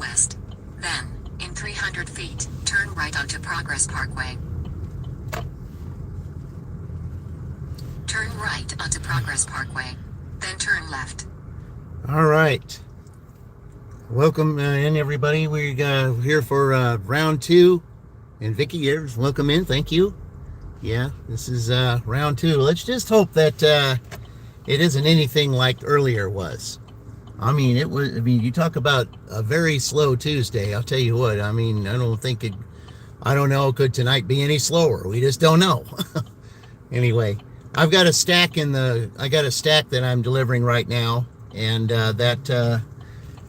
west. Then, in 300 feet, turn right onto Progress Parkway. Turn right onto Progress Parkway. Then turn left. All right. Welcome in, everybody. We're here for round 2. And Vicky, welcome in. Thank you. Yeah, this is round 2. Let's just hope that it isn't anything like earlier was. I mean, you talk about a very slow Tuesday. I'll tell you what. I mean, I don't know, could tonight be any slower? We just don't know. Anyway, I got a stack that I'm delivering right now, and that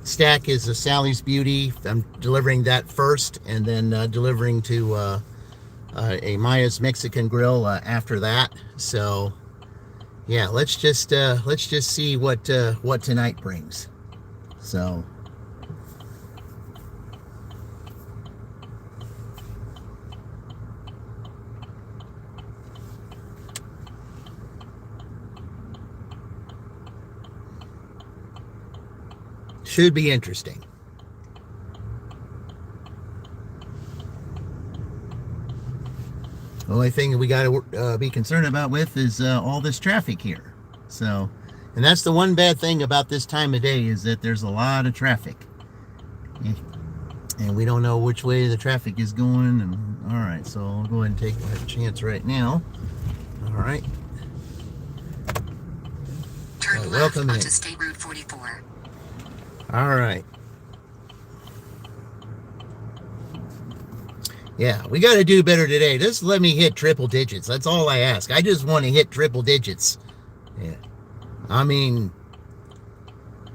stack is a Sally's Beauty. I'm delivering that first, and then delivering to a Maya's Mexican Grill after that. So yeah, let's just see what tonight brings. So should be interesting. The only thing we got to be concerned about with is all this traffic here. So, and that's the one bad thing about this time of day, is that there's a lot of traffic. And we don't know which way the traffic is going. And all right, so I'll go ahead and take that chance right now. All right. Turn left onto State Route 44. All right. Yeah, we got to do better today. Just let me hit triple digits. That's all I ask. I just want to hit triple digits. Yeah. I mean,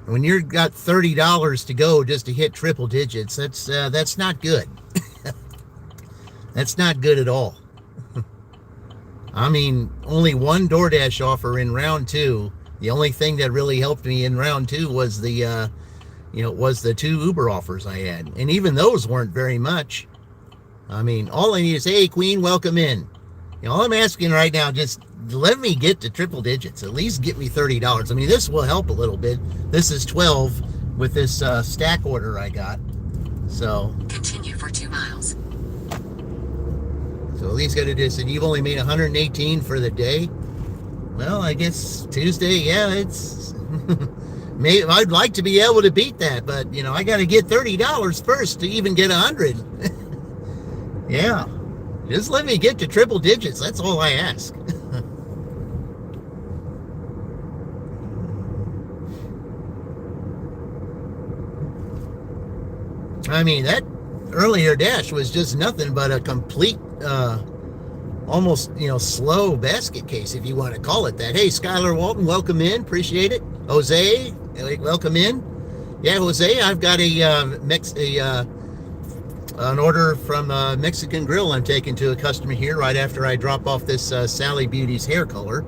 when you've got $30 to go just to hit triple digits, that's not good. That's not good at all. I mean, only one DoorDash offer in round 2. The only thing that really helped me in round 2 was the 2 Uber offers I had. And even those weren't very much. I mean, all I need is, hey, Queen, welcome in. All I'm asking right now, just let me get to triple digits. At least get me $30. I mean, this will help a little bit. This is 12 with this stack order I got. So continue for 2 miles. So at least got to do this. And you've only made 118 for the day. Well, I guess Tuesday, yeah, it's... Maybe I'd like to be able to beat that, but, I got to get $30 first to even get 100. Yeah, just let me get to triple digits. That's all I ask. I mean, that earlier dash was just nothing but a complete, almost, slow basket case, if you want to call it that. Hey, Skylar Walton, welcome in. Appreciate it. Jose, welcome in. Yeah, Jose, I've got an order from Mexican Grill I'm taking to a customer here right after I drop off this Sally Beauty's hair color.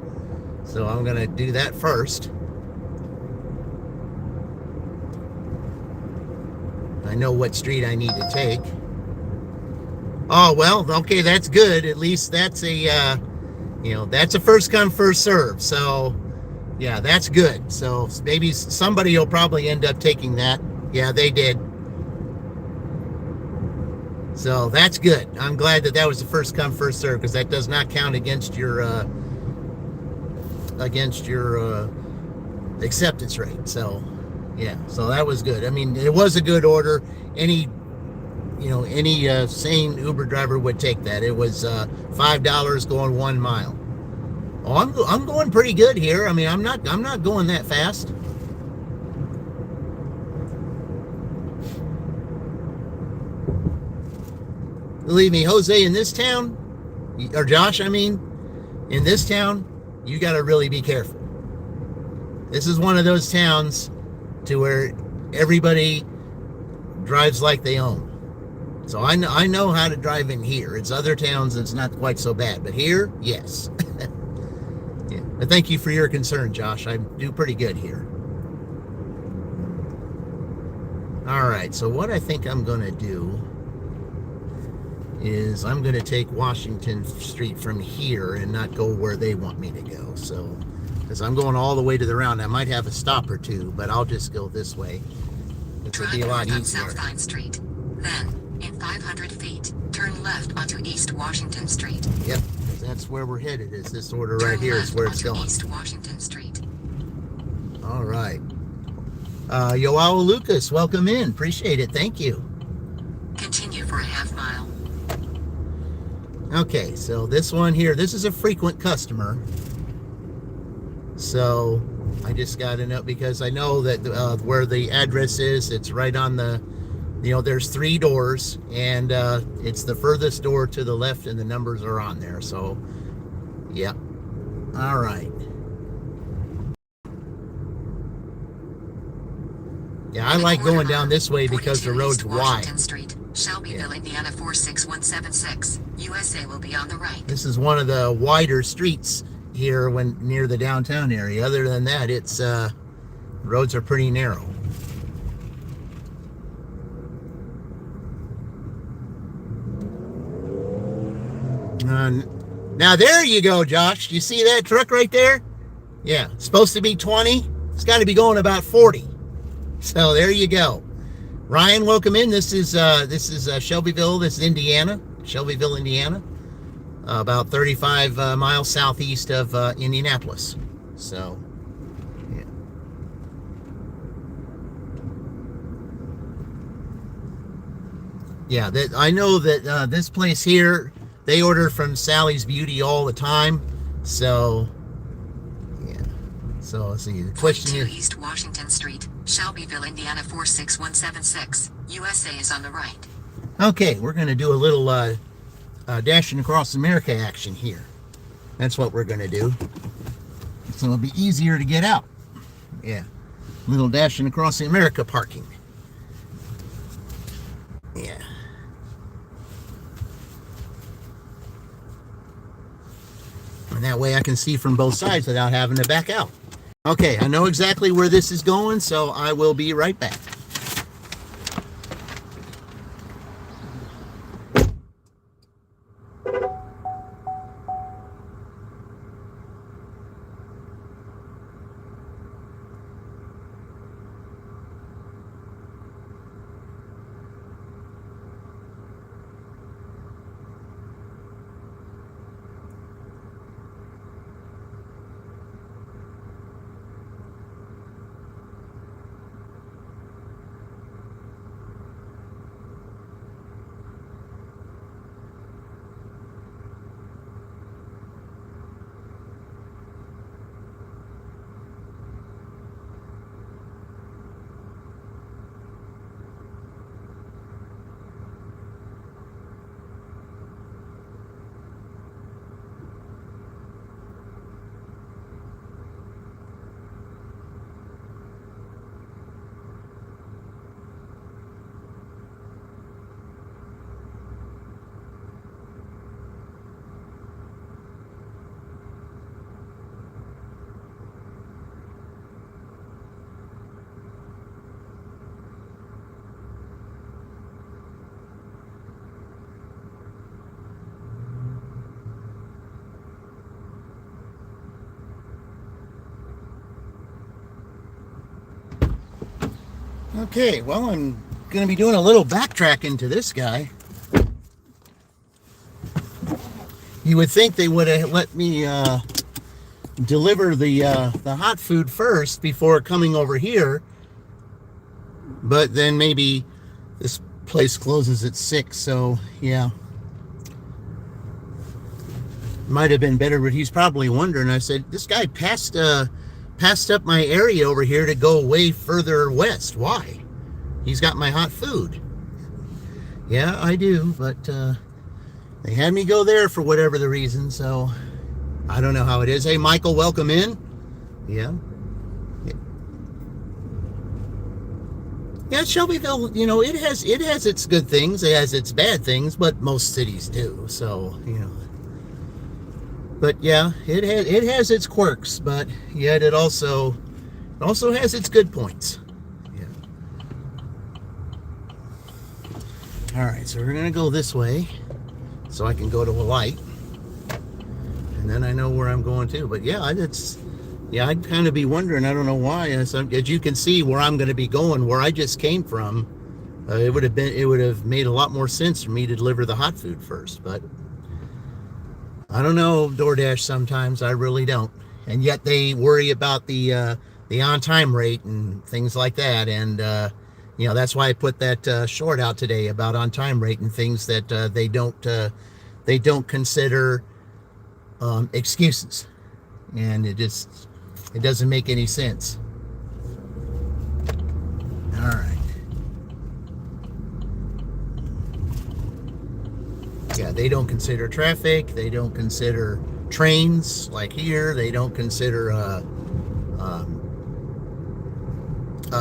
So I'm going to do that first. I know what street I need to take. Oh, well, okay, that's good. At least that's a, that's a first come, first serve. So, yeah, that's good. So maybe somebody will probably end up taking that. Yeah, they did. So that's good. I'm glad that was the first come, first serve, because that does not count against your acceptance rate. So yeah, so that was good. I mean, it was a good order. Any sane Uber driver would take that. It was $5 going 1 mile. Oh, I'm going pretty good here. I mean, I'm not going that fast. Believe me, Jose, in this town, or Josh, I mean, in this town, you got to really be careful. This is one of those towns to where everybody drives like they own. So I know how to drive in here. It's other towns it's not quite so bad, but here, yes. Yeah. But thank you for your concern, Josh. I do pretty good here. All right, so what I think I'm going to do is I'm going to take Washington Street from here and not go where they want me to go. So, because I'm going all the way to the round. I might have a stop or two, but I'll just go this way. roads would be a lot Drive north on easier. South Vine Street. Then, in 500 feet, turn left onto East Washington Street. Yep, that's where we're headed. Is this order right Turn here is left where it's onto going. East Washington Street. All right. Yoao Lucas, welcome in. Appreciate it. Thank you. Continue for a half mile. Okay, so this one here, this is a frequent customer. So I just got to know, because I know that where the address is, it's right on the, there's 3 doors, and it's the furthest door to the left, and the numbers are on there. So, yeah. All right. Yeah, I like going down this way because the 42 road's East wide. Washington Street, Shelbyville, Indiana 46176. USA will be on the right. This is one of the wider streets here when near the downtown area. Other than that, it's roads are pretty narrow. Now there you go, Josh. Do you see that truck right there? Yeah, it's supposed to be 20. It's got to be going about 40. So there you go. Ryan, welcome in. This is Shelbyville. This is Indiana, Shelbyville, Indiana, about 35 miles southeast of Indianapolis. So, yeah. Yeah, I know that this place here, they order from Sally's Beauty all the time. So, yeah. So let's see. The question 42 is, East Washington Street, Shelbyville, Indiana 46176. USA is on the right. okay, we're going to do a little dashing across America action here. That's what we're going to do. So it'll be easier to get out. Yeah. Little dashing across the America parking. Yeah. And that way I can see from both sides without having to back out. Okay, I know exactly where this is going, so I will be right back. Okay, well, I'm going to be doing a little backtracking to this guy. You would think they would have let me deliver the hot food first before coming over here, but then maybe this place closes at 6, so yeah. Might have been better, but he's probably wondering. I said, this guy passed up my area over here to go way further west. Why? He's got my hot food. Yeah, I do, but they had me go there for whatever the reason, so I don't know how it is. Hey, Michael, welcome in. Yeah. Yeah, Shelbyville, you know, it has its good things, it has its bad things, but most cities do, so, you know. But yeah, it has its quirks, but yet it also has its good points. Yeah. All right, so we're gonna go this way, so I can go to a light, and then I know where I'm going to. But yeah, Yeah, I'd kind of be wondering. I don't know why. As you can see, where I'm going to be going, where I just came from, it would have made a lot more sense for me to deliver the hot food first. But I don't know, DoorDash. Sometimes I really don't, and yet they worry about the on time rate and things like that. And that's why I put that short out today about on time rate and things that they don't consider excuses, and it doesn't make any sense. All right. Yeah, they don't consider traffic. They don't consider trains like here. They don't consider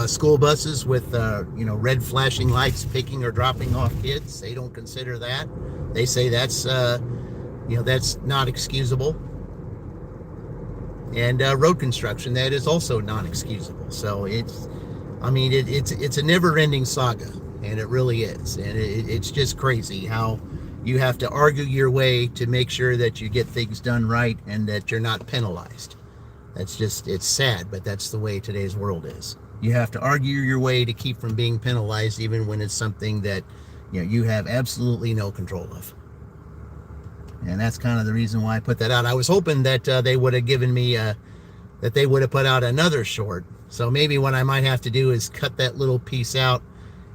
school buses with red flashing lights picking or dropping off kids. They don't consider that. They say that's not excusable. And road construction, that is also non-excusable. So it's a never-ending saga, and it really is. And it's just crazy how you have to argue your way to make sure that you get things done right and that you're not penalized. It's sad, but that's the way today's world is. You have to argue your way to keep from being penalized, even when it's something that you have absolutely no control of. And that's kind of the reason why I put that out. I was hoping that they would have given me that they would have put out another short. So maybe what I might have to do is cut that little piece out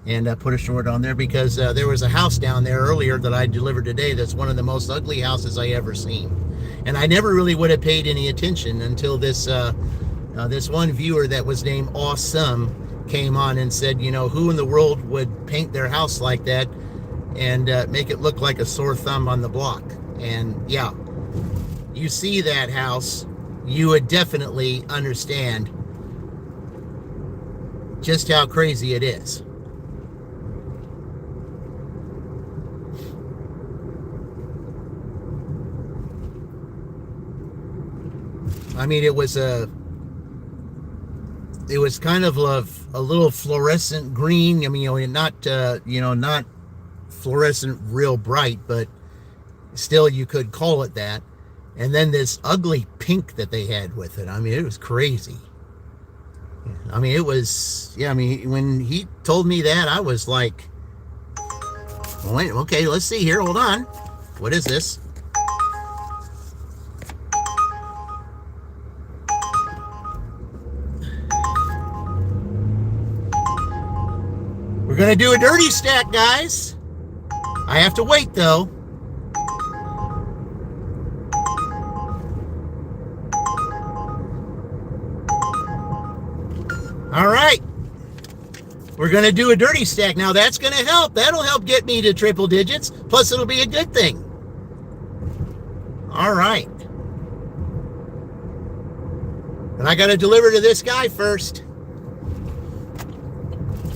and put a short on there, because there was a house down there earlier that I delivered today that's one of the most ugly houses I ever seen. And I never really would have paid any attention until this one viewer that was named Awesome came on and said, who in the world would paint their house like that and make it look like a sore thumb on the block? And yeah, you see that house, you would definitely understand just how crazy it is. I mean, it was kind of a little fluorescent green. I mean, not fluorescent real bright, but still you could call it that. And then this ugly pink that they had with it. I mean, it was crazy. I mean, it was, yeah, I mean, when he told me that, I was like, wait, okay, let's see here. Hold on. What is this? We're going to do a dirty stack, guys. I have to wait, though. All right. We're going to do a dirty stack. Now, that's going to help. That'll help get me to triple digits. Plus, it'll be a good thing. All right. And I got to deliver to this guy first.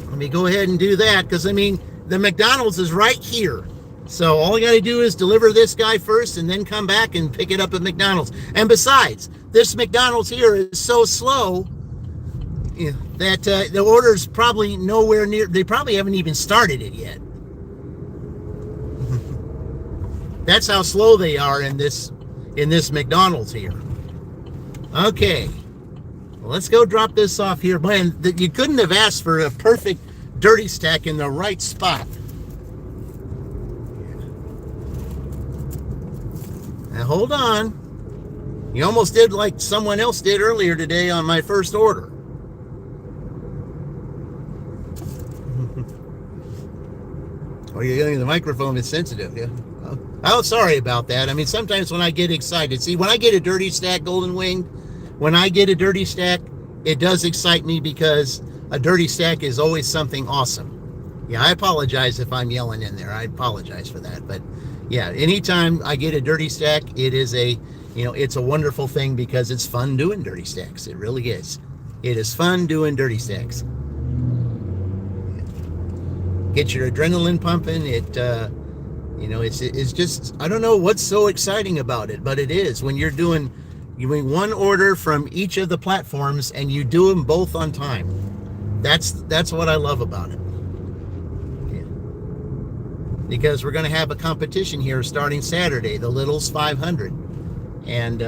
Let me go ahead and do that, because, I mean, the McDonald's is right here. So all I got to do is deliver this guy first and then come back and pick it up at McDonald's. And besides, this McDonald's here is so slow that the order's probably nowhere near. They probably haven't even started it yet. That's how slow they are in this McDonald's here. Okay. Well, let's go drop this off here. Man, you couldn't have asked for a perfect dirty stack in the right spot. Now, hold on. You almost did like someone else did earlier today on my first order. Oh, the microphone is sensitive, yeah? Oh, sorry about that. I mean, sometimes when I get excited, see, when I get a dirty stack, Golden Wing, when I get a dirty stack, it does excite me, because a dirty stack is always something awesome. Yeah, I apologize if I'm yelling in there. I apologize for that. But yeah, anytime I get a dirty stack, it is it's a wonderful thing, because it's fun doing dirty stacks. It really is. It is fun doing dirty stacks. Get your adrenaline pumping. It's just, I don't know what's so exciting about it, but it is when you're doing one order from each of the platforms and you do them both on time. That's what I love about it. Yeah. Because we're going to have a competition here starting Saturday, the Littles 500. And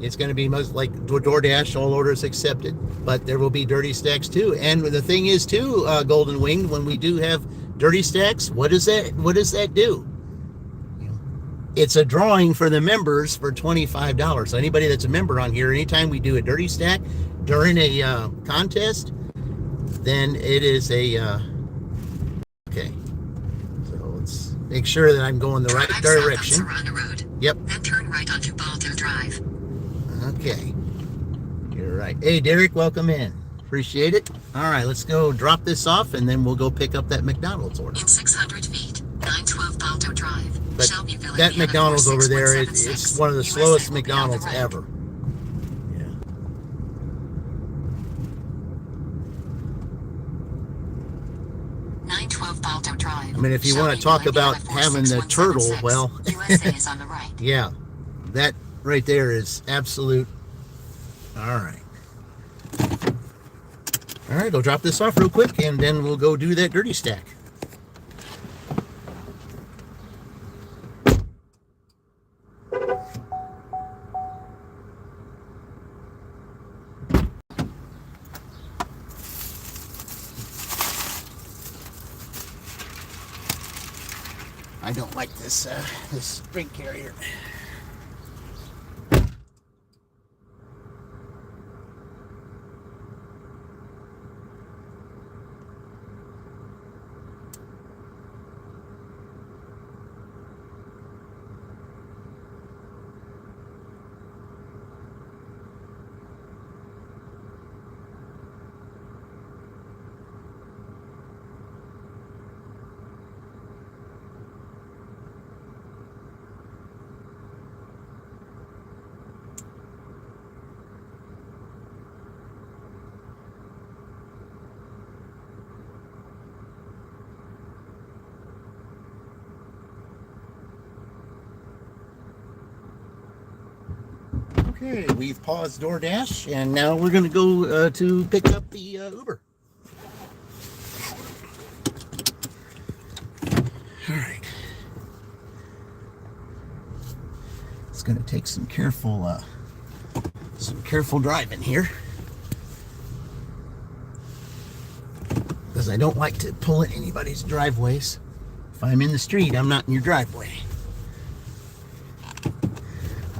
It's going to be most like DoorDash, all orders accepted, but there will be dirty stacks too. And the thing is too, Golden Wing, when we do have dirty stacks, what does that do? It's a drawing for the members for $25. So anybody that's a member on here, anytime we do a dirty stack during a contest, then it is a okay. So let's make sure that I'm going the right direction. Around the road. Yep. Then turn right onto Balto Drive. Okay. You're right. Hey, Derek, welcome in. Appreciate it. All right, let's go drop this off, and then we'll go pick up that McDonald's order. In 600 feet, 912 Balto Drive, But Shelbyville, that Indiana, McDonald's over there, 46176. it's one of the USA slowest will be on the McDonald's right. ever. Yeah. Balto Drive. I mean, if you want to talk about having the turtle, well, USA is on the right. yeah, that right there is absolute. All right. All right, I'll drop this off real quick, and then we'll go do that dirty stack. I don't like this spring carrier. Okay, we've paused DoorDash, and now we're going to go to pick up the Uber. All right. It's going to take some careful driving here, because I don't like to pull in anybody's driveways. If I'm in the street, I'm not in your driveway.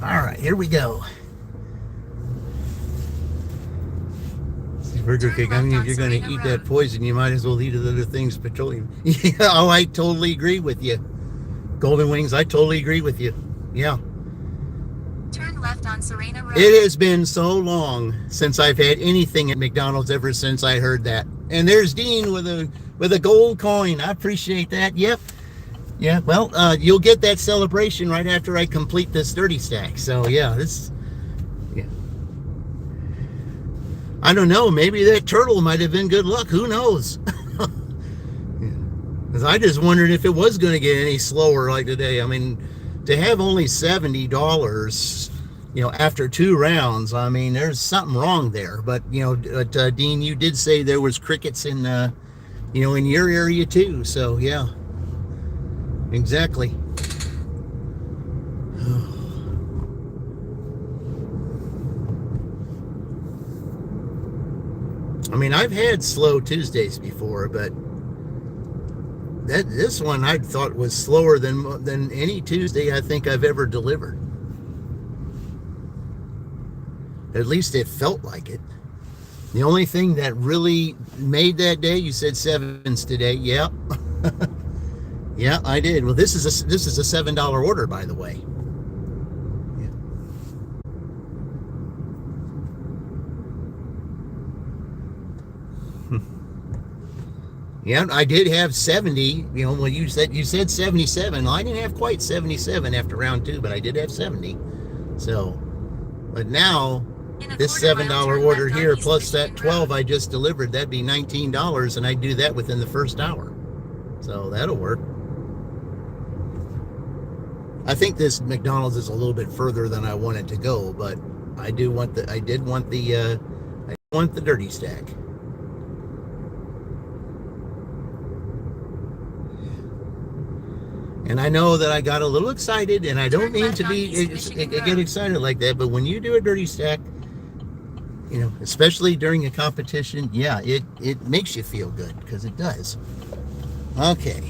All right, here we go. Burger King. I mean, if you're going to eat that poison, you might as well eat other things. Petroleum. Yeah, oh, I totally agree with you. Golden Wings, I totally agree with you. Yeah. Turn left on Serena Road. It has been so long since I've had anything at McDonald's ever since I heard that. And there's Dean with a gold coin. I appreciate that. Yep. Yeah. Well, you'll get that celebration right after I complete this dirty stack. So yeah, yeah. I don't know. Maybe that turtle might have been good luck. Who knows? Because I just wondered if it was going to get any slower like today. I mean, to have only $70, after 2 rounds, I mean, there's something wrong there. But, Dean, you did say there was crickets in, in your area too. So, yeah, exactly. I mean, I've had slow Tuesdays before, but this one I thought was slower than any Tuesday I think I've ever delivered. At least it felt like it. The only thing that really made that day, you said 7s today. Yeah. Yeah, I did. Well, this is a $7 order, by the way. Yeah, I did have 70, when you said 77. Well, I didn't have quite 77 after round 2, but I did have 70. So, but now, this $7 order here, plus that 12 I just delivered, that'd be $19, and I'd do that within the first hour. So, that'll work. I think this McDonald's is a little bit further than I want it to go, but I did want the dirty stack. And I know that I got a little excited, and I don't Turn mean left to on be East Michigan get Road. excited like that, but when you do a dirty stack, you know, especially during a competition, yeah, it makes you feel good, because it does. Okay.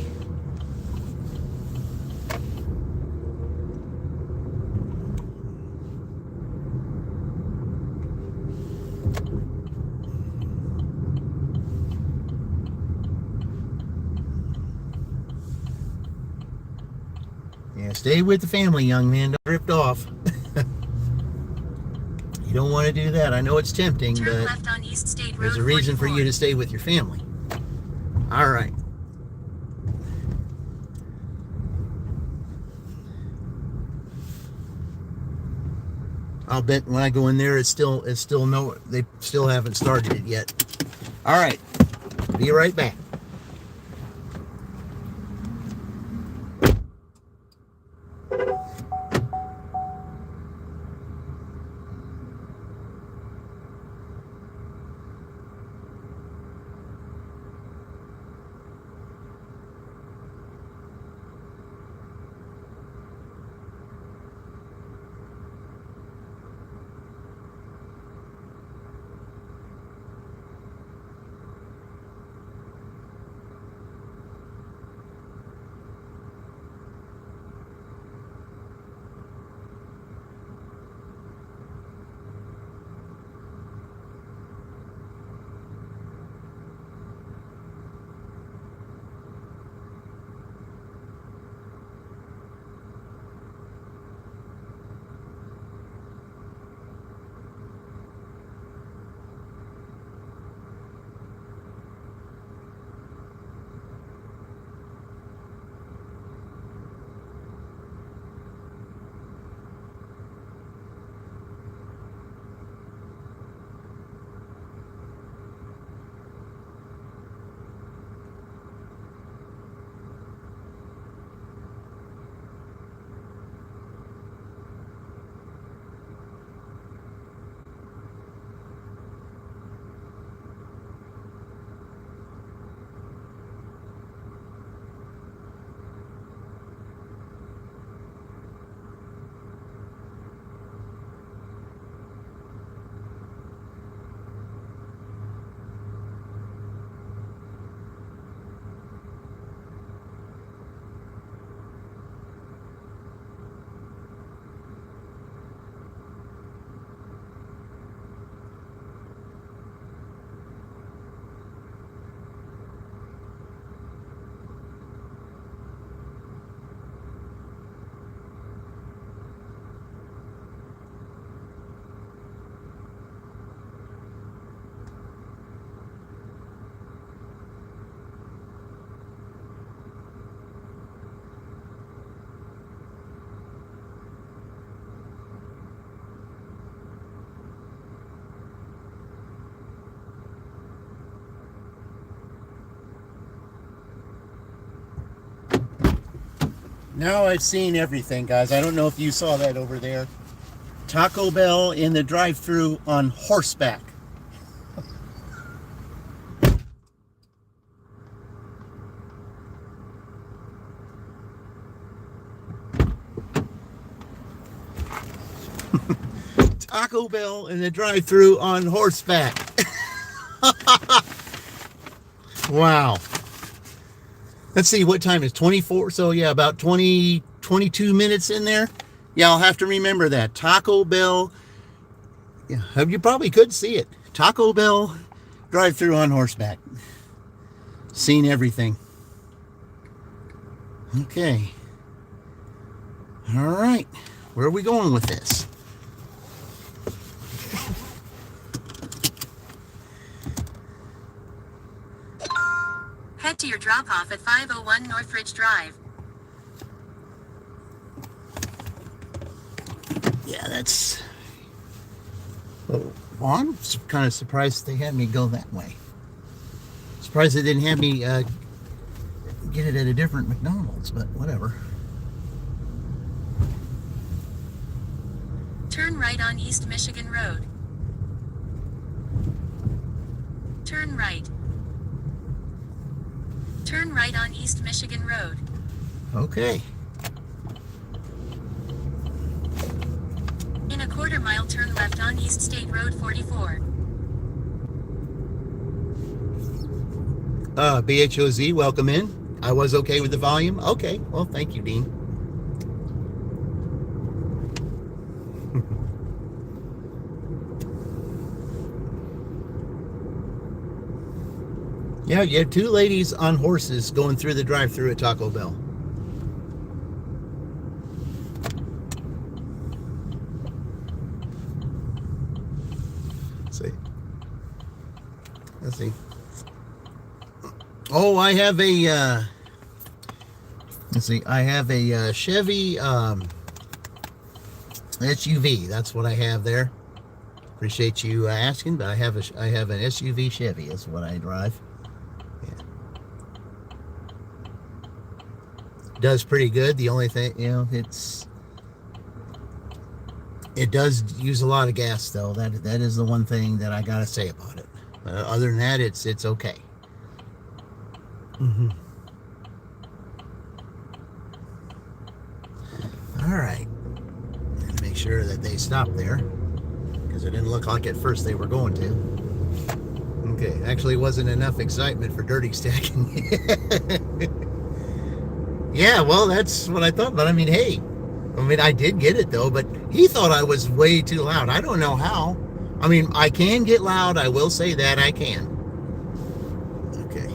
Yeah, stay with the family, young man. Don't drift off. You don't want to do that. I know it's tempting, Turn but left on East State Road there's a reason for 44. you to stay with your family. All right. I'll bet when I go in there, it's still no, they still haven't started it yet. All right. Be right back. Now I've seen everything, guys. I don't know if you saw that over there. Taco Bell in the drive-thru on horseback. Taco Bell in the drive-thru on horseback. Wow. Let's see, what time is 24? So yeah, about 22 minutes in there. Yeah, I'll have to remember that. Taco Bell. Yeah, you probably could see it. Taco Bell drive-thru on horseback. Seen everything. Okay. All right. Where are we going with this? Head to your drop-off at 501 Northridge Drive. Yeah, that's... Well, I'm kind of surprised they had me go that way. Surprised they didn't have me get it at a different McDonald's, but whatever. Turn right on East Michigan Road. Turn right. Turn right on East Michigan Road. Okay. In a quarter mile, turn left on East State Road 44. BHOZ, welcome in. I was okay with the volume. Okay. Well, thank you, Dean. Yeah, you had two ladies on horses going through the drive-thru at Taco Bell. Let's see. Oh, I have a let's see. I have a Chevy SUV. That's what I have there. Appreciate you asking, but I have an SUV Chevy. Is what I drive. Yeah. Does pretty good. The only thing, it does use a lot of gas, though. That is the one thing that I gotta say about it. Other than that, it's okay. Mm-hmm. All right. And make sure that they stop there, because it didn't look like at first they were going to. Okay, actually wasn't enough excitement for dirty stacking. Yeah, well, that's what I thought. But I mean, hey, I did get it though, but he thought I was way too loud. I don't know how. I mean, I can get loud. I will say that I can. Okay.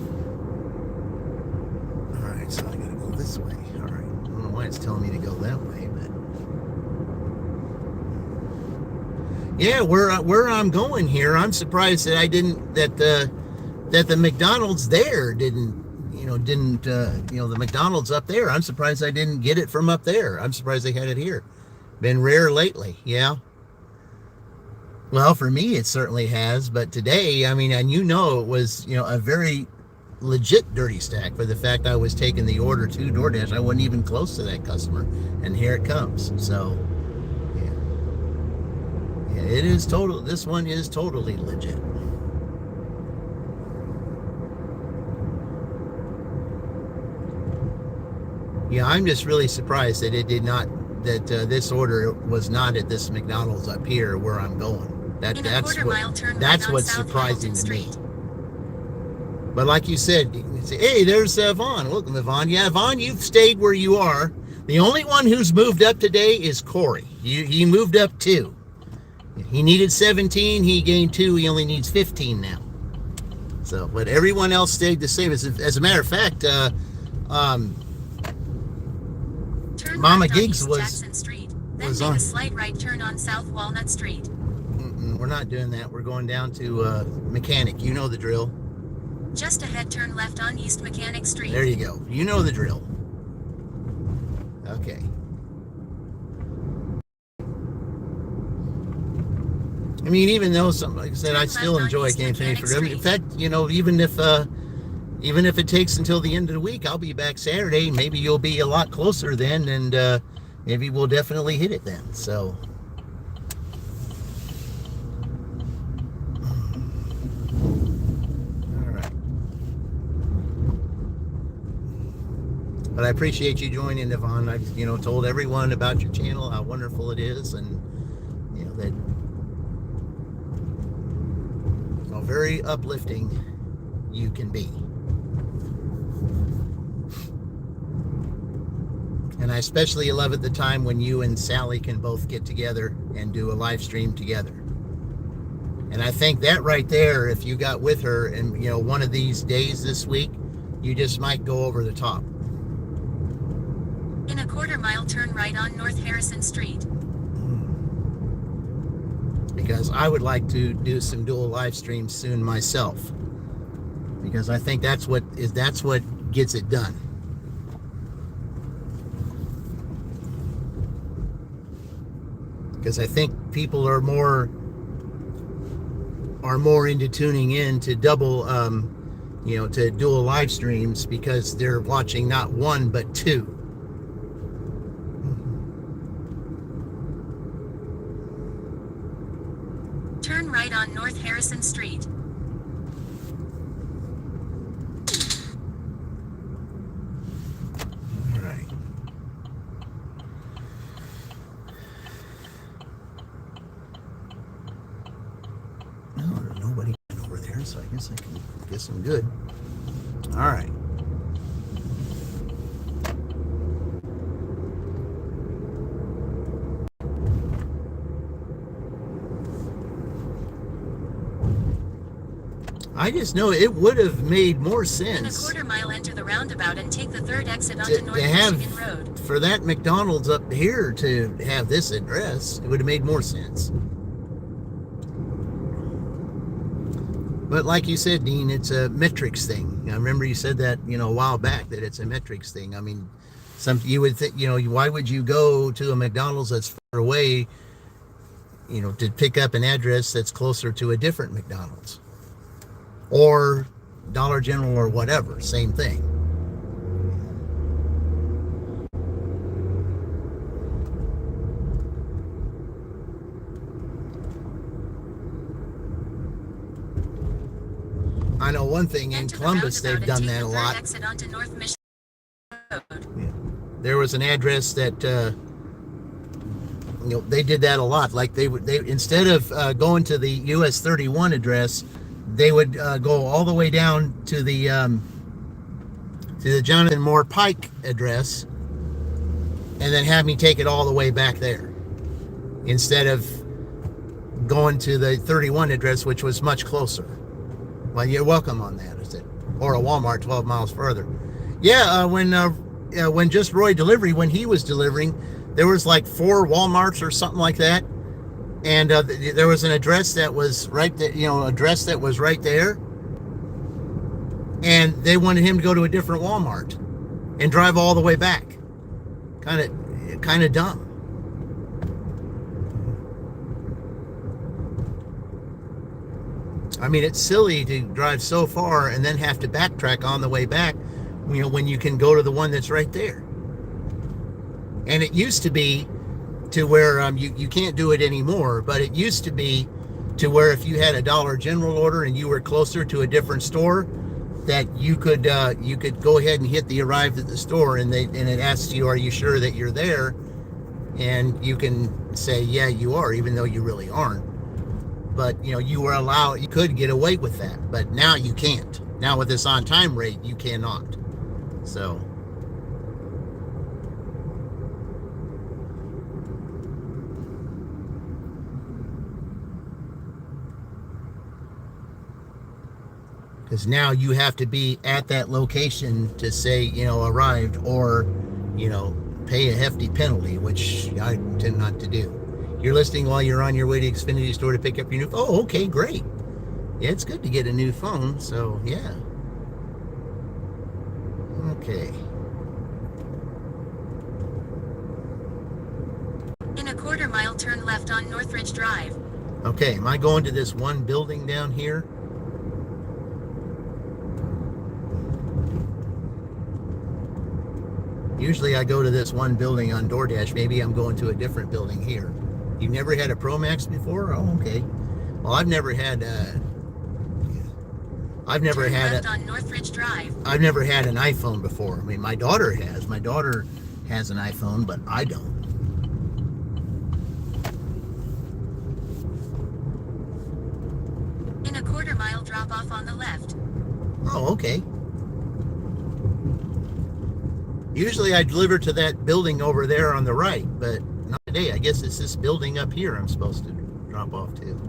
All right, so I gotta go this way. All right. I don't know why it's telling me to go that way, but yeah, where I'm going here, I'm surprised that that the McDonald's there didn't the McDonald's up there. I'm surprised I didn't get it from up there. I'm surprised they had it here. Been rare lately, yeah. Well, for me, it certainly has. But today, I mean, and it was, a very legit dirty stack for the fact I was taking the order to DoorDash. I wasn't even close to that customer, and here it comes. So, yeah, it is total. This one is totally legit. Yeah, I'm just really surprised that it did not. That this order was not at this McDonald's up here where I'm going. That's what's surprising to me. But like you said, hey, there's Vaughn. Welcome, Vaughn. Yeah, Vaughn, you've stayed where you are. The only one who's moved up today is Corey. He moved up 2. He needed 17. He gained 2. He only needs 15 now. So, but everyone else stayed the same. As a matter of fact, Mama Gigs was on. A slight right turn on South Walnut Street. We're not doing that. We're going down to Mechanic. You know the drill. Just ahead, turn left on East Mechanic Street. There you go. You know the drill. Okay. I mean, even though like I said, I still enjoy campaigning for them. In fact, even if it takes until the end of the week, I'll be back Saturday. Maybe you'll be a lot closer then, and maybe we'll definitely hit it then. So. But I appreciate you joining, Yvonne. I've told everyone about your channel, how wonderful it is, and that how very uplifting you can be. And I especially love it the time when you and Sally can both get together and do a live stream together. And I think that right there, if you got with her and one of these days this week, you just might go over the top. In a quarter mile, turn right on North Harrison Street. Because I would like to do some dual live streams soon myself. Because I think that's what gets it done. Because I think people are more into tuning in to double, to dual live streams because they're watching not one but 2. Turn right on North Harrison Street. All right. so I guess I'm good. All right. I just know it would have made more sense. In a quarter mile, enter the roundabout and take the third exit onto North Michigan Road. For that McDonald's up here to have this address, it would have made more sense. But like you said, Dean, it's a metrics thing. I remember you said that, a while back, that it's a metrics thing. I mean, you would think, why would you go to a McDonald's that's far away, to pick up an address that's closer to a different McDonald's? Or Dollar General or whatever, same thing. I know one thing, in Columbus they've done that a lot. Exit onto North Michigan Road. Yeah. There was an address that they did that a lot. Like they instead of going to the US 31 address, they would go all the way down to the Jonathan Moore Pike address, and then have me take it all the way back there, instead of going to the 31 address, which was much closer. Well, you're welcome on that, is it? Or a Walmart 12 miles further. Yeah, when Just Roy Delivery, when he was delivering, there was like 4 Walmarts or something like that. And there was an address that was right there, address that was right there. And they wanted him to go to a different Walmart and drive all the way back. Kind of dumb. I mean, it's silly to drive so far and then have to backtrack on the way back, when you can go to the one that's right there. And it used to be to where you can't do it anymore, but it used to be to where if you had a Dollar General order and you were closer to a different store, that you could go ahead and hit the arrived at the store, and it asks you, are you sure that you're there? And you can say, yeah, you are, even though you really aren't. But you could get away with that, but now you can't. Now with this on time rate, you cannot. So because now you have to be at that location to say, arrived, or, pay a hefty penalty, which I tend not to do. You're listening while you're on your way to Xfinity store to pick up your new phone. Oh, okay, great. Yeah, it's good to get a new phone, so yeah. Okay. In a quarter mile, turn left on Northridge Drive. Okay, am I going to this one building down here? Usually I go to this one building on DoorDash. Maybe I'm going to a different building here. You've never had a Pro Max before? Oh, okay. Well, I've never had on Northridge Drive. I've never had an iPhone before. I mean, my daughter has. My daughter has an iPhone, but I don't. In a quarter mile, drop off on the left. Oh, okay. Usually I deliver to that building over there on the right, but not today. I guess it's this building up here I'm supposed to drop off to.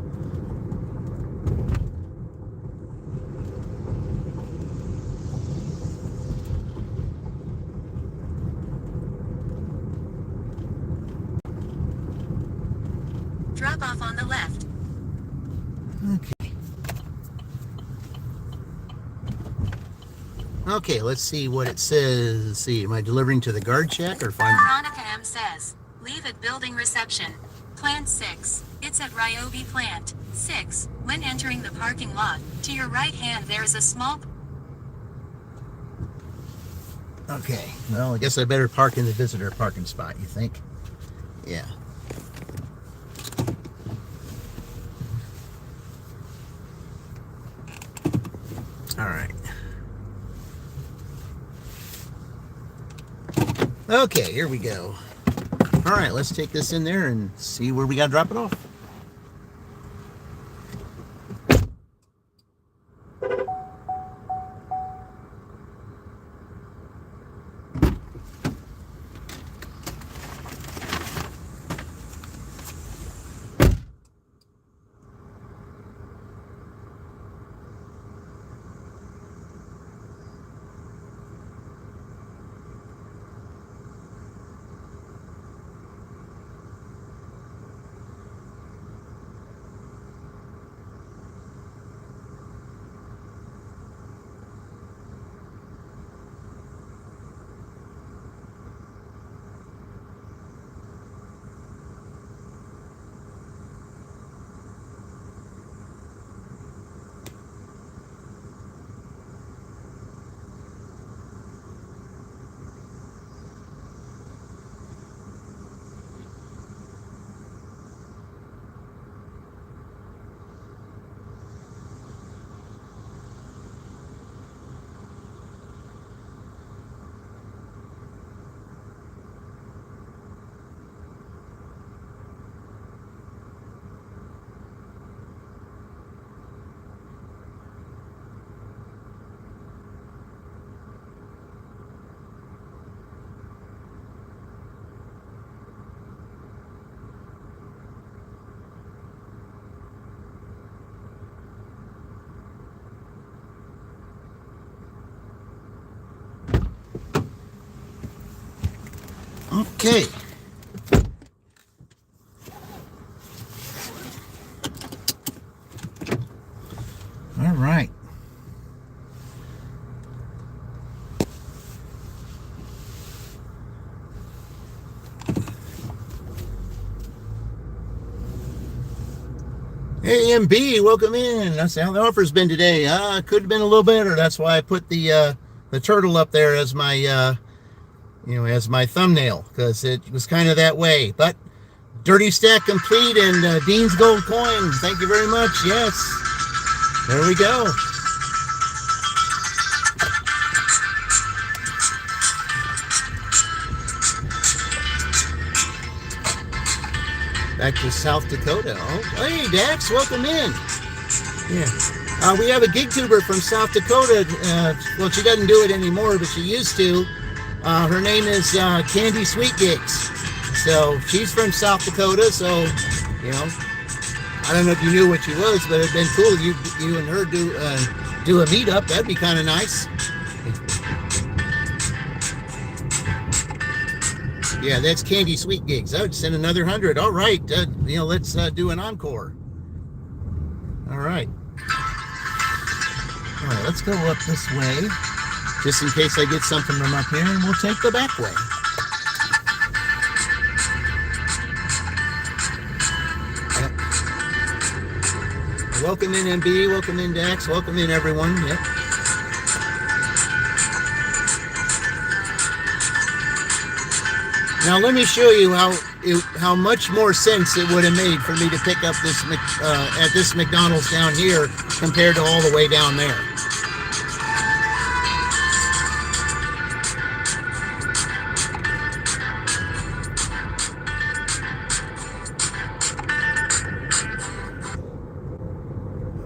Drop off on the left. Okay. Okay, let's see what it says. Let's see, am I delivering to the guard shack or find? Veronica M says, leave at building reception. Plant 6. It's at Ryobi Plant 6. When entering the parking lot, to your right hand there is a small... Okay, well, I guess I better park in the visitor parking spot, you think? Yeah. All right. Okay, here we go. All right, let's take this in there and see where we got to drop it off. Okay. All right. Hey, MB, welcome in. That's how the offer's been today. Could have been a little better. That's why I put the turtle up there as my as my thumbnail, because it was kind of that way. But Dirty Stack complete, and Dean's Gold Coin. Thank you very much. Yes. There we go. Back to South Dakota. Oh, hey, Dax, welcome in. Yeah. We have a gig tuber from South Dakota. Well, she doesn't do it anymore, but she used to. Her name is Candy Sweet Gigs. So she's from South Dakota. So, I don't know if you knew what she was, but it'd been cool. You and her do a meetup. That'd be kind of nice. Yeah, that's Candy Sweet Gigs. I would send another 100. All right, let's do an encore. All right. All right, let's go up this way, just in case I get something from up here, and we'll take the back way. Yep. Welcome in, MB. Welcome in, Dax. Welcome in, everyone. Yep. Now let me show you how much more sense it would have made for me to pick up this at this McDonald's down here compared to all the way down there.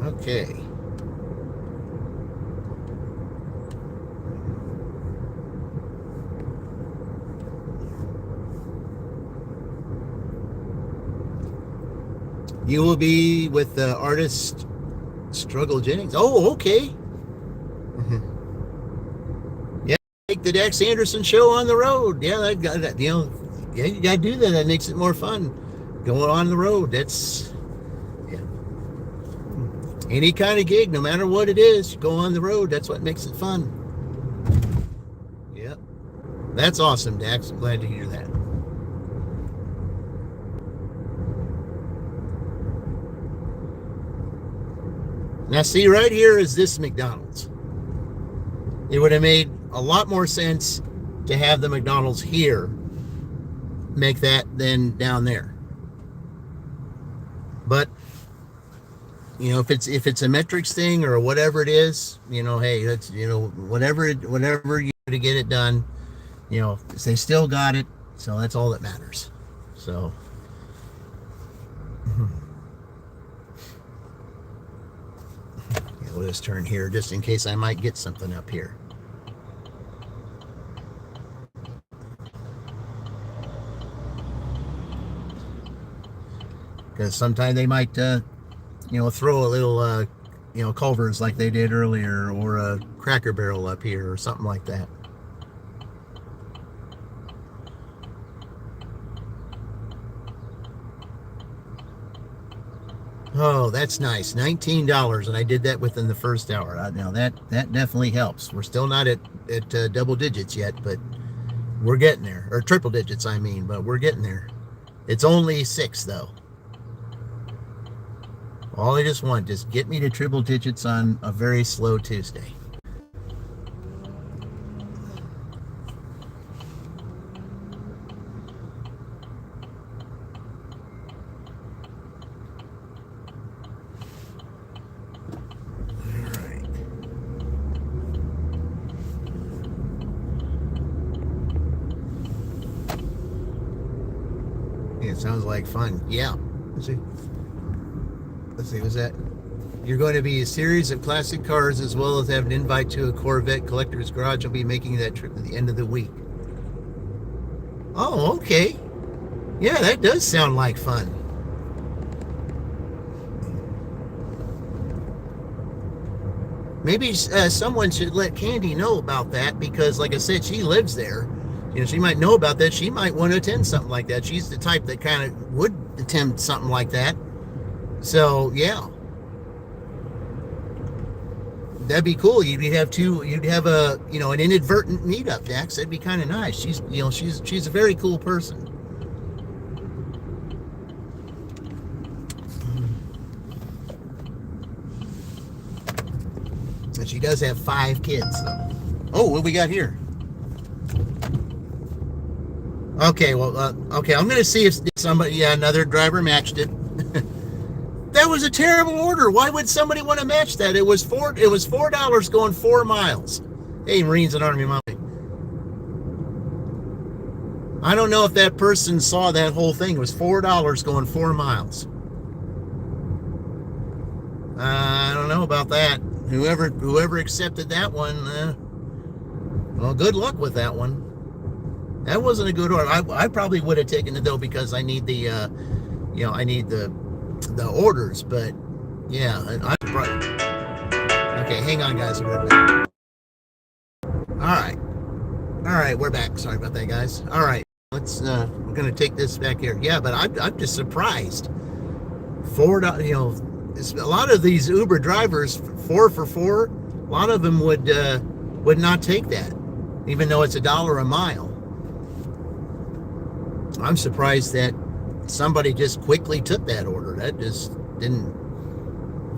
Okay. You will be with the artist Struggle Jennings. Oh, okay. Yeah, take the Dax Anderson show on the road. Yeah, you gotta do that. That makes it more fun. Going on the road. That's any kind of gig, no matter what it is. You go on the road. That's what makes it fun. Yep, that's awesome, Dax. I'm glad to hear that. Now, see, right here is this McDonald's. It would have made a lot more sense to have the McDonald's here make that than down there. But, if it's a metrics thing or whatever it is, hey, that's, whatever you do to get it done, they still got it. So that's all that matters. So. We'll just turn here just in case I might get something up here. Because sometimes they might, throw a little, Culver's like they did earlier, or a Cracker Barrel up here, or something like that. Oh, that's nice. $19, and I did that within the first hour. Now that definitely helps. We're still not at double digits yet, but we're getting there. Or triple digits, I mean, but we're getting there. It's only 6, though. All I just want, just get me to triple digits on a very slow Tuesday. It sounds like fun. Yeah. Let's see, what's that? You're going to be a series of classic cars, as well as have an invite to a Corvette collector's garage. I'll be making that trip at the end of the week. Oh, okay. Yeah, that does sound like fun. Maybe someone should let Candy know about that, because like I said, she lives there. she might know about that. She might want to attend something like that. She's the type that kind of would attend something like that. So yeah, that'd be cool. You'd have a, an inadvertent meetup, Dax. That'd be kind of nice. She's a very cool person. And she does have 5 kids. So. Oh, what we got here? Okay, well, okay, I'm going to see if somebody, another driver matched it. That was a terrible order. Why would somebody want to match that? It was $4 going 4 miles. Hey, Marines and Army Mommy. I don't know if that person saw that whole thing. It was $4 going 4 miles. I don't know about that. Whoever accepted that one, well, good luck with that one. That wasn't a good order. I probably would have taken it though, because I need the, I need the orders. But yeah, I'm okay. Hang on, guys. We're back. All right, we're back. Sorry about that, guys. All right, let's. We're gonna take this back here. Yeah, but I'm just surprised. $4. A lot of these Uber drivers, 4 for $4. A lot of them would not take that, even though it's $1 a mile. I'm surprised that somebody just quickly took that order. That just didn't.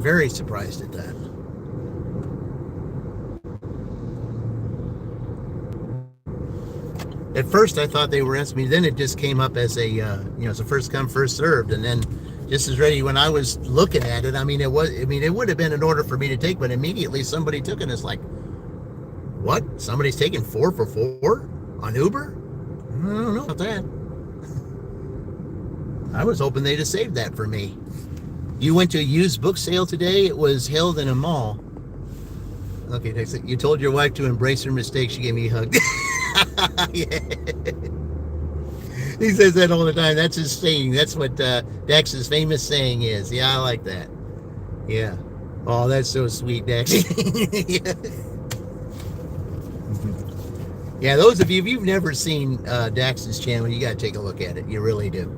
Very surprised at that. At first, I thought they were asking me. Then it just came up as a, as a first come, first served, and then just as ready when I was looking at it. It would have been an order for me to take, but immediately somebody took it. It's like, what? Somebody's taking 4 for $4 on Uber? I don't know about that. I was hoping they'd have saved that for me. You went to a used book sale today? It was held in a mall. Okay, next thing. You told your wife to embrace her mistake. She gave me a hug. Yeah. He says that all the time. That's his saying. That's what Dax's famous saying is. Yeah, I like that. Yeah. Oh, that's so sweet, Dax. Yeah. Yeah, those of you, if you've never seen Dax's channel, you got to take a look at it. You really do.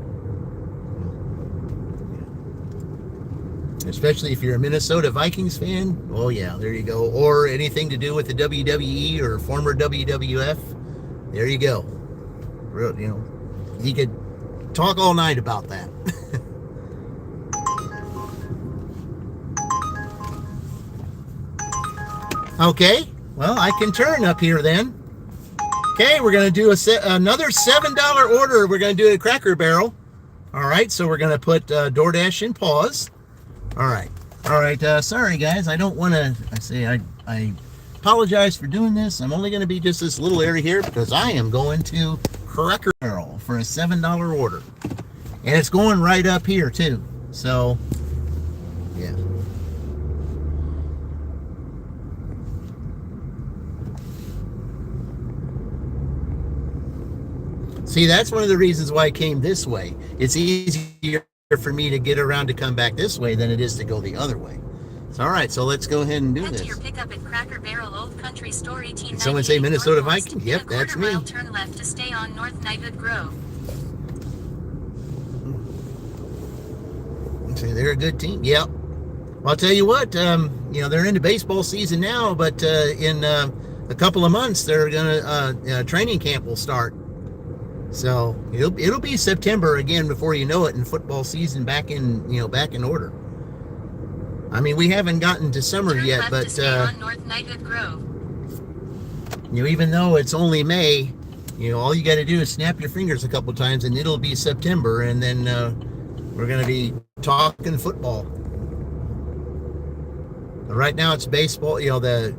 Especially if you're a Minnesota Vikings fan. Oh, yeah, there you go. Or anything to do with the WWE or former WWF. There you go. He could talk all night about that. Okay, well, I can turn up here then. Okay, we're going to do another $7 order. We're going to do a Cracker Barrel. All right, so we're going to put DoorDash in pause. All right. Sorry, guys. I don't want to. I apologize for doing this. I'm only going to be just this little area here because I am going to Cracker Barrel for a $7 order, and it's going right up here too. So, yeah. See, that's one of the reasons why I came this way. It's easier for me to get around to come back this way than it is to go the other way. So, all right, so let's go ahead and do Head this. to your pickup at Cracker Barrel Old Country Store 1898. Someone say Minnesota Northwest. Vikings? Yep, that's me. Mile turn left to stay on North Knighthood Grove. See, they're a good team. Yep. Well, I'll tell you what. They're into baseball season now, but in a couple of months, they're gonna training camp will start. So it'll be September again before you know it, and football season back in order. I mean, we haven't gotten to summer Turn yet, left but to stay on North Knighthood Grove. even though it's only May, all you got to do is snap your fingers a couple times, and it'll be September, and then we're gonna be talking football. But right now it's baseball. The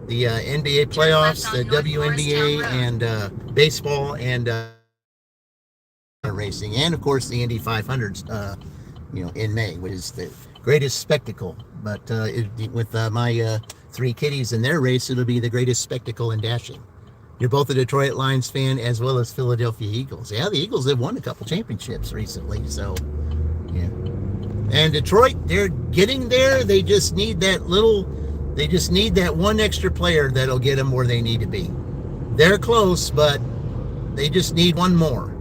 NBA playoffs, the WNBA, and baseball, and racing, and of course the Indy 500s, in May, which is the greatest spectacle. But with my 3 kitties in their race, it'll be the greatest spectacle in dashing. You're both a Detroit Lions fan as well as Philadelphia Eagles. Yeah, the Eagles have won a couple championships recently, so yeah. And Detroit, they're getting there. They just need that one extra player that'll get them where they need to be. They're close, but They just need one more.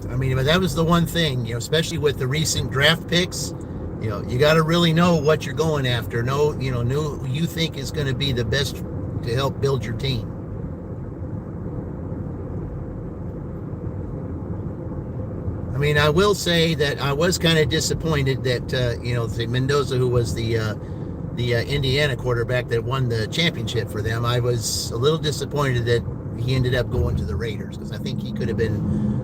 I mean, but that was the one thing, especially with the recent draft picks, you got to really know what you're going after. Know who you think is going to be the best to help build your team. I mean, I will say that I was kind of disappointed that say Mendoza, who was the Indiana quarterback that won the championship for them, I was a little disappointed that he ended up going to the Raiders, because I think he could have been.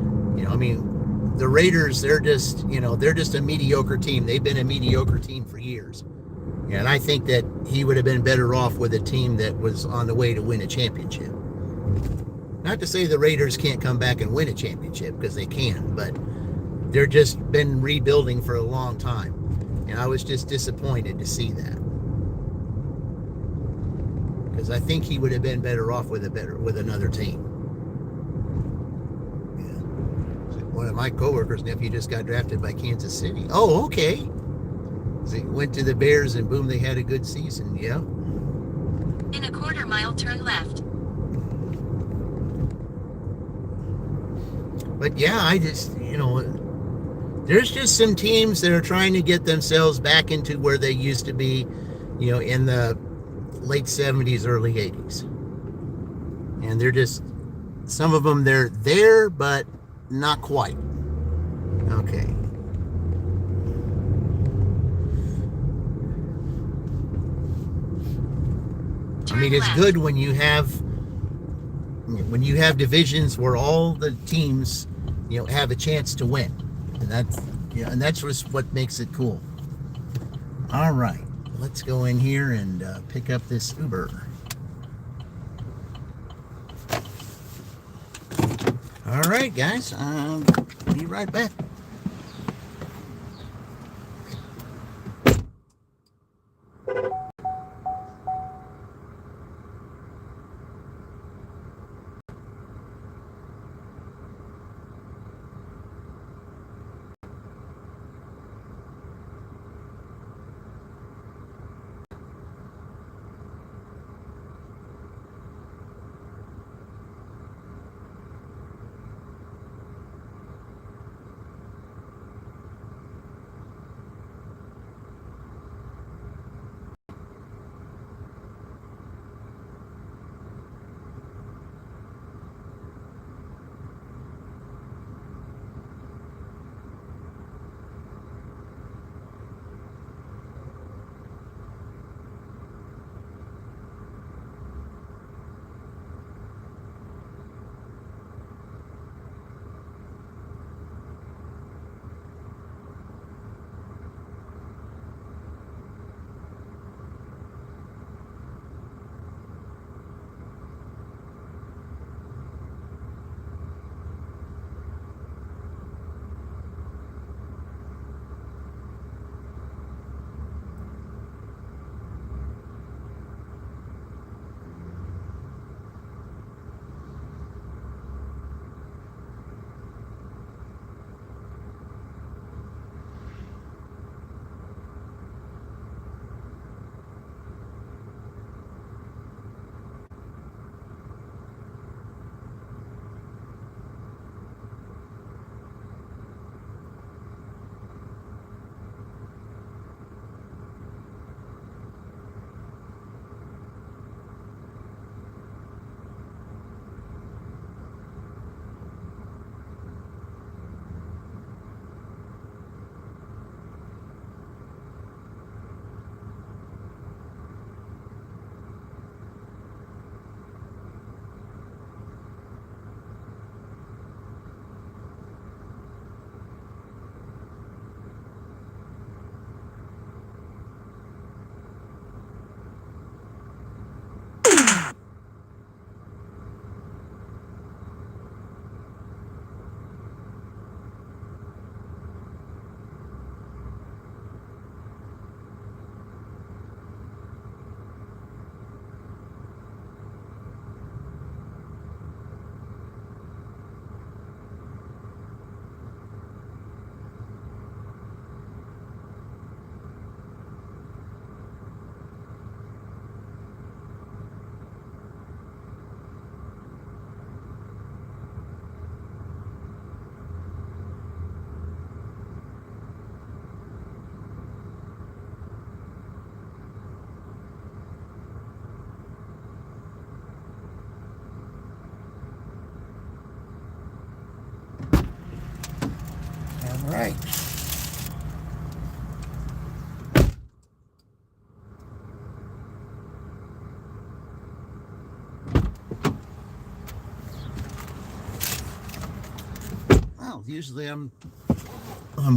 I mean, the Raiders, they're just a mediocre team. They've been a mediocre team for years. And I think that he would have been better off with a team that was on the way to win a championship. Not to say the Raiders can't come back and win a championship, because they can, but they're just been rebuilding for a long time. And I was just disappointed to see that. Because I think he would have been better off with another team. One of my coworkers' nephew just got drafted by Kansas City. Oh, okay. So he went to the Bears and boom, they had a good season. Yeah. In a quarter-mile, turn left. But yeah, I just, there's just some teams that are trying to get themselves back into where they used to be, in the late 70s, early 80s. And they're just, some of them, they're there, but not quite. Okay. I mean, it's good when you have divisions where all the teams, have a chance to win, and that's just what makes it cool. All right, let's go in here and pick up this Uber. All right, guys, be right back. Usually I'm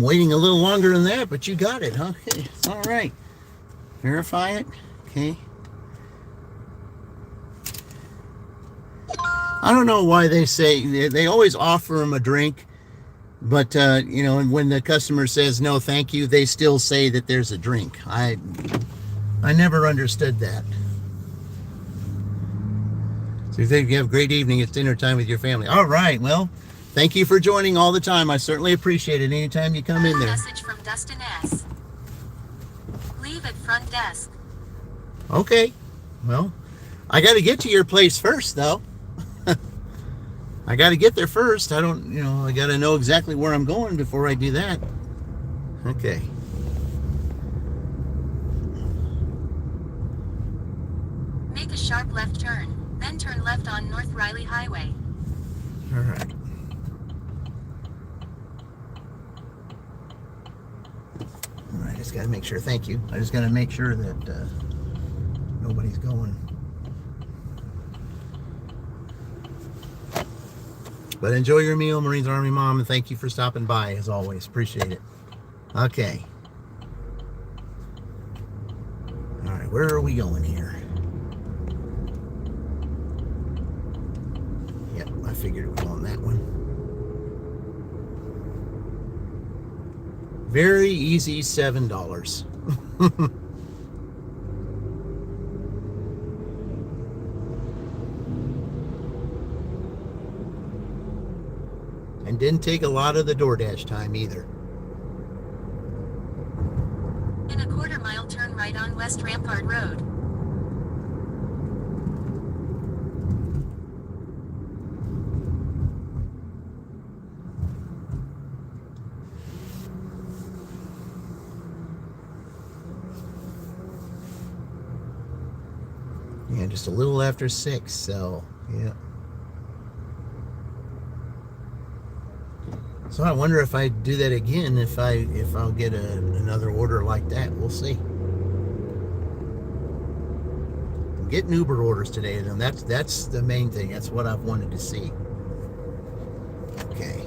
waiting a little longer than that, but you got it, huh? Okay, it's all right. Verify it. Okay. I don't know why they say they always offer them a drink, but you know, and when the customer says no, thank you, they still say that there's a drink. I never understood that. So you think you have a great evening. It's dinner time with your family. All right. Well, thank you for joining all the time. I certainly appreciate it. Anytime you come in there. Message from Dustin S. Leave at front desk. Okay. Well, I got to get to your place first, though. I got to get there first. I don't, you know, I got to know exactly where I'm going before I do that. Okay. Make a sharp left turn, then turn left on North Riley Highway. All right. All right, I just got to make sure. Thank you. I just got to make sure that nobody's going. But enjoy your meal, Marines Army Mom, and thank you for stopping by, as always. Appreciate it. Okay. All right, where are we going here? Yep, I figured it was on that one. Very easy $7. And didn't take a lot of the DoorDash time either. In a quarter-mile, turn right on West Rampart Road. Yeah, just a little after 6, so yeah. So I wonder if I do that again, if I'll get another order like that. We'll see. I'm getting Uber orders today, and that's the main thing. That's what I've wanted to see. Okay.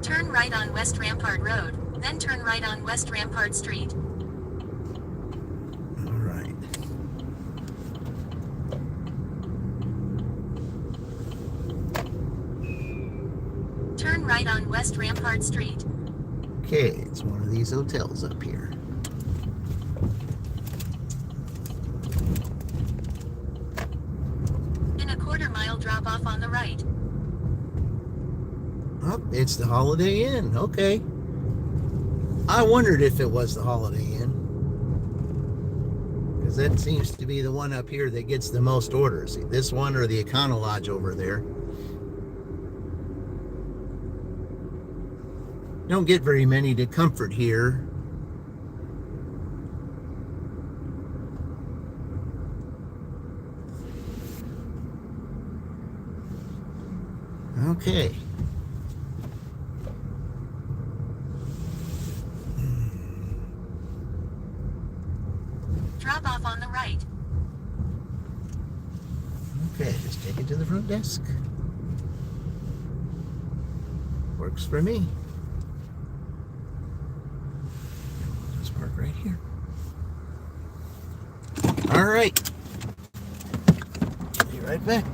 Turn right on West Rampart Road, then turn right on West Rampart Street. All right. Turn right on West Rampart Street. Okay, it's one of these hotels up here. In a quarter-mile, drop off on the right. Oh, it's the Holiday Inn. Okay. I wondered if it was the Holiday Inn, because that seems to be the one up here that gets the most orders. This one or the Econo Lodge over there. Don't get very many to Comfort here. Okay. Drop off on the right. Okay, just take it to the front desk. Works for me. Just park right here. All right. Be right back.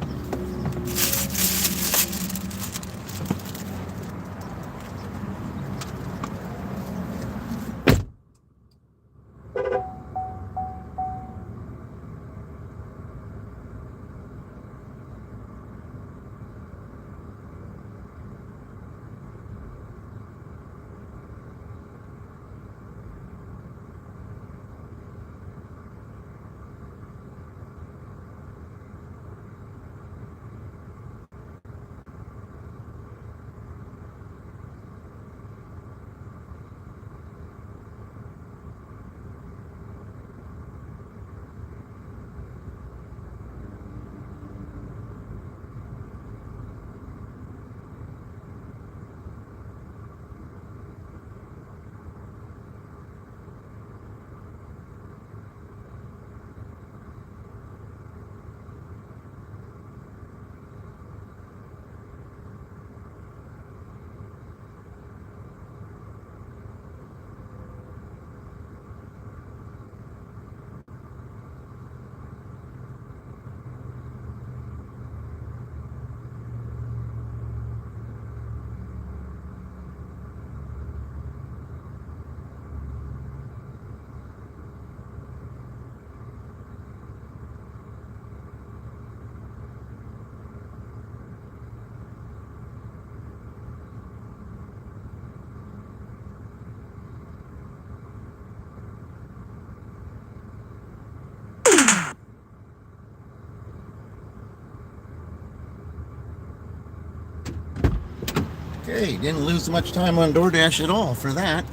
Okay, didn't lose much time on DoorDash at all for that.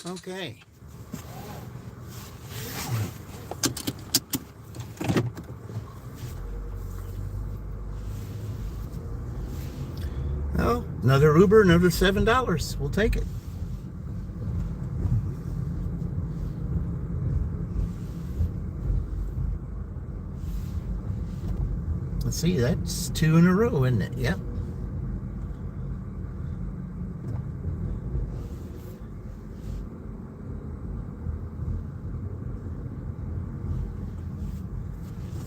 Okay. Well, another Uber, another $7. We'll take it. Let's see, that's 2 in a row, isn't it? Yep.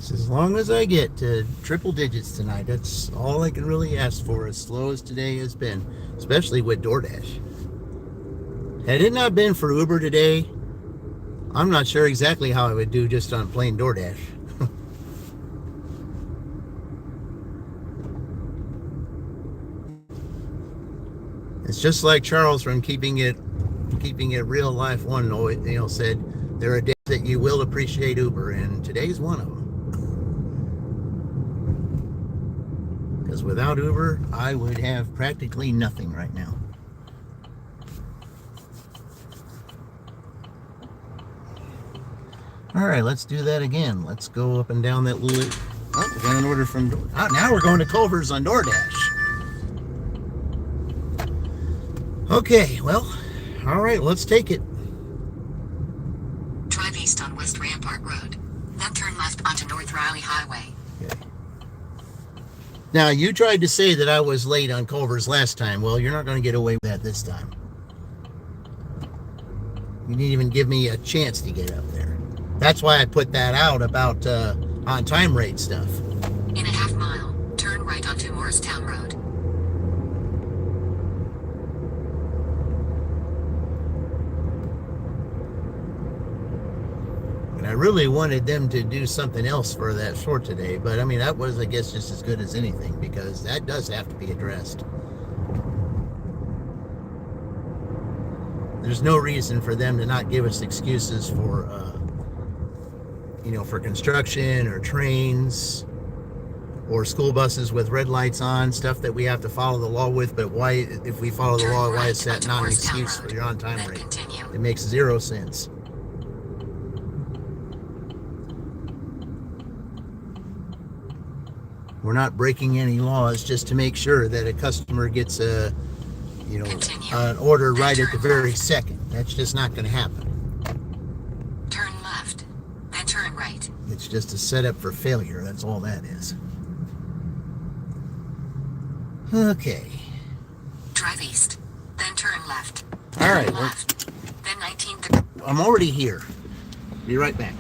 As long as I get to triple digits tonight, that's all I can really ask for, as slow as today has been, especially with DoorDash. Had it not been for Uber today, I'm not sure exactly how I would do just on plain DoorDash. It's just like Charles from Keeping It Real Life One, said, there are days that you will appreciate Uber, and today's one of them. Because without Uber, I would have practically nothing right now. All right, let's do that again. Let's go up and down that little... Oh, we got an order from... Oh, now we're going to Culver's on DoorDash. Okay, well, all right, let's take it. Drive east on West Rampart Road. Then turn left onto North Riley Highway. Okay. Now, you tried to say that I was late on Culver's last time. Well, you're not going to get away with that this time. You didn't even give me a chance to get up there. That's why I put that out about on time rate stuff. In a half mile, turn right onto Morristown Road. And I really wanted them to do something else for that short today, but I mean, that was, I guess, just as good as anything, because that does have to be addressed. There's no reason for them to not give us excuses for, for construction or trains or school buses with red lights on, stuff that we have to follow the law with. But why, if we follow the law, why is that not an excuse for your on-time rate? It makes 0 sense. We're not breaking any laws just to make sure that a customer gets an order right at the very second. That's just not going to happen. Turn left, then turn right. It's just a setup for failure. That's all that is. Okay. Drive east, then turn left. All right. Left, then 19th. I'm already here. Be right back.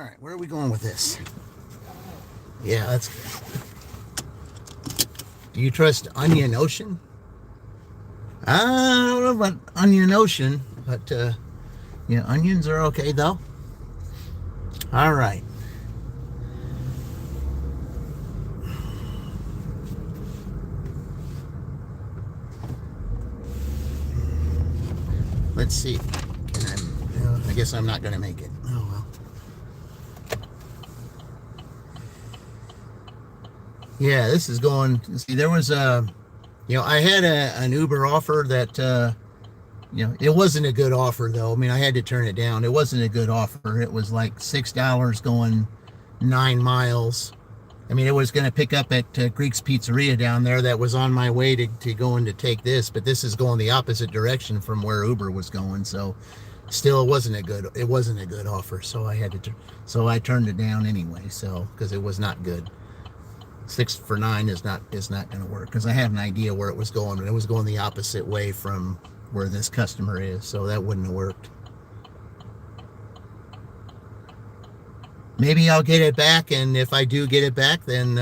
right, where are we going with this? Yeah, that's good. Do you trust Onion Ocean? I don't know about Onion Ocean, but yeah, onions are okay though. All right. Let's see. I guess I'm not going to make it. Oh well. Yeah, this is going. See, there was I had an Uber offer that, it wasn't a good offer though. I mean, I had to turn it down. It wasn't a good offer. It was like $6 going 9 miles. I mean, it was going to pick up at Greek's Pizzeria down there. That was on my way to going to take this, but this is going the opposite direction from where Uber was going. So, still, it wasn't a good offer. So I turned it down anyway. So because it was not good. 6 for 9 is not going to work because I had an idea where it was going, but it was going the opposite way from where this customer is. So that wouldn't have worked. Maybe I'll get it back, and if I do get it back, then,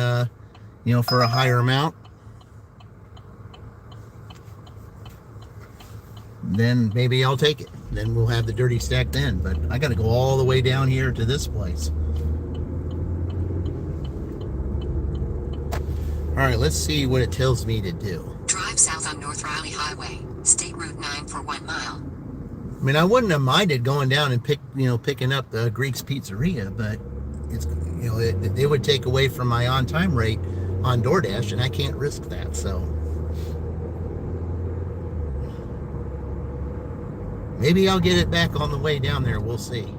for a higher amount, then maybe I'll take it. Then we'll have the dirty stack then, but I got to go all the way down here to this place. All right, let's see what it tells me to do. Drive south on North Riley Highway, State Route 9 for 1 mile. I mean, I wouldn't have minded going down and picking up Greek's Pizzeria, but it's, it would take away from my on-time rate on DoorDash, and I can't risk that. So maybe I'll get it back on the way down there. We'll see.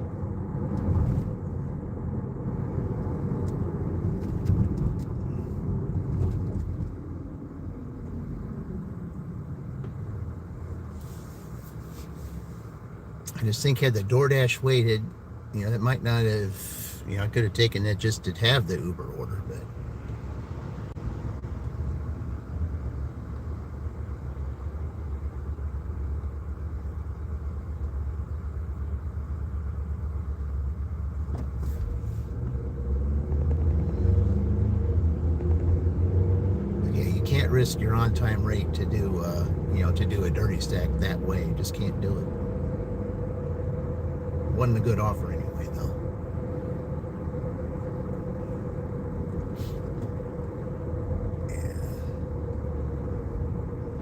I just think had the DoorDash waited, it might not have, I could have taken it just to have the Uber order, but. Yeah, you can't risk your on-time rate to do, to do a dirty stack that way. You just can't do it. Wasn't a good offer anyway, though.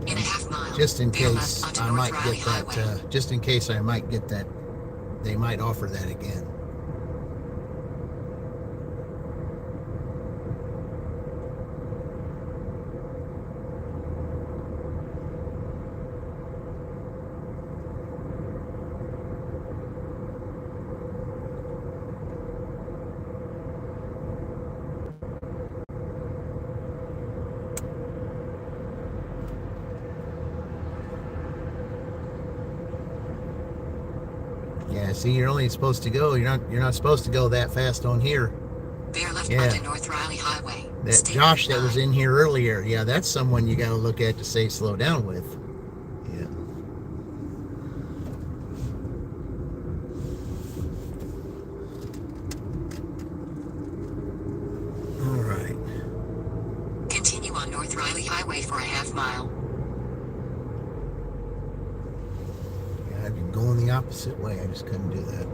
In a half mile. Just in case I might get that. Just in case I might get that, they might offer that again. Yeah, see, you're only supposed to go. You're not supposed to go that fast on here. Bear left onto North Riley Highway. That Josh that was in here earlier. Yeah, that's someone you got to look at to say slow down with. Yeah. All right. Continue on North Riley Highway for a half mile. I've been going the opposite way. I just couldn't do that.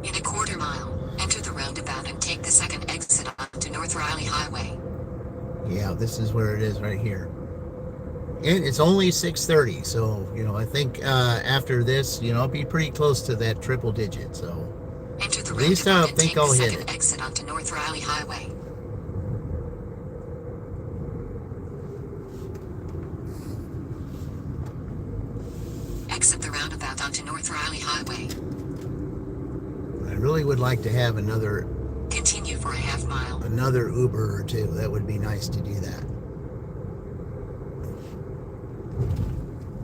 In a quarter mile, enter the roundabout and take the second exit onto North Riley Highway. Yeah, this is where it is right here. And it's only 6:30, so, I think after this, I'll be pretty close to that triple digit, so Enter the at least I roundabout and think take the I'll hit second it. exit onto North Riley Highway. Exit the roundabout onto North Riley Highway. I really would like to have another Continue for a half mile. Uber or two. That would be nice to do that.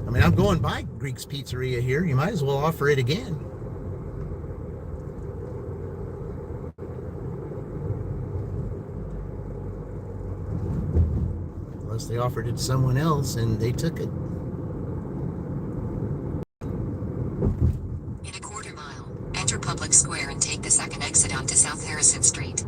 I mean, I'm going by Greek's Pizzeria here. You might as well offer it again. Unless they offered it to someone else and they took it. In a quarter mile, enter Public Square and take the second exit onto South Harrison Street.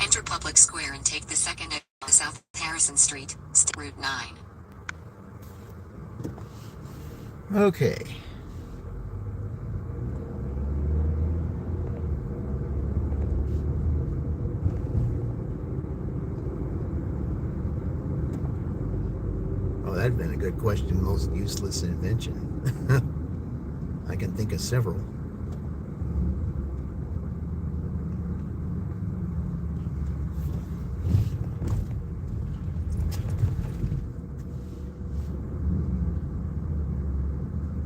Enter Public Square and take the second exit onto South Harrison Street, Route 9. Okay. Oh, that'd been a good question. Most useless invention. I can think of several.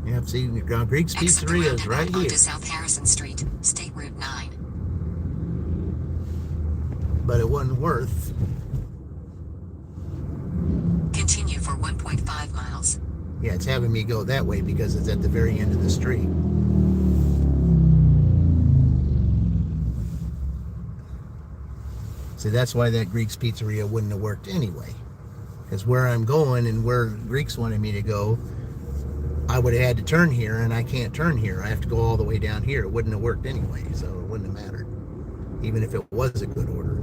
Yeah, see, Greek's Pizzeria is right here. To South Harrison Street, State Route 9. But it wasn't worth. Continue for 1.5 miles. Yeah, it's having me go that way because it's at the very end of the street. See, that's why that Greek's Pizzeria wouldn't have worked anyway. Because where I'm going and where Greeks wanted me to go, I would have had to turn here, and I can't turn here. I have to go all the way down here. It wouldn't have worked anyway, so it wouldn't have mattered, even if it was a good order.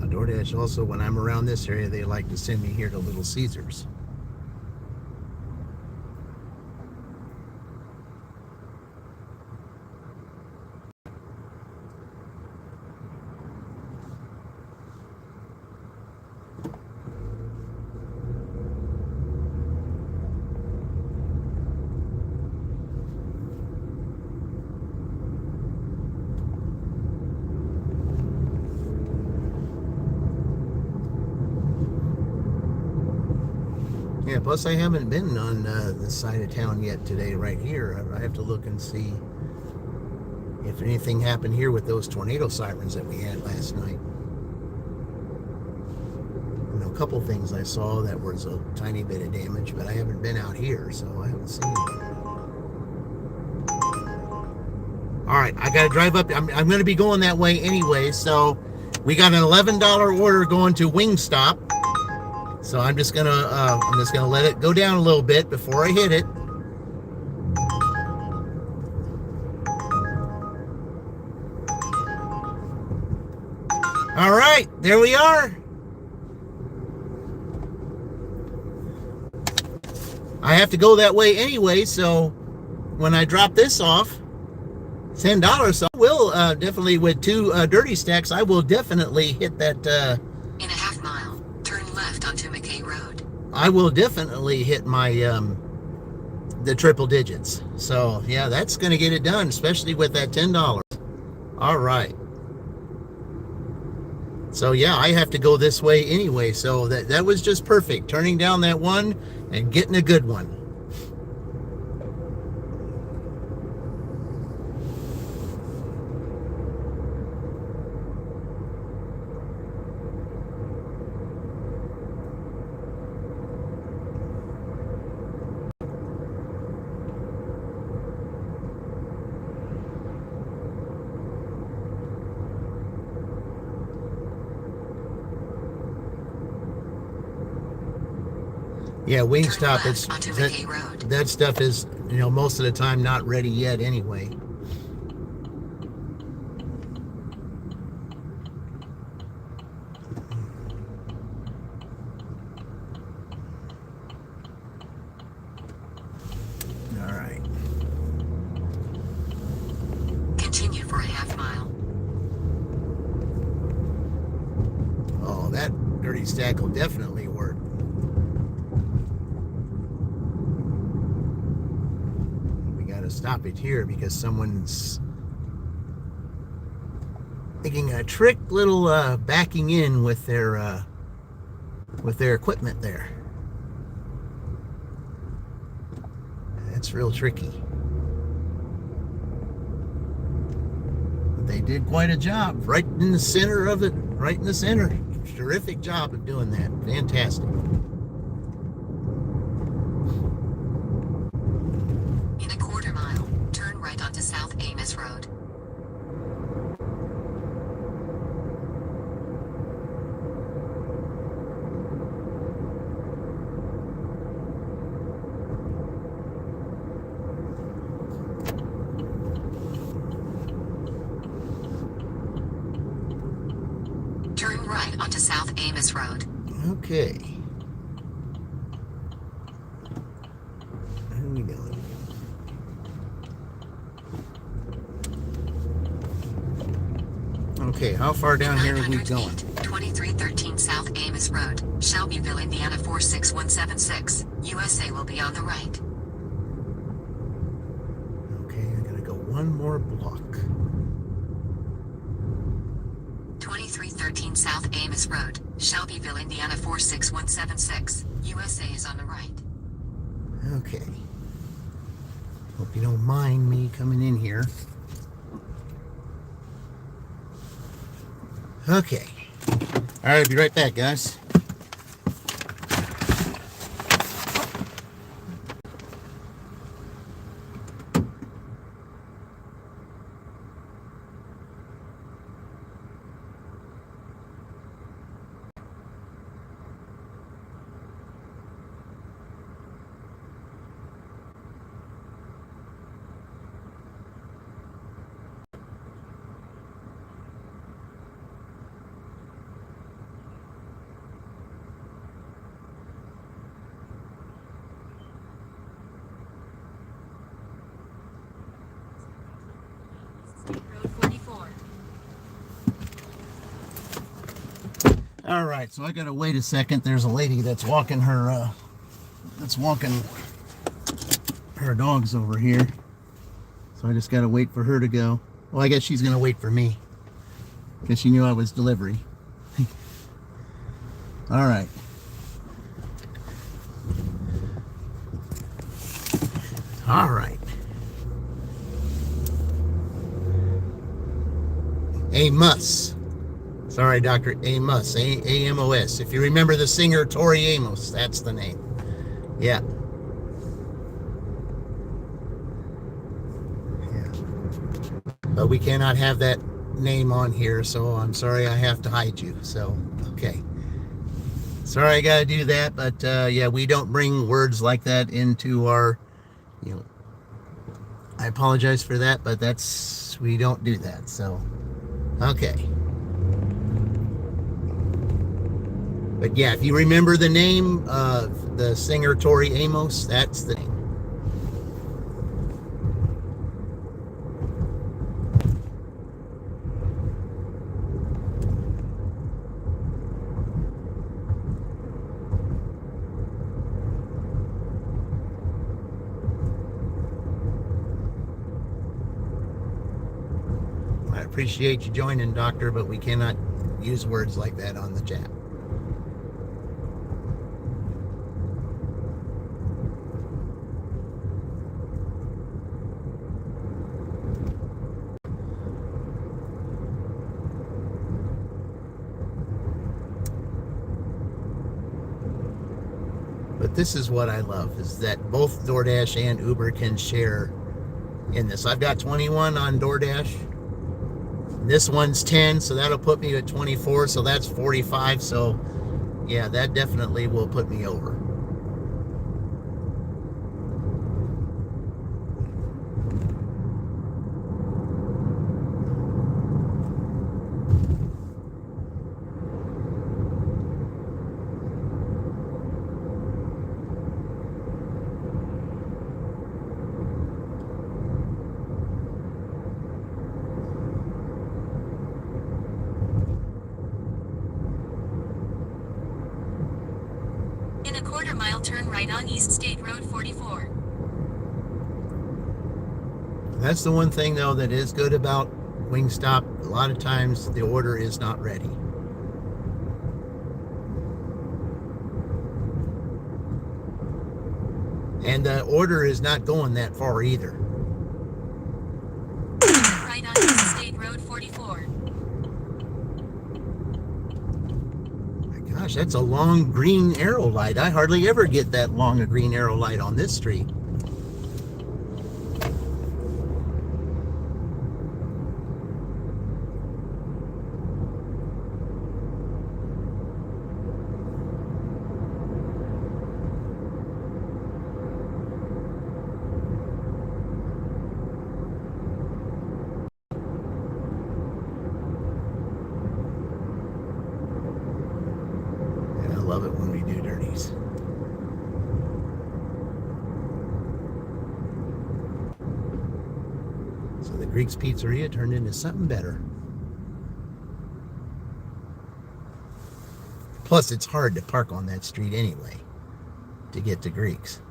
DoorDash also, when I'm around this area, they like to send me here to Little Caesars. Yeah, plus I haven't been on this side of town yet today, right here. I have to look and see if anything happened here with those tornado sirens that we had last night. You know, a couple things I saw that was a tiny bit of damage, but I haven't been out here, so I haven't seen it. All right, I got to drive up. I'm going to be going that way anyway, so we got an $11 order going to Wingstop. So I'm just gonna let it go down a little bit before I hit it. All right, there we are. I have to go that way anyway, so when I drop this off, $10. So I will definitely, with two dirty stacks, I will definitely hit that. In a half mile, turn left onto McKay Road. I will definitely hit my the triple digits. So yeah, that's going to get it done, especially with that $10. All right. So yeah, I have to go this way anyway. So that was just perfect. Turning down that one and getting a good one. Yeah, Wingstop, that stuff is, most of the time not ready yet anyway. dirty stack will definitely work. We got to stop it here because someone's making a trick little backing in with their equipment there. That's real tricky. But they did quite a job right in the center of it, right in the center. Terrific job of doing that. Fantastic. In a quarter mile, turn right onto South Amos Road. Turn right onto South Amos Road. Okay. Where are we going? Okay, how far down here are we going? 2313 South Amos Road, Shelbyville, Indiana 46176. USA will be on the right. Okay, I gotta go one more block. 2313 South Amos Road, Shelbyville, Indiana 46176. USA is on the right. Okay. Hope you don't mind me coming in here. Okay. All right, I'll be right back, guys. Road 44. All right, so I gotta wait a second. There's a lady that's walking her dogs over here. So I just gotta wait for her to go. Well, I guess she's gonna wait for me because she knew I was delivery. All right. All right. Amos. Sorry, Dr. Amos. A-M-O-S. If you remember the singer Tori Amos, that's the name. Yeah. But we cannot have that name on here, so I'm sorry I have to hide you. So, okay. Sorry I got to do that, but yeah, we don't bring words like that into our, I apologize for that, but we don't do that. So, okay. But yeah, if you remember the name of the singer Tori Amos, that's the name. I appreciate you joining, Doctor, but we cannot use words like that on the chat. But this is what I love, is that both DoorDash and Uber can share in this. I've got 21 on DoorDash. This one's 10, so that'll put me at 24, so that's 45. So yeah, that definitely will put me over. In a quarter-mile, turn right on East State Road 44. That's the one thing, though, that is good about Wingstop. A lot of times the order is not ready. And the order is not going that far either. Right on East State Road 44. My gosh, that's a long green arrow light. I hardly ever get that long a green arrow light on this street. I love it when we do dirties. So the Greek's Pizzeria turned into something better. Plus, it's hard to park on that street anyway to get to Greek's.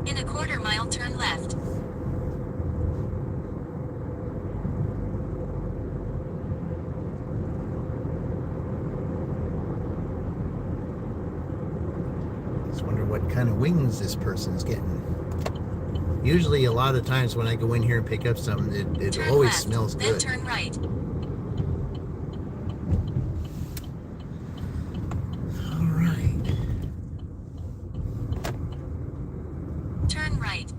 In a quarter-mile, turn left. Just wonder what kind of wings this person's getting. Usually, a lot of times when I go in here and pick up something, it Turn always left, smells then good. turn right. All right. Turn right.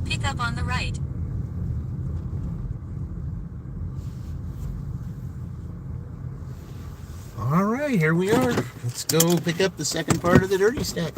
Pick up on the right. All right, here we are. Let's go pick up the second part of the dirty stack.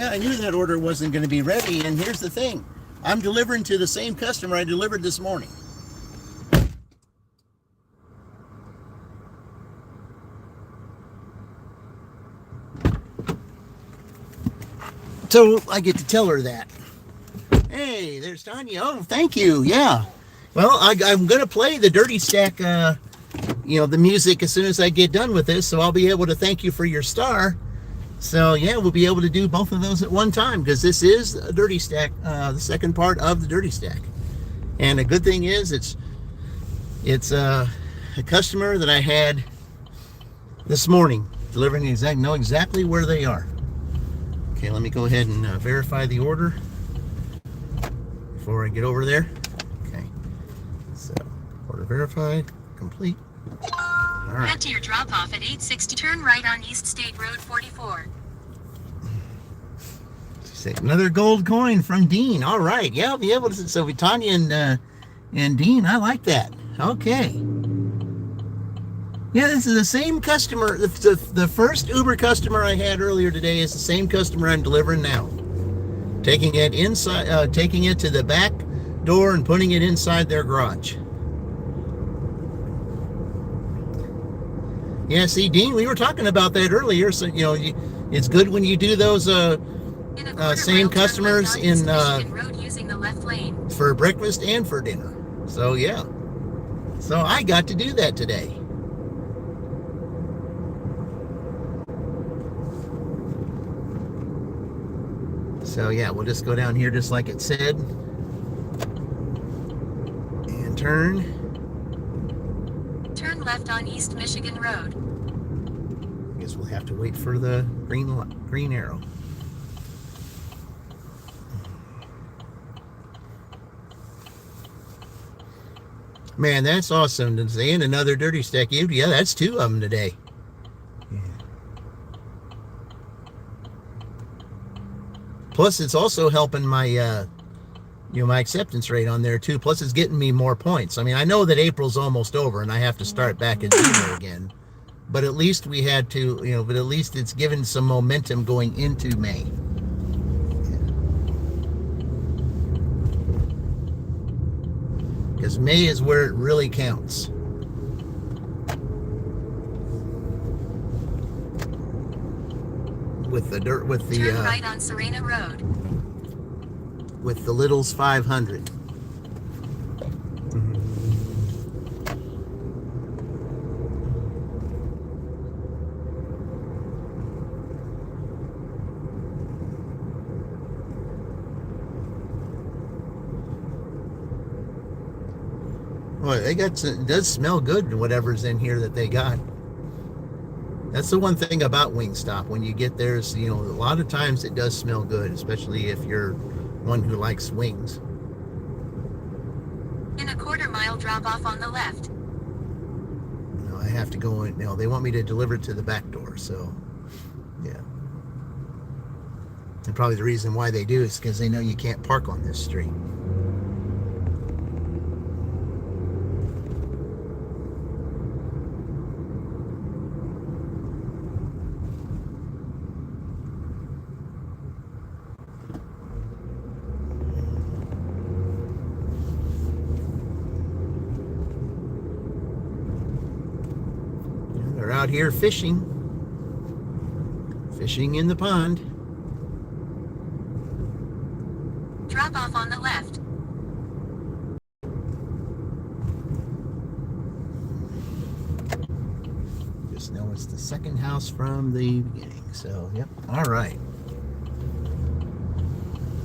Yeah, I knew that order wasn't going to be ready, and here's the thing. I'm delivering to the same customer I delivered this morning. So I get to tell her that. Hey, there's Tanya. Oh, thank you. Yeah. Well, I'm going to play the Dirty Stack, the music as soon as I get done with this, so I'll be able to thank you for your star. So, yeah, we'll be able to do both of those at one time, because this is a Dirty Stack, the second part of the Dirty Stack. And the good thing is it's a customer that I had this morning, delivering know exactly where they are. Okay, let me go ahead and verify the order before I get over there. Okay, so order verified, complete. All right. Head to your drop-off at 860. Turn right on East State Road 44. Another gold coin from Dean. All right, yeah, I'll be able to. So Tanya and Dean, I like that. Okay. Yeah, this is the same customer. The first Uber customer I had earlier today is the same customer I'm delivering now. Taking it inside, taking it to the back door and putting it inside their garage. Yeah, see, Dean, we were talking about that earlier. So it's good when you do those same customers in road using the left lane. For breakfast and for dinner. So yeah, so I got to do that today. So yeah, we'll just go down here just like it said. And turn. Turn left on East Michigan Road. I guess we'll have to wait for the green arrow. Man, that's awesome. And another Dirty Stack. Yeah, that's 2 of them today. Plus, it's also helping my, my acceptance rate on there too. Plus, it's getting me more points. I mean, I know that April's almost over and I have to start back at 0 again. But at least we had to, but at least it's given some momentum going into May. Because May is where it really counts. With the dirt, with the turn right on Serena Road. With the Littles 500. Well, it does smell good, whatever's in here that they got. That's the one thing about Wingstop. When you get there, a lot of times it does smell good, especially if you're one who likes wings. In a quarter-mile drop-off on the left. No, I have to go in. No, they want me to deliver it to the back door, so yeah. And probably the reason why they do is because they know you can't park on this street. They're out here fishing in the pond. Drop off on the left. Just know it's the second house from the beginning. So, yep. All right.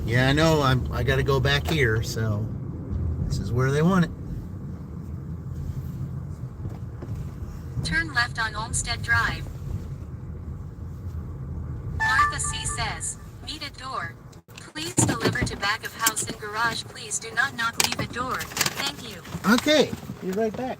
Yeah, I know. I got to go back here. So, this is where they want it. Turn left on Olmsted Drive. Martha C. says, meet at door. Please deliver to back of house and garage. Please do not knock. Leave at door. Thank you. Okay. Be right back.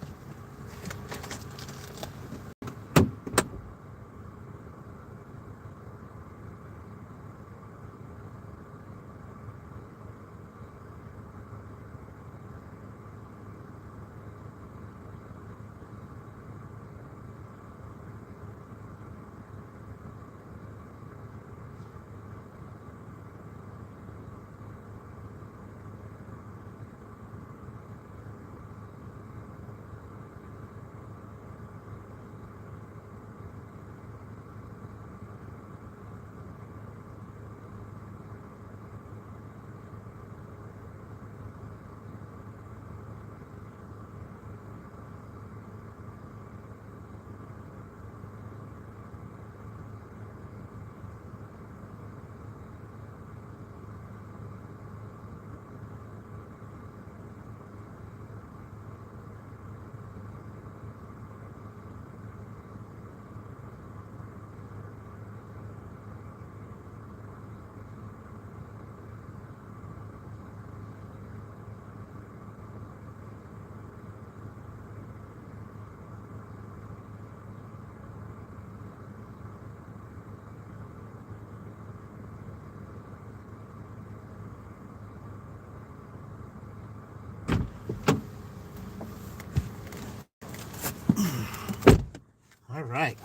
right.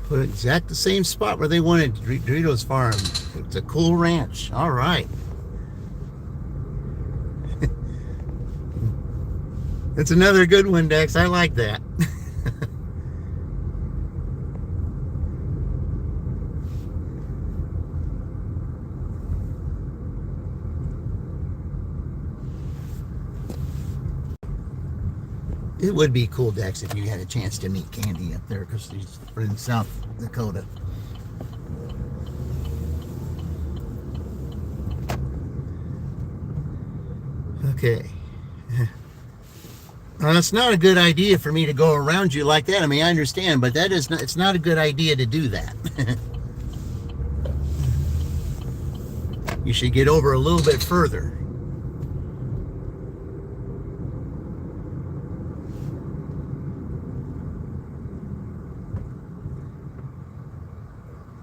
Put it exact the same spot where they wanted Doritos Farm. It's a cool ranch. All right. That's another good one, Dex. I like that. It would be cool, Dex, if you had a chance to meet Candy up there, because she's in South Dakota. Okay. It's not a good idea for me to go around you like that. I mean, I understand, but that is not, it's not a good idea to do that. You should get over a little bit further.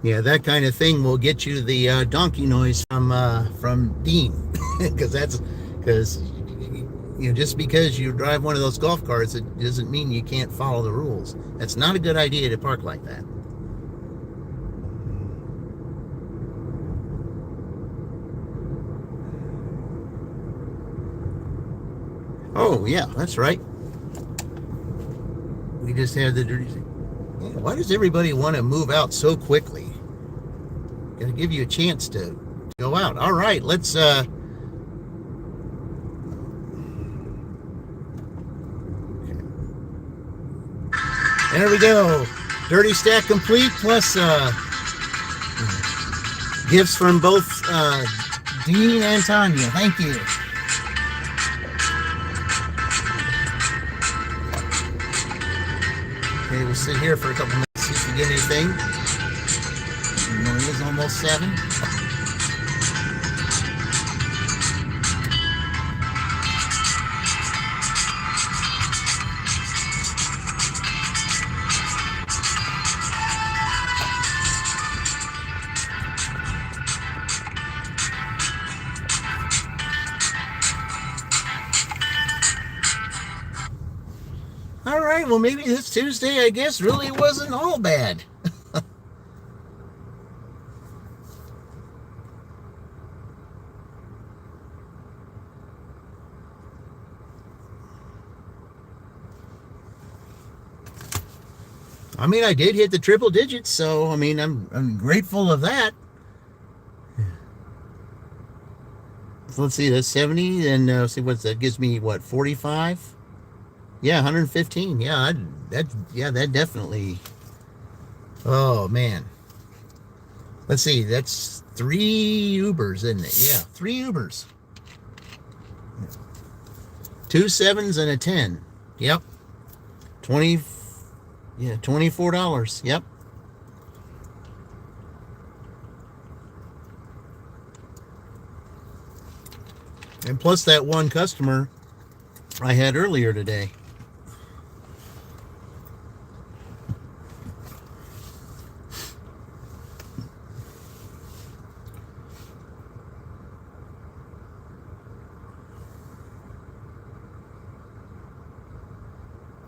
Yeah, that kind of thing will get you the donkey noise from Dean, because just because you drive one of those golf carts, it doesn't mean you can't follow the rules. That's not a good idea to park like that. Oh yeah, that's right. We just had the dirty. Why does everybody want to move out so quickly? Gotta give you a chance to go out. All right, let's there we go. Dirty stack complete, plus gifts from both Dean and Tanya. Thank you. Okay, we'll sit here for a couple minutes, see if we get anything. It is almost 7. All right, well, maybe this Tuesday, I guess, really wasn't all bad. I mean, I did hit the triple digits, so I mean, I'm grateful of that. So let's see, that's 70, and see what's that gives me, what, 45? Yeah, 115. Yeah, that definitely. Oh man. Let's see, that's 3 Ubers, isn't it? Yeah, 3 Ubers. 2 7s and a 10. Yep. $24. Yep. And plus that one customer I had earlier today.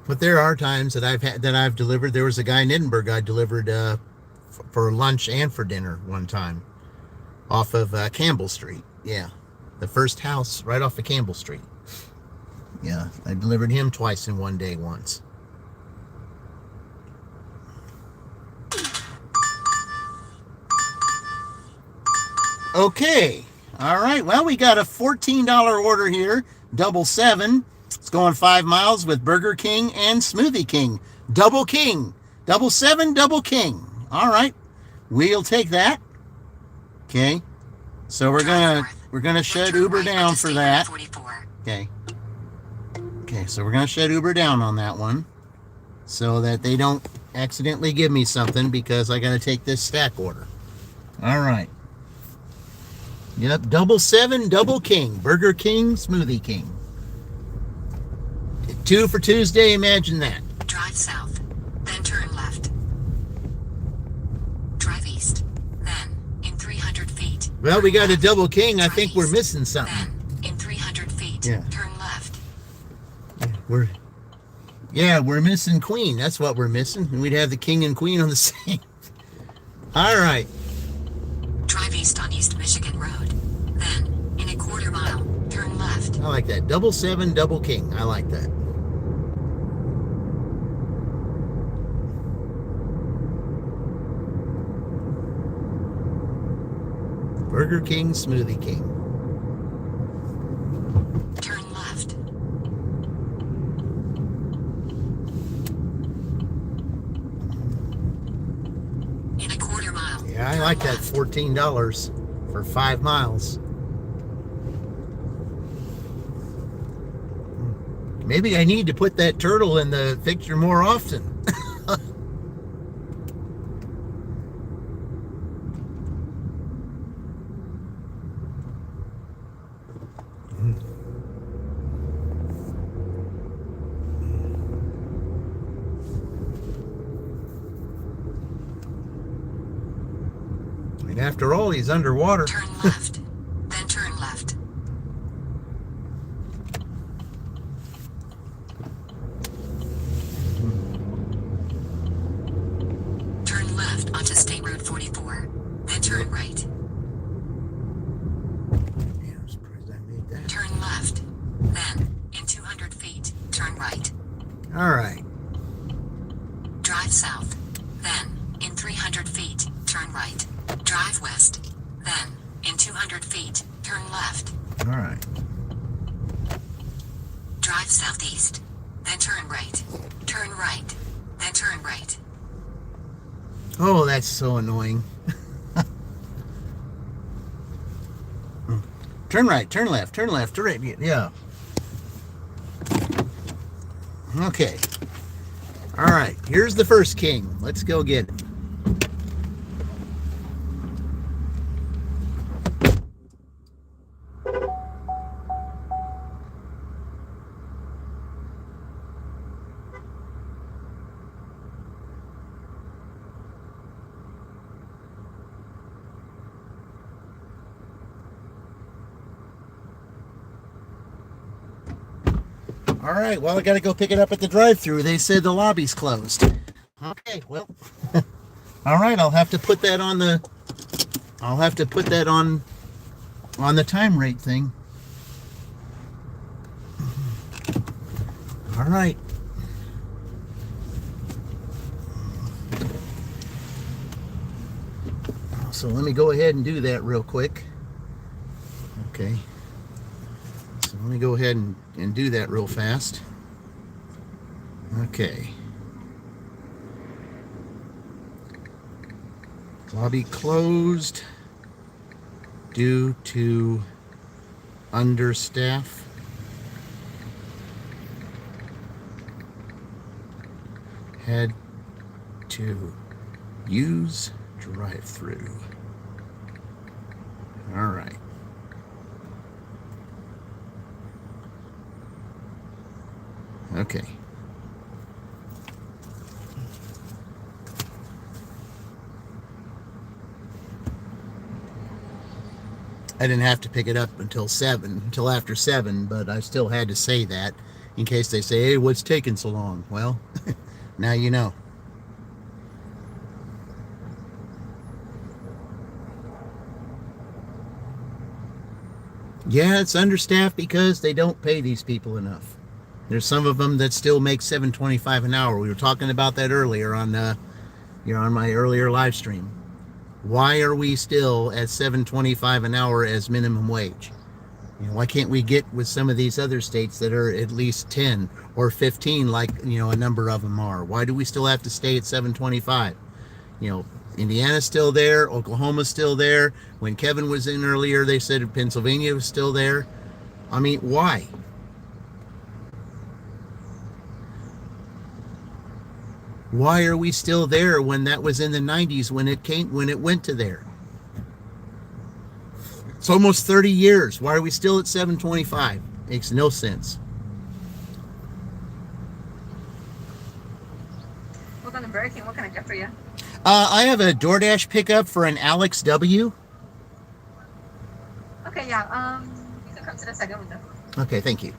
But there are times that I've delivered. There was a guy in Edinburgh I delivered for lunch and for dinner one time off of Campbell Street. Yeah, the first house right off of Campbell Street. Yeah, I delivered him twice in one day once. Okay, all right. Well, we got a $14 order here, double 7. It's going 5 miles with Burger King and Smoothie King. Double King. Double 7, double King. All right. We'll take that. Okay. So we're gonna shut Uber down for that. Okay. Okay, so we're gonna shut Uber down on that one, so that they don't accidentally give me something, because I gotta take this stack order. All right. Yep, double 7, double King. Burger King, Smoothie King. 2 for Tuesday, imagine that. Drive south, then turn left. Drive east, then in 300 feet. Well, we got a double King. I think we're missing something. Then in 300 feet, Yeah. turn left. Yeah. we're missing Queen. That's what we're missing. And we'd have the King and Queen on the same. All right. Drive east on East Michigan Road. Then, in a quarter mile, turn left. I like that. 777 double King. I like that. Burger King, Smoothie King. Turn left. In a quarter mile. Yeah, I like that. $14 for 5 miles. Maybe I need to put that turtle in the picture more often. And after all, he's underwater. Turn left. Then turn left. Turn left onto State Road 44. Then turn right. Yeah, I'm surprised I made that. Turn left. Then, in 200 feet, turn right. All right. Drive south. Then, in 300 feet, turn right. Drive west. Then, in 200 feet, turn left. All right. Drive southeast. Then turn right. Turn right. Then turn right. Oh, that's so annoying. Turn right, turn left, turn left, turn right. Yeah. Okay. All right. Here's the first king. Let's go get it. All right, well, I got to go pick it up at the drive-thru. They said the lobby's closed. Okay, well, all right, I'll have to put that on the time rate thing. All right. So let me go ahead and do that real quick. Okay. So let me go ahead and do that real fast. Okay. Lobby closed due to understaff. Had to use drive-thru. All right. Okay. I didn't have to pick it up until after 7, but I still had to say that in case they say, hey, what's taking so long? Well, now you know. Yeah, it's understaffed because they don't pay these people enough. There's some of them that still make $7.25 an hour. We were talking about that earlier on my earlier live stream. Why are we still at $7.25 an hour as minimum wage? Why can't we get with some of these other states that are at least 10 or 15, like a number of them are? Why do we still have to stay at $7.25? Indiana's still there, Oklahoma's still there. When Kevin was in earlier, they said Pennsylvania was still there. I mean, why? Why are we still there when that was in the 90s when it went to there? It's almost 30 years. Why are we still at $7.25? Makes no sense. Welcome to Burger King. What can I get for you? I have a DoorDash pickup for an Alex W. Okay, yeah. You can come to the second window. Okay, thank you.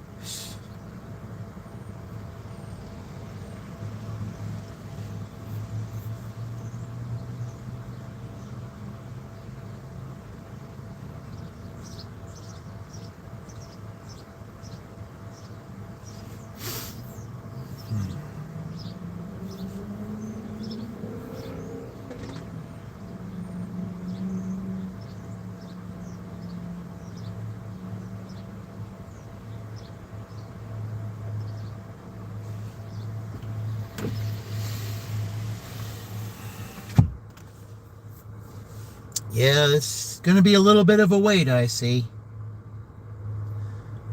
Yeah, it's going to be a little bit of a wait, I see.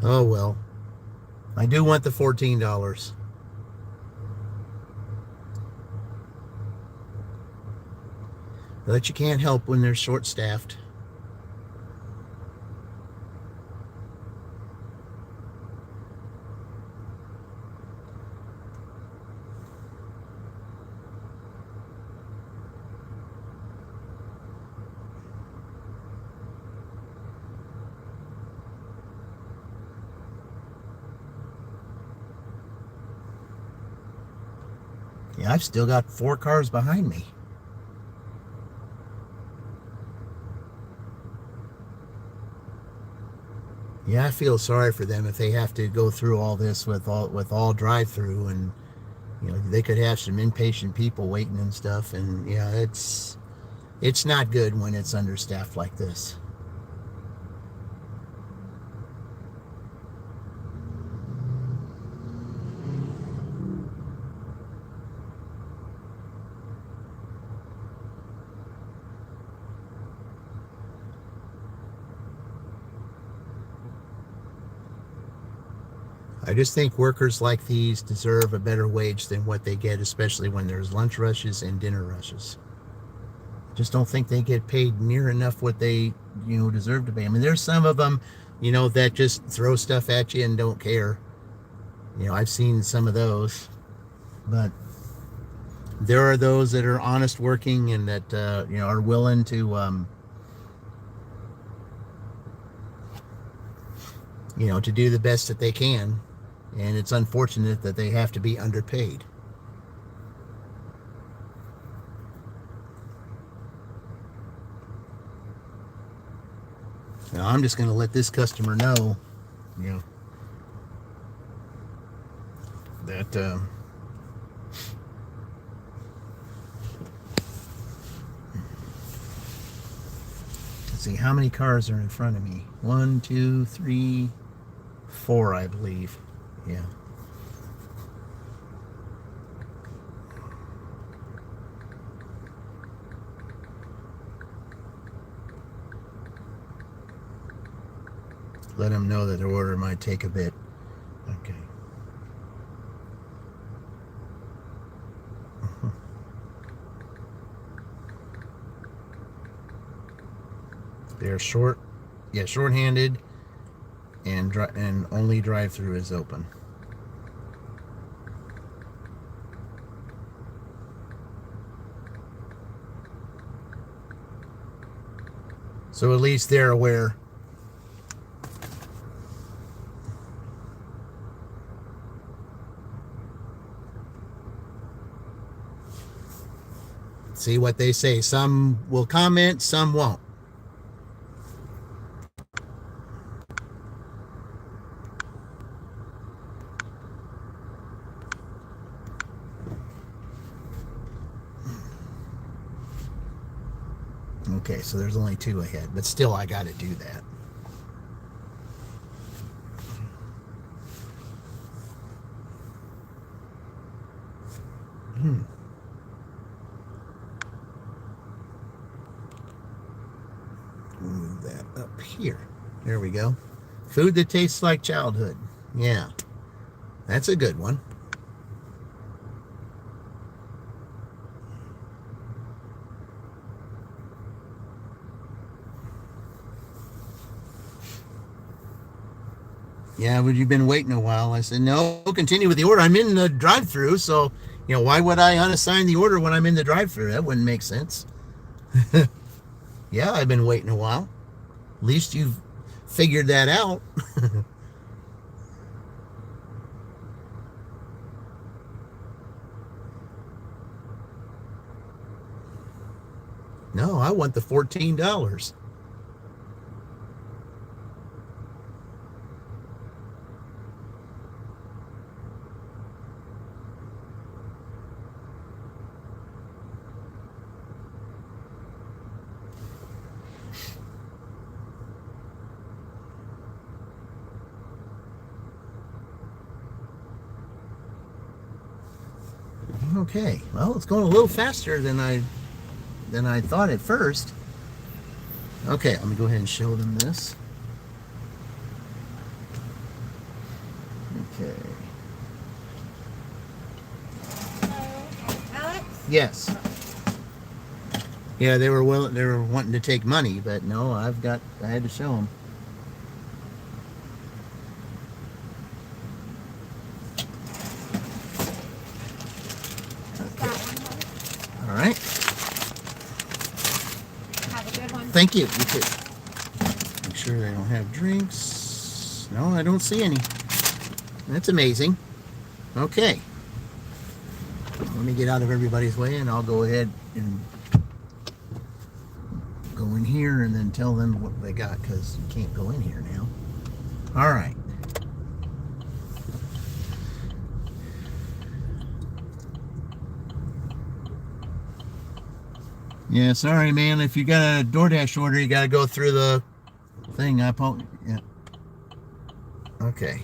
Oh, well. I do want the $14. But you can't help when they're short-staffed. Yeah, I've still got 4 cars behind me. Yeah, I feel sorry for them if they have to go through all this with all drive-through, and they could have some impatient people waiting and stuff, and yeah, it's not good when it's understaffed like this. I just think workers like these deserve a better wage than what they get, especially when there's lunch rushes and dinner rushes. Just don't think they get paid near enough what they, deserve to pay. I mean, there's some of them, that just throw stuff at you and don't care. I've seen some of those, but there are those that are honest working and that, are willing to, to do the best that they can. And it's unfortunate that they have to be underpaid. Now, I'm just going to let this customer know, that let's see, how many cars are in front of me? 1, 2, 3, 4, I believe. Yeah. Let them know that the order might take a bit. Okay. They're short-handed, and only drive-through is open. So at least they're aware. See what they say. Some will comment, some won't. Okay, so there's only 2 ahead, but still I got to do that. Move that up here. There we go. Food that tastes like childhood. Yeah, that's a good one. Yeah, well, you've been waiting a while. I said, no, continue with the order. I'm in the drive-thru, so, why would I unassign the order when I'm in the drive-thru? That wouldn't make sense. Yeah, I've been waiting a while. At least you've figured that out. No, I want the $14. Okay, well, it's going a little faster than I thought at first. Okay, let me go ahead and show them this. Okay. Alex? Yes. Yeah, they were wanting to take money, but no, I had to show them. All right. Have a good one. Thank you. You too. Make sure they don't have drinks. No, I don't see any. That's amazing. Okay. Let me get out of everybody's way, and I'll go ahead and go in here and then tell them what they got, because you can't go in here now. All right. Yeah, sorry, man. If you got a DoorDash order, you got to go through the thing. Yeah. Okay.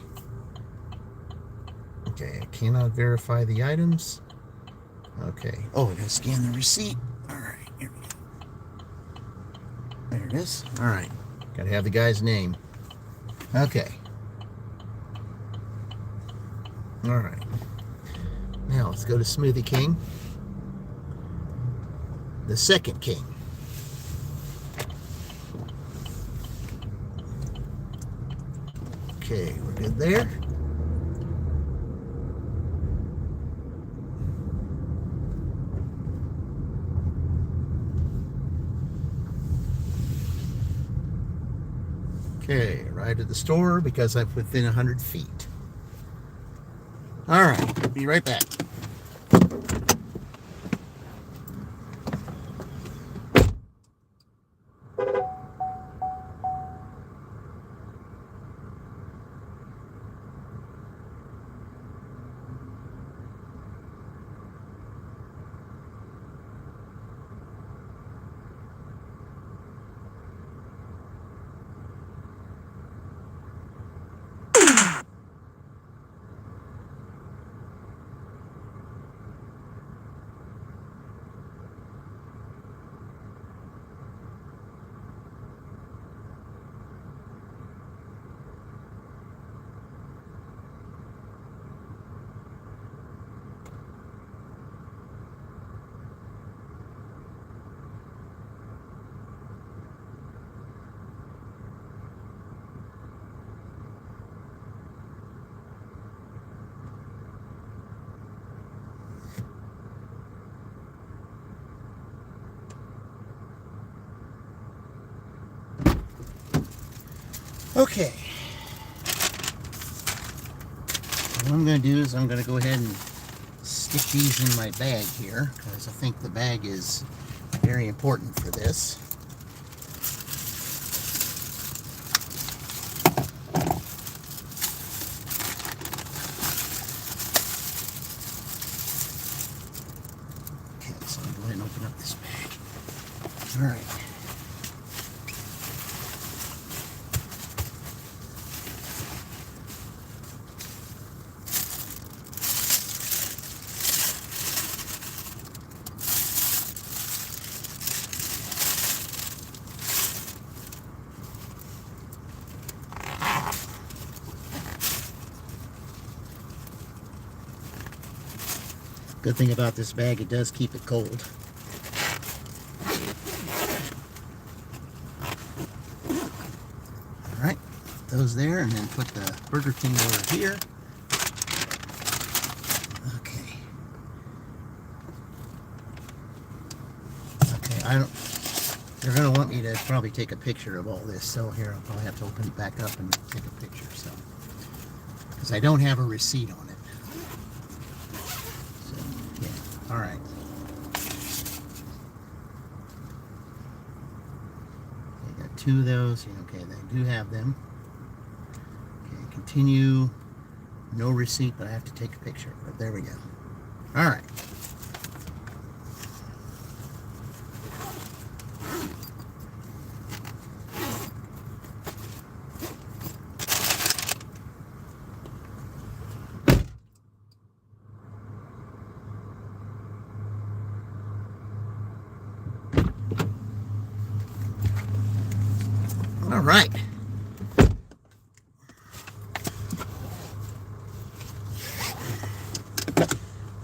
Okay, I cannot verify the items. Okay. Oh, I got to scan the receipt. All right, here we go. There it is. All right. Got to have the guy's name. Okay. All right. Now, let's go to Smoothie King. The second king. Okay, we're good there. Okay, arrived at the store because I'm within 100 feet. All right, be right back. Okay. What I'm going to do is I'm going to go ahead and stick these in my bag here, because I think the bag is very important for this. Okay, so I'm going to go ahead and open up this bag. All right. Good thing about this bag, it does keep it cold. All right, put those there, and then put the Burger King over here. Okay. Okay, I don't. They're gonna want me to probably take a picture of all this, so here I'll probably have to open it back up and take a picture. So, because I don't have a receipt on it. All right. Okay, got two of those. Okay, they do have them. Okay, continue. No receipt, but I have to take a picture. But there we go. All right. right.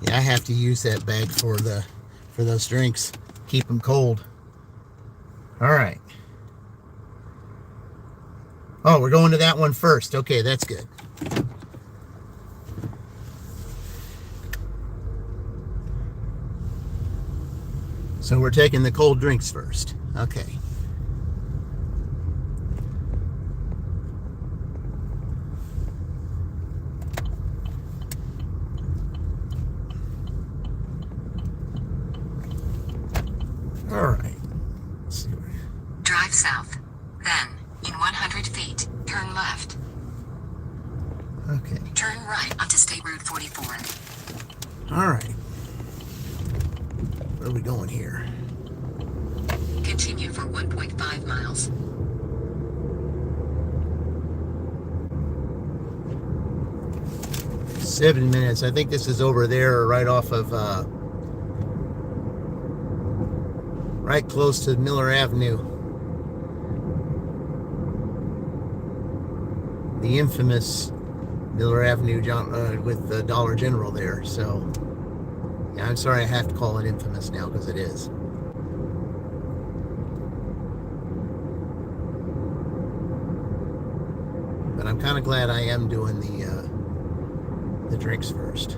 Yeah, I have to use that bag for those drinks. Keep them cold. All right. Oh, we're going to that one first. Okay, that's good. So we're taking the cold drinks first. Okay. All right. Let's see. Drive south. Then, in 100 feet, turn left. Okay. Turn right onto State Route 44. All right. Where are we going here? Continue for 1.5 miles. Seven minutes. I think this is over there, right off of, right close to Miller Avenue. The infamous Miller Avenue with the Dollar General there. So, yeah, I'm sorry I have to call it infamous now because it is. But I'm kind of glad I am doing the drinks first.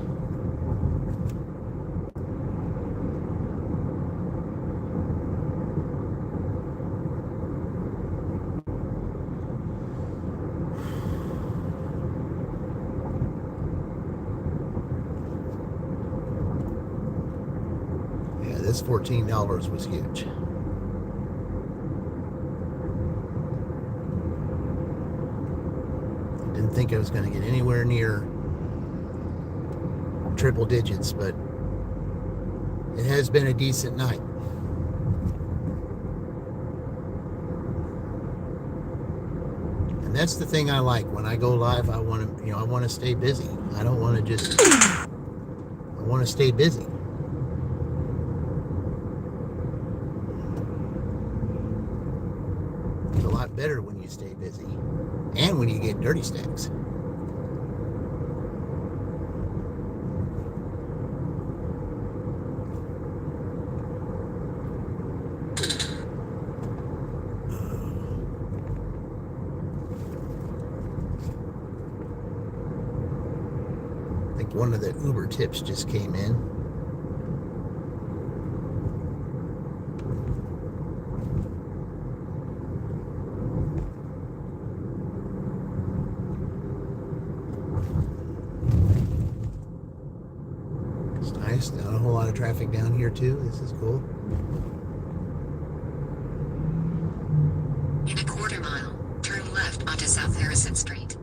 Yeah, this $14 was huge. Didn't think I was going to get anywhere near triple digits, but it has been a decent night. And that's the thing I like when I go live. I want to, I want to stay busy. I don't want to just, I want to stay busy. It's a lot better when you stay busy and when you get dirty stacks. I think one of the Uber tips just came in. It's nice. Not a whole lot of traffic down here too. This is cool. In a quarter mile, turn left onto South Harrison Street.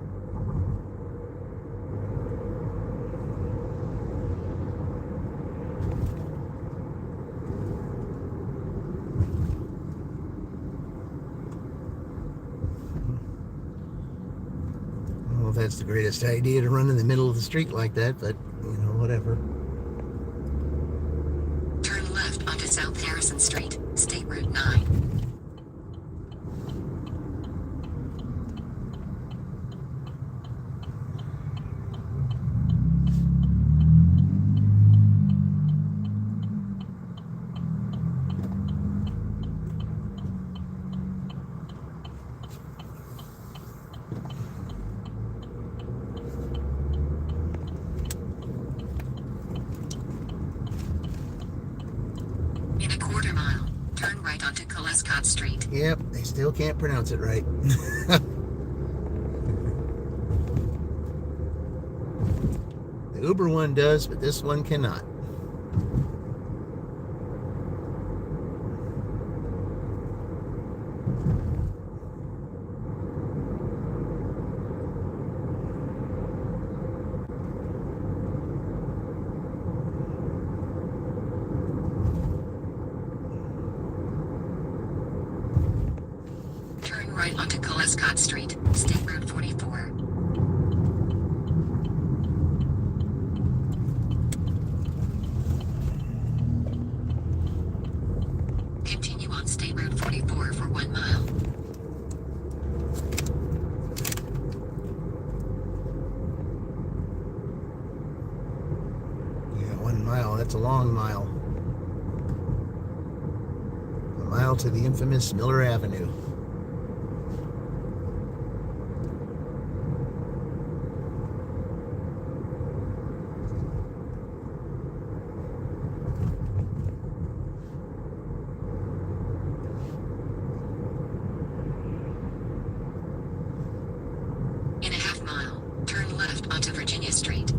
I don't know if that's the greatest idea to run in the middle of the street like that, but whatever. Turn left onto South Harrison Street, State Route 9. In a quarter mile, turn right onto Colescott Street. Yep, they still can't pronounce it right. The Uber one does, but this one cannot. Turn right onto Colescott Street, State Route 44. Continue on State Route 44 for 1 mile. That's a long mile. A mile to the infamous Miller Avenue. In a half mile, turn left onto Virginia Street.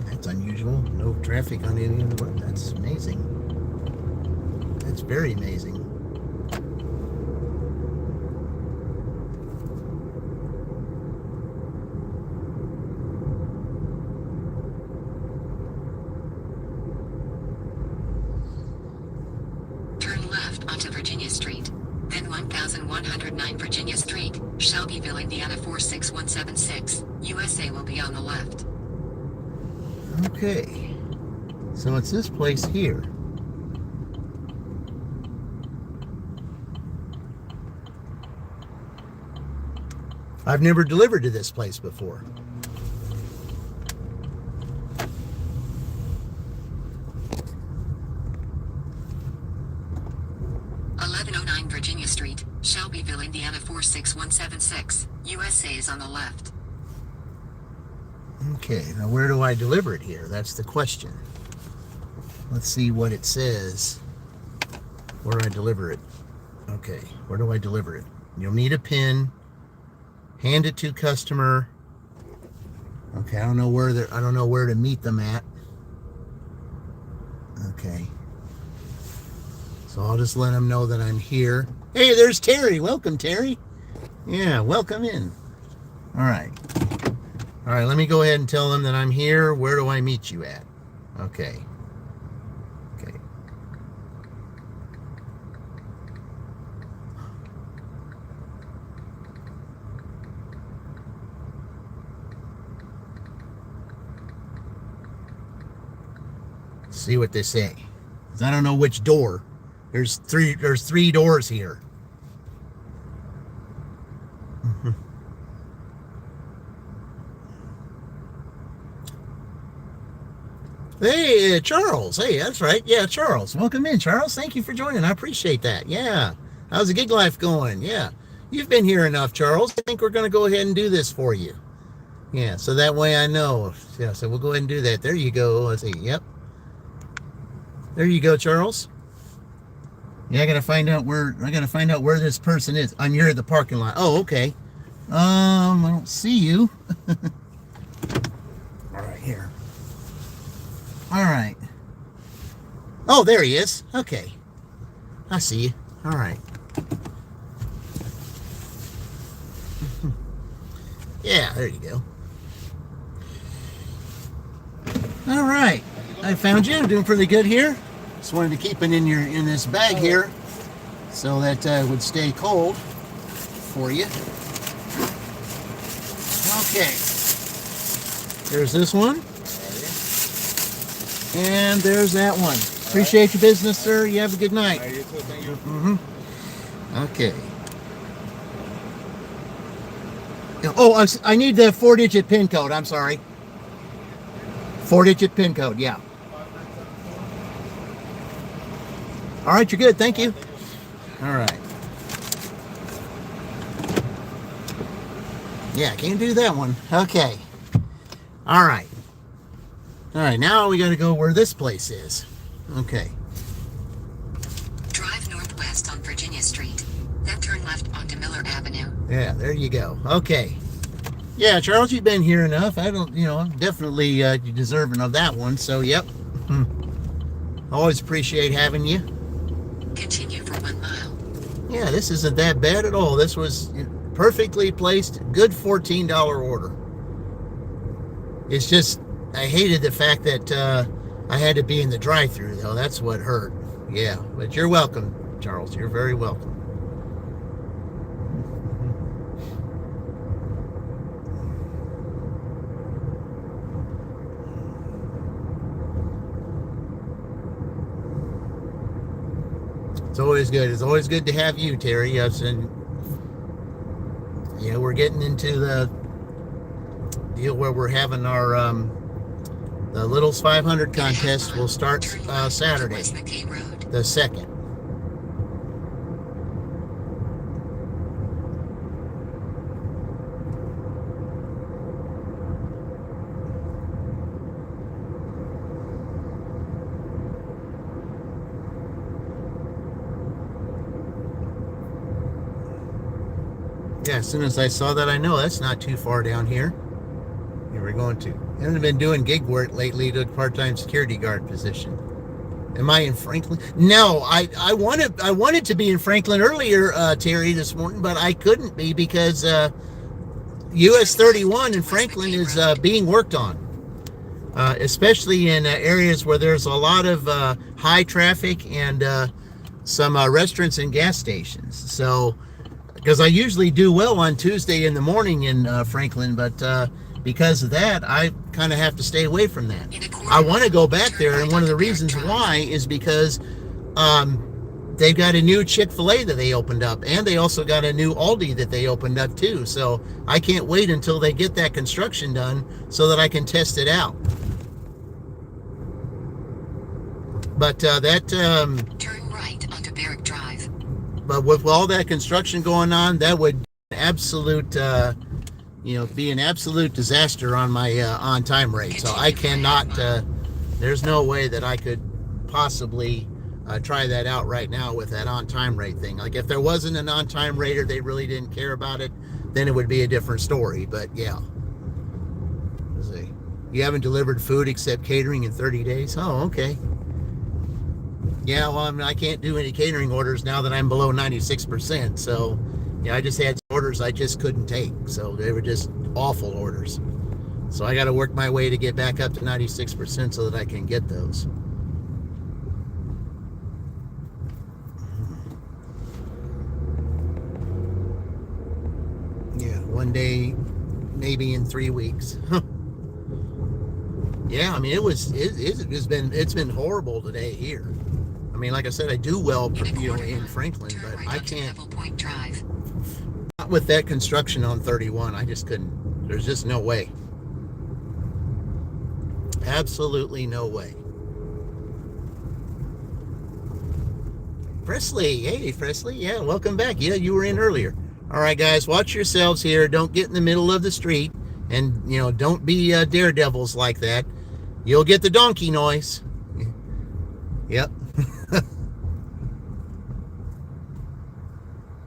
That's unusual. No traffic on any of the road. That's amazing. That's very amazing. Turn left onto Virginia Street. Then 1109 Virginia Street, Shelbyville, Indiana 46176, USA will be on the left. Okay. So it's this place here. I've never delivered to this place before. Virginia Street, Shelbyville, Indiana 46176, USA is on the left. Okay, now where do I deliver it here? That's the question. Let's see what it says where I deliver it. Okay, where do I deliver it? You'll need a pin. Hand it to customer. Okay, I don't know where to meet them at. Okay. So I'll just let them know that I'm here. Hey, there's Terry. Welcome, Terry. Yeah, welcome in. All right. All right, let me go ahead and tell them that I'm here. Where do I meet you at? Okay. Okay. See what they say. 'Cause I don't know which door. There's three doors here. Hey, Charles. Hey, that's right. Yeah, Charles. Welcome in, Charles. Thank you for joining. I appreciate that. Yeah. How's the gig life going? Yeah. You've been here enough, Charles. I think we're going to go ahead and do this for you. Yeah, so that way I know. Yeah, so we'll go ahead and do that. There you go. Let's see. Yep. There you go, Charles. Yeah, I gotta find out where this person is. I'm here at the parking lot. Oh, okay. I don't see you. All right, here. All right. Oh, there he is. Okay. I see you. All right. Yeah, there you go. All right. I found you. I'm doing pretty good here. Just wanted to keep it in this bag here so that it would stay cold for you. Okay. There's this one. And there's that one. Appreciate your business, sir. You have a good night. You too, thank you. Okay. Oh, I need the 4-digit PIN code. I'm sorry. 4-digit PIN code, yeah. All right, you're good. Thank you. All right. Yeah, can't do that one. Okay. All right. All right, now we got to go where this place is. Okay. Drive northwest on Virginia Street, then turn left onto Miller Avenue. Yeah, there you go. Okay. Yeah, Charles, you've been here enough. I'm definitely deserving of that one. So, yep. Always appreciate having you. Continue for 1 mile. Yeah, this isn't that bad at all. This was perfectly placed, good $14 order. It's just, I hated the fact that I had to be in the drive-thru, though. That's what hurt. Yeah, but you're welcome, Charles. You're very welcome. It's always good. It's always good to have you, Terry. Yes, and yeah, we're getting into the deal where we're having our the Littles 500 contest will start Saturday, the 2nd. Yeah, as soon as I saw that, I know that's not too far down here. Here we're going to. I haven't been doing gig work lately to a part-time security guard position. Am I in Franklin? No, I wanted to be in Franklin earlier, Terry, this morning, but I couldn't be because US 31 in Franklin is being worked on, especially in areas where there's a lot of high traffic and some restaurants and gas stations. So, because I usually do well on Tuesday in the morning in Franklin, but because of that, I kind of have to stay away from that. I want to go back there, and one of the reasons why is because they've got a new Chick-fil-A that they opened up, and they also got a new Aldi that they opened up too. So I can't wait until they get that construction done so that I can test it out. But Turn right onto Barrack Drive. But with all that construction going on, that would absolute be an absolute disaster on my on-time rate. So I cannot, there's no way that I could possibly try that out right now with that on-time rate thing. Like if there wasn't an on-time rate or they really didn't care about it, then it would be a different story. But yeah. Let's see. You haven't delivered food except catering in 30 days? Oh, okay. Yeah, well, I can't do any catering orders now that I'm below 96%. So, yeah, I just had orders I just couldn't take. So they were just awful orders. So I got to work my way to get back up to 96% so that I can get those. Yeah, one day, maybe in 3 weeks. Yeah, I mean, it's been horrible today here. I mean, like I said, I do well, in Franklin, but I can't. Not with that construction on 31. I just couldn't. There's just no way. Absolutely no way. Presley, hey Presley, yeah, welcome back. Yeah, you were in earlier. All right, guys, watch yourselves here. Don't get in the middle of the street, and don't be daredevils like that. You'll get the donkey noise. Yep.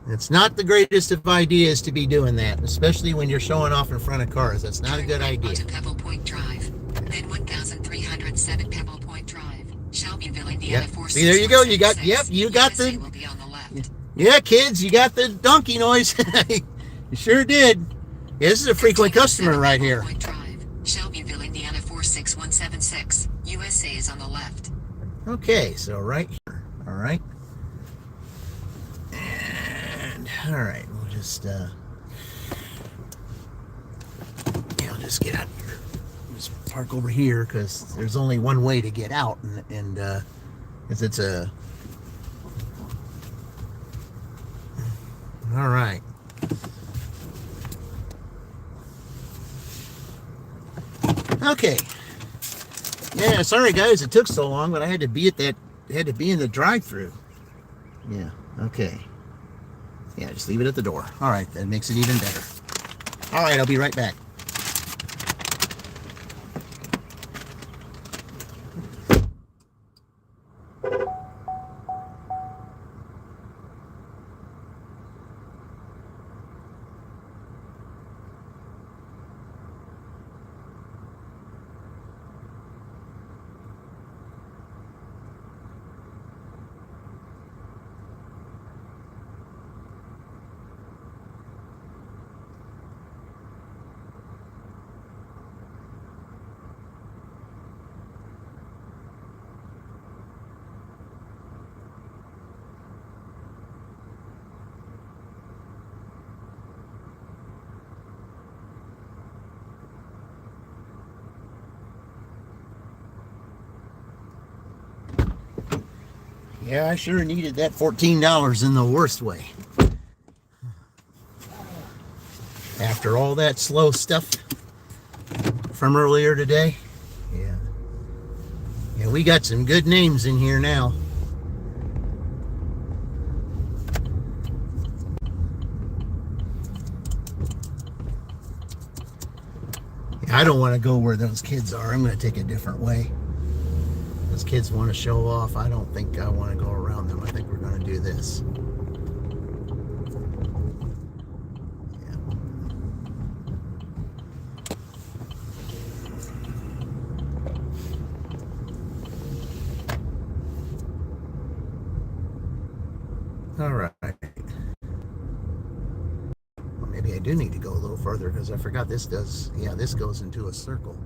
It's not the greatest of ideas to be doing that, especially when you're showing off in front of cars. That's not a good idea. Onto Pebble Point Drive, then 1307 Pebble Point Drive, Shelbyville, Indiana. Yep. See, there you go. You got, yep, you got the. Will be on the left. Yeah, kids, you got the donkey noise. You sure did. Yeah, this is a frequent customer right here. Point Drive, Shelbyville, Indiana 46176. USA is on the left. Okay, so right here. All right. All right, we'll just I'll just get out here. Just park over here because there's only one way to get out, and because it's a. All right. Okay. Yeah, sorry guys, it took so long, but I had to be in the drive-thru. Yeah. Okay. Yeah, just leave it at the door. All right, that makes it even better. All right, I'll be right back. Yeah, I sure needed that $14 in the worst way. After all that slow stuff from earlier today. Yeah. Yeah, we got some good names in here now. Yeah, I don't want to go where those kids are. I'm going to take a different way. Those kids want to show off. I don't think I want to go around them. I think we're going to do this. All right. Well, maybe I do need to go a little further because I forgot this does. Yeah, this goes into a circle.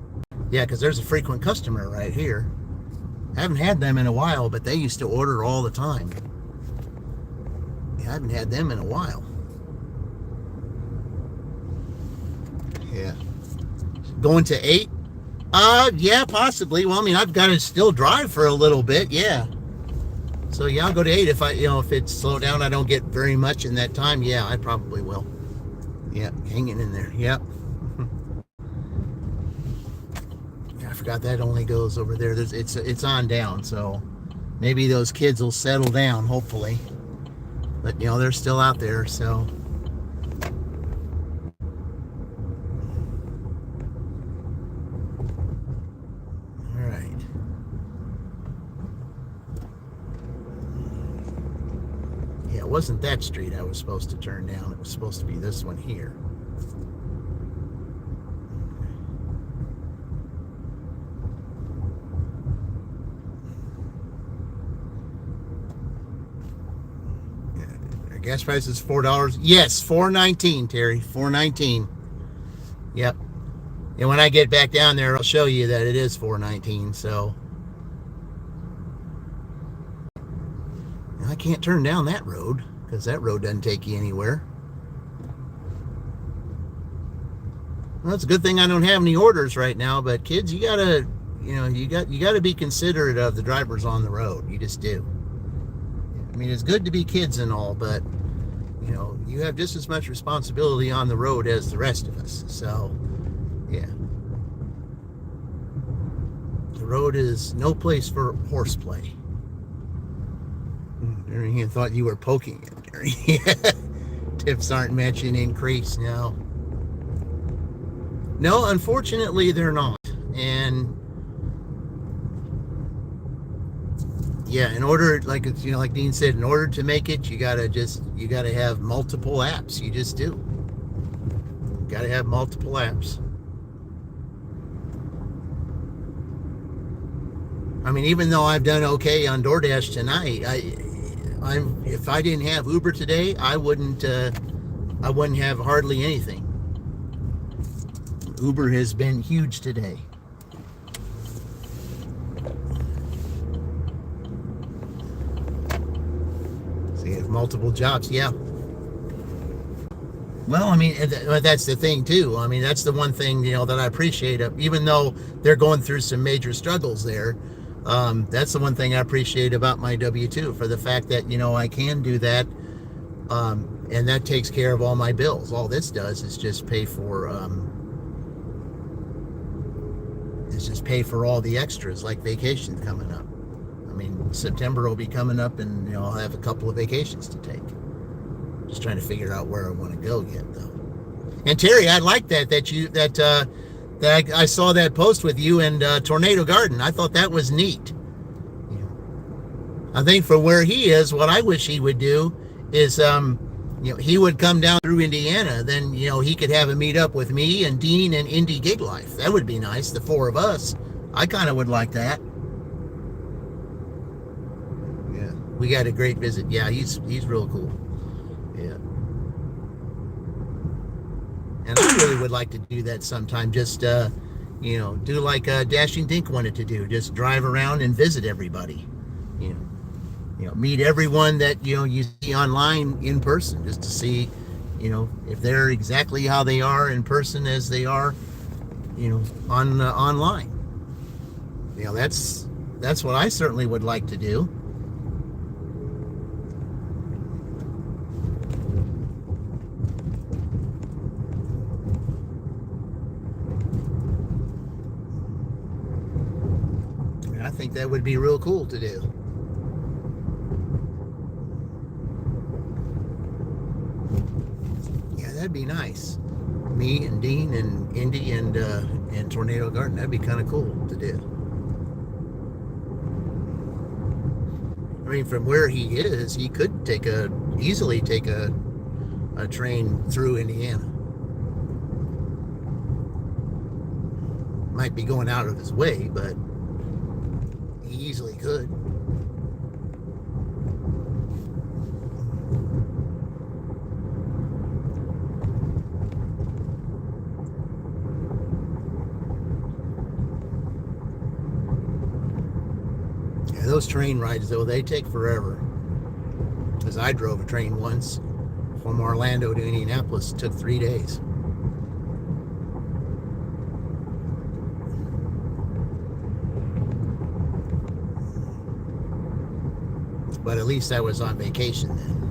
Yeah, because there's a frequent customer right here. I haven't had them in a while, but they used to order all the time. Yeah, I haven't had them in a while. Yeah. Going to 8? Yeah, possibly. Well, I mean, I've got to still drive for a little bit. Yeah. So yeah, I'll go to 8 if if it's slowed down, I don't get very much in that time. Yeah, I probably will. Yeah, hanging in there. Yep. Yeah, I forgot that only goes over there. It's on down, so maybe those kids will settle down, hopefully. But they're still out there, so. It wasn't that street I was supposed to turn down. It was supposed to be this one here. Yeah, gas price is $4. Yes, $4.19, Terry. $4.19. Yep. And when I get back down there, I'll show you that it is $4.19. So I can't turn down that road because that road doesn't take you anywhere. Well, it's a good thing I don't have any orders right now, but kids, you gotta be considerate of the drivers on the road. You just do. I mean, it's good to be kids and all, but you have just as much responsibility on the road as the rest of us. So, yeah. The road is no place for horseplay. He thought you were poking it, Gary. Tips aren't matching increase now. No, unfortunately, they're not. And yeah, in order, like Dean said, in order to make it, you gotta have multiple apps. You just do. You gotta have multiple apps. I mean, even though I've done okay on DoorDash tonight, if I didn't have Uber today, I wouldn't have hardly anything. Uber has been huge today. So you have multiple jobs, yeah. Well, I mean, that's the thing too. I mean, that's the one thing that I appreciate. Even though they're going through some major struggles there. That's the one thing I appreciate about my W-2, for the fact that, I can do that. And that takes care of all my bills. All this does is just pay for all the extras, like vacations coming up. I mean, September will be coming up, and I'll have a couple of vacations to take. Just trying to figure out where I want to go yet, though. And Terry, I like that I saw that post with you and Tornado Garden. I thought that was neat. I think for where he is, what I wish he would do is, he would come down through Indiana. Then, he could have a meet up with me and Dean and Indy Gig Life. That would be nice, the 4 of us. I kind of would like that. Yeah, we got a great visit. Yeah, he's real cool. Yeah. And I really would like to do that sometime. Just, do like Dashing Dink wanted to do. Just drive around and visit everybody. Meet everyone that, you see online in person, just to see, if they're exactly how they are in person as they are, online. That's what I certainly would like to do. think that would be real cool to do. Yeah, that'd be nice. Me and Dean and Indy and Tornado Garden, that'd be kind of cool to do. I mean, from where he is, he could easily take a train through Indiana. Might be going out of his way, but he easily could. Yeah, those train rides, though, they take forever. Because I drove a train once from Orlando to Indianapolis. It took 3 days. But at least I was on vacation then.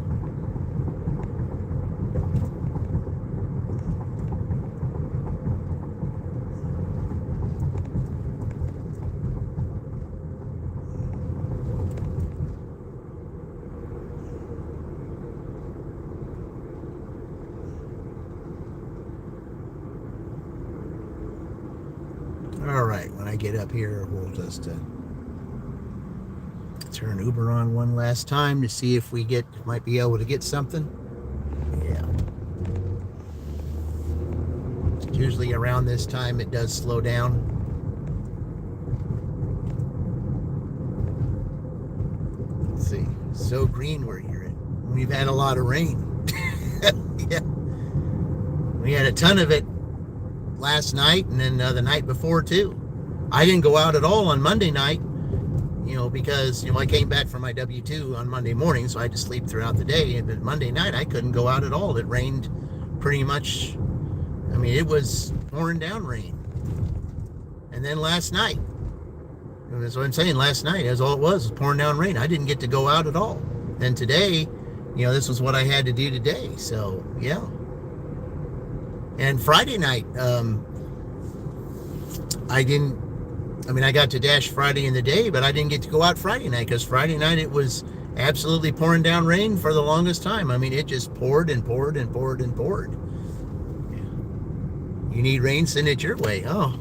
All right, when I get up here, we'll just turn Uber on one last time to see if we might be able to get something. Yeah. Usually around this time it does slow down. Let's see. So green where you're at. We've had a lot of rain. Yeah. We had a ton of it last night and then the night before too. I didn't go out at all on Monday night. Because, I came back from my W-2 on Monday morning, so I had to sleep throughout the day. But Monday night, I couldn't go out at all. It rained pretty much. I mean, it was pouring down rain. And then last night, that's what I'm saying, last night, that's all it was pouring down rain. I didn't get to go out at all. And today, this was what I had to do today. So, yeah. And Friday night, I got to dash Friday in the day, but I didn't get to go out Friday night because Friday night it was absolutely pouring down rain for the longest time. I mean, it just poured and poured and poured and poured. You need rain, send it your way. Oh.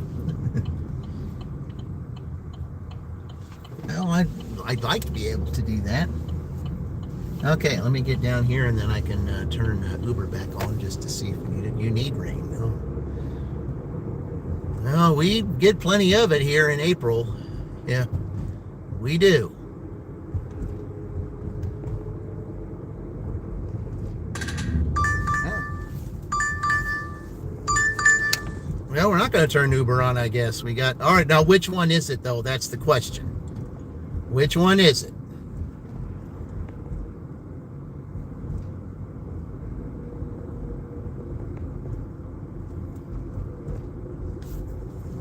Well, I'd like to be able to do that. Okay, let me get down here and then I can turn Uber back on just to see if we need it. You need rain. Oh. No, we get plenty of it here in April. Yeah, we do. Well, we're not going to turn Uber on, I guess. All right, now which one is it, though? That's the question. Which one is it?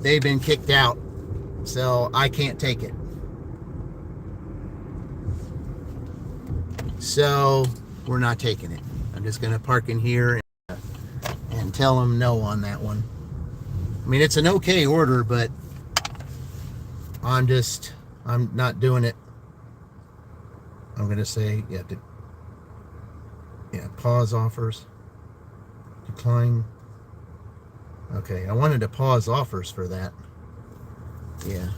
They've been kicked out, so I can't take it. So we're not taking it. I'm just going to park in here and tell them no on that one. I mean, it's an okay order, but I'm not doing it. I'm going to say, pause offers, decline. Okay, I wanted to pause offers for that. Yeah.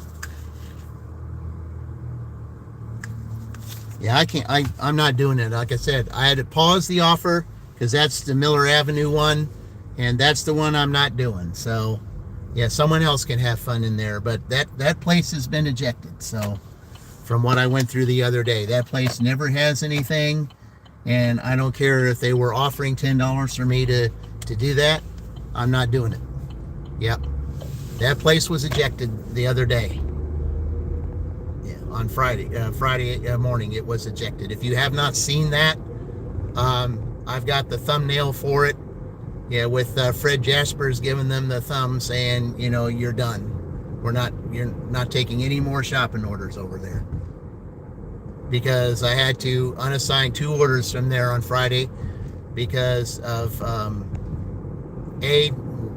Yeah, I can't, I'm not doing it. Like I said, I had to pause the offer because that's the Miller Avenue one, and that's the one I'm not doing. So, yeah, someone else can have fun in there, but that place has been ejected. So, from what I went through the other day, that place never has anything, and I don't care if they were offering $10 for me to do that. I'm not doing it. Yep. That place was ejected the other day. Yeah, on Friday morning it was ejected. If you have not seen that, I've got the thumbnail for it. Yeah, with Fred Jaspers giving them the thumb saying, you're done. You're not taking any more shopping orders over there. Because I had to unassign 2 orders from there on Friday because of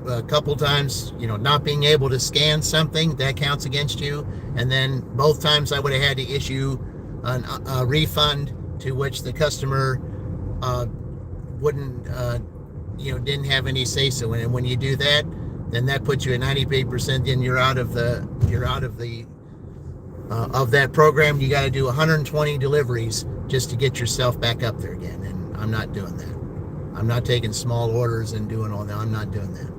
a couple times, not being able to scan something, that counts against you. And then both times I would have had to issue a refund, to which the customer wouldn't, didn't have any say so. And when you do that, then that puts you at 98%. Then you're out of that program. You got to do 120 deliveries just to get yourself back up there again. And I'm not doing that. I'm not taking small orders and doing all that. I'm not doing that.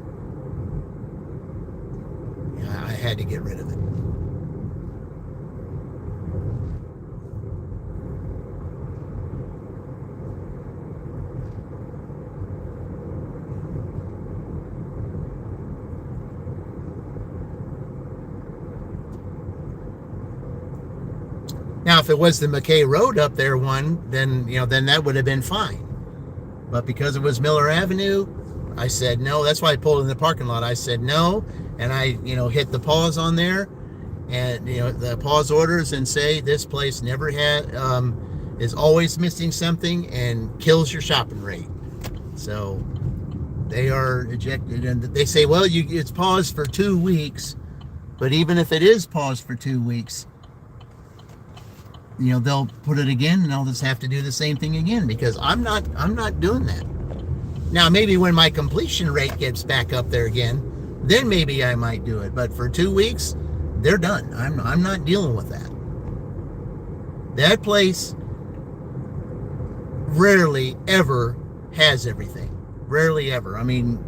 Yeah, I had to get rid of it. Now, if it was the McKay Road up there one, then that would have been fine. But because it was Miller Avenue, I said no. That's why I pulled in the parking lot. I said no, and I hit the pause on there, and the pause orders, and say this place never had is always missing something and kills your shopping rate. So they are ejected, and they say, well, it's paused for 2 weeks. But even if it is paused for 2 weeks, they'll put it again, and I'll just have to do the same thing again, because I'm not doing that. Now, maybe when my completion rate gets back up there again, then maybe I might do it. But for 2 weeks, they're done. I'm not dealing with that. That place rarely ever has everything. Rarely ever. I mean,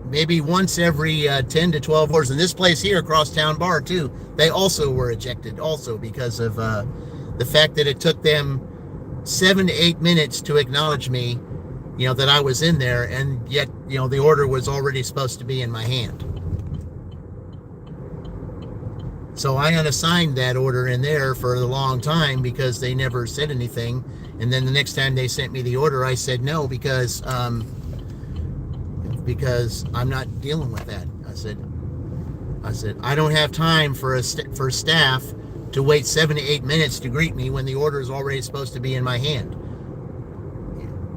maybe once every 10 to 12 hours. And this place here, Crosstown Bar, too, they also were ejected, also because of the fact that it took them 7 to 8 minutes to acknowledge me, that I was in there, and yet, the order was already supposed to be in my hand. So I unassigned that order in there for a long time because they never said anything. And then the next time they sent me the order, I said no, because I'm not dealing with that. I said I don't have time for staff to wait 7 to 8 minutes to greet me when the order is already supposed to be in my hand.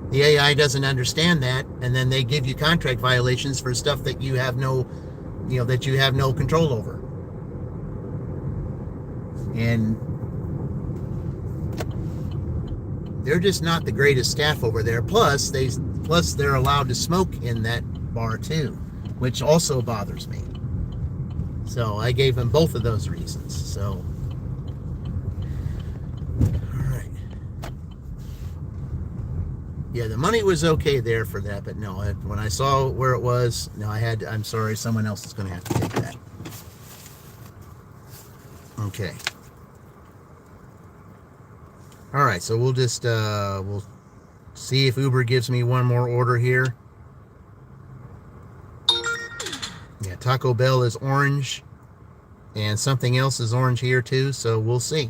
The AI doesn't understand that, and then they give you contract violations for stuff that you have no control over. And they're just not the greatest staff over there. Plus they're allowed to smoke in that bar too, which also bothers me. So I gave them both of those reasons. So, all right. Yeah, the money was okay there for that, but no, when I saw where it was, no, I'm sorry, someone else is going to have to take that. Okay. All right, so we'll just we'll see if Uber gives me one more order here. Yeah, Taco Bell is orange, and something else is orange here too, so we'll see.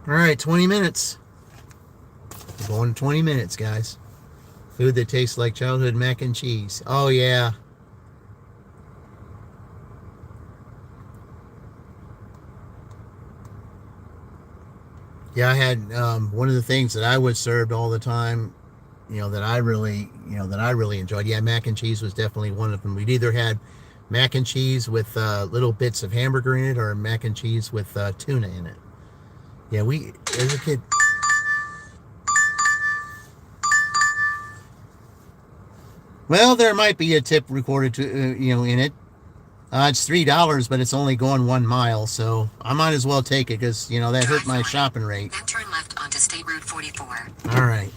All right, 20 minutes. We're going to 20 minutes, guys. Food that tastes like childhood mac and cheese. Oh, yeah. Yeah, I had one of the things that I was served all the time, that I really enjoyed. Yeah, mac and cheese was definitely one of them. We'd either had mac and cheese with little bits of hamburger in it, or mac and cheese with tuna in it. Yeah, as a kid. Well, there might be a tip recorded to in it. It's $3, but it's only going 1 mile, so I might as well take it, because that hurt my shopping rate. Then turn left onto State Route 44. All right.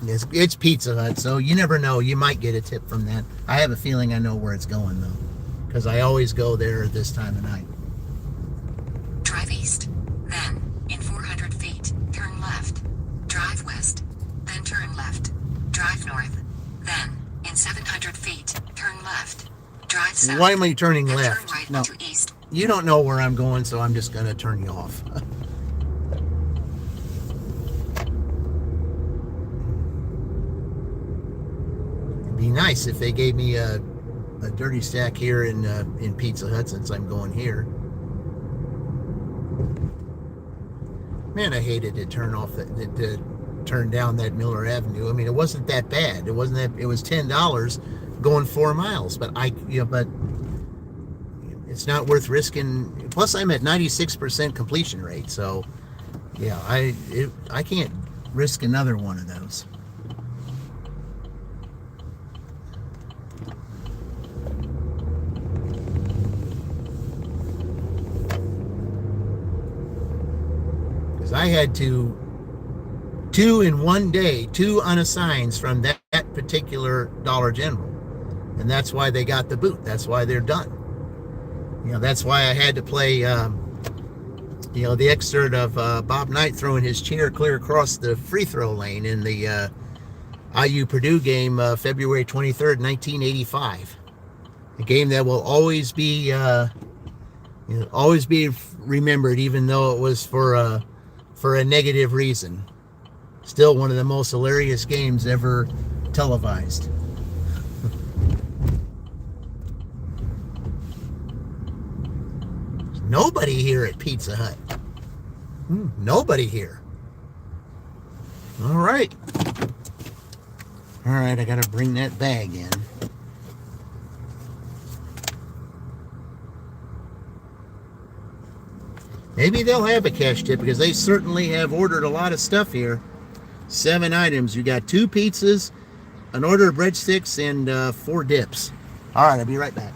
It's Pizza Hut, so you never know. You might get a tip from that. I have a feeling I know where it's going, though, because I always go there at this time of night. Drive east. Then, in 400 feet, turn left. Drive west. Then turn left. Drive north. Then, in 700 feet, turn left. Drive south. Why am I turning then left? Turn right No, to east. you don't know where I'm going, so I'm just going to turn you off. It'd be nice if they gave me a dirty stack here in Pizza Hut, since I'm going here. Man, I hated to turn off to turn down that Miller Avenue. I mean, it wasn't that bad. It wasn't that. It was $10 going 4 miles, but but it's not worth risking. Plus, I'm at 96% completion rate, so yeah, I can't risk another one of those. Because I had two in one day, two unassigns from that particular Dollar General, and that's why they got the boot. That's why they're done. That's why I had to play, the excerpt of Bob Knight throwing his chair clear across the free throw lane in the IU Purdue game, February 23rd, 1985. A game that will always be remembered, even though it was for a negative reason. Still one of the most hilarious games ever televised. Nobody here at Pizza Hut. Nobody here. All right, I gotta bring that bag in. Maybe they'll have a cash tip, because they certainly have ordered a lot of stuff here. 7 items. You got 2 pizzas, an order of breadsticks, and 4 dips. All right, I'll be right back.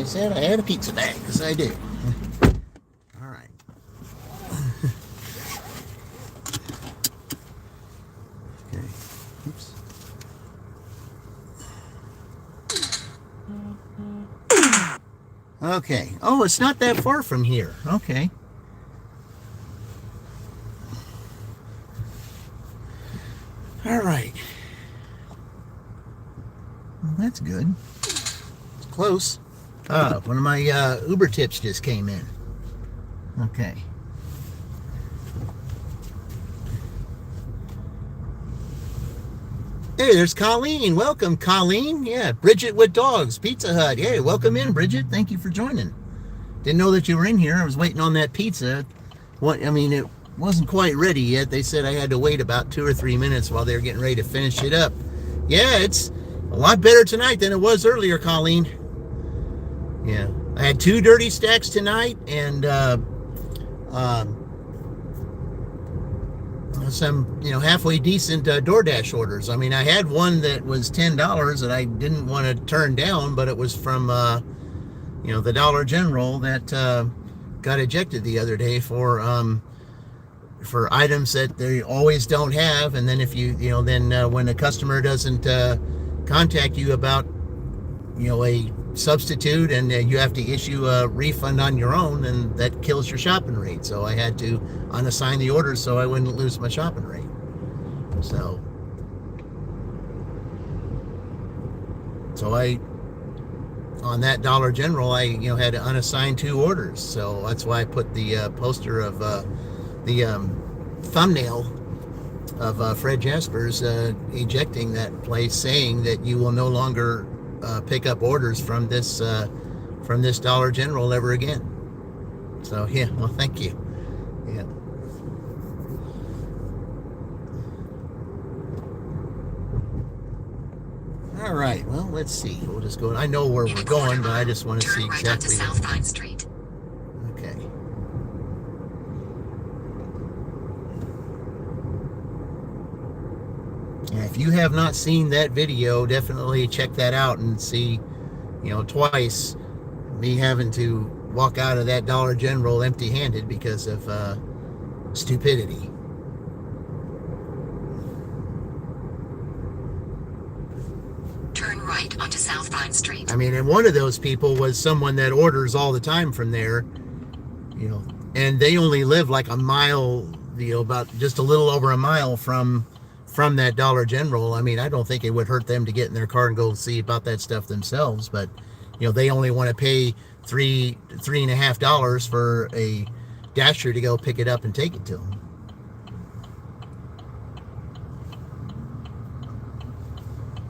I said I had a pizza bag, because I do. All right. Okay. Oops. Okay. Oh, it's not that far from here. Okay. All right. Well, that's good. It's close. One of my Uber tips just came in. Okay. Hey, there's Colleen. Welcome, Colleen. Yeah, Bridget with Dogs, Pizza Hut. Hey, welcome in, Bridget. Thank you for joining. Didn't know that you were in here. I was waiting on that pizza. It wasn't quite ready yet. They said I had to wait about 2 or 3 minutes while they were getting ready to finish it up. Yeah, it's a lot better tonight than it was earlier, Colleen. Yeah, I had 2 dirty stacks tonight and some halfway decent DoorDash orders. I mean, I had one that was $10 that I didn't want to turn down, but it was from the Dollar General that got ejected the other day for items that they always don't have. And then if when a customer doesn't contact you about a substitute and you have to issue a refund on your own, and that kills your shopping rate. So I had to unassign the orders so I wouldn't lose my shopping rate. So on that Dollar General, I had to unassign 2 orders. So that's why I put the poster of the thumbnail of Fred Jasper's ejecting that place, saying that you will no longer pick up orders from this Dollar General ever again. So yeah, well, thank you. Yeah. All right. Well, let's see. We'll just go. I know where we're going, but I just want to see exactly. Turn right onto South Vine Street. Okay. Yeah, if you have not seen that video, definitely check that out and see, twice me having to walk out of that Dollar General empty-handed because of stupidity. Turn right onto South Vine Street. I mean, and one of those people was someone that orders all the time from there, and they only live like a mile, about just a little over a mile from that Dollar General. I mean, I don't think it would hurt them to get in their car and go see about that stuff themselves, but they only want to pay $3.50 for a dasher to go pick it up and take it to them.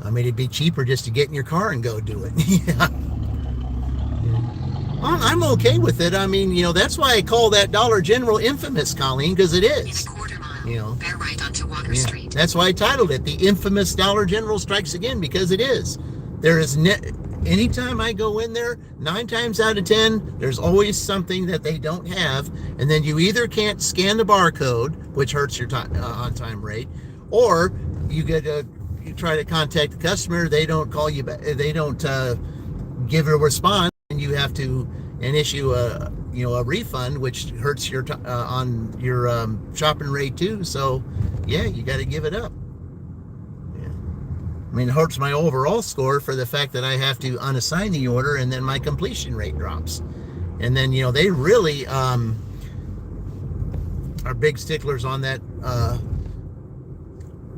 I mean, it'd be cheaper just to get in your car and go do it. Yeah. Well, I'm okay with it. I mean, that's why I call that Dollar General infamous, Colleen, because it is. In a quarter mile, bear right onto Walker Street. That's why I titled it The Infamous Dollar General Strikes Again, because it is. There is anytime I go in there, 9 times out of 10, there's always something that they don't have, and then you either can't scan the barcode, which hurts your on-time rate, or you try to contact the customer, they don't call you back, they don't give a response, and you have to issue a refund, which hurts your on your shopping rate too. So yeah, you got to give it up. Yeah, I mean, it hurts my overall score for the fact that I have to unassign the order, and then my completion rate drops. And then they really are big sticklers on that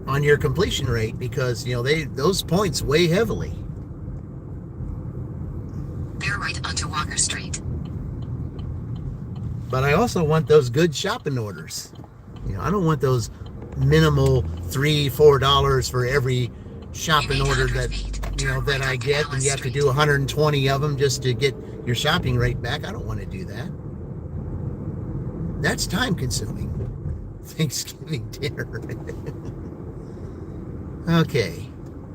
on your completion rate, because those points weigh heavily. Bear right onto Walker Street. But I also want those good shopping orders. I don't want those minimal $3-4 for every shopping order that that I get, and you have to do 120 of them just to get your shopping rate back. I don't want to do that. That's time consuming. Thanksgiving dinner. Okay.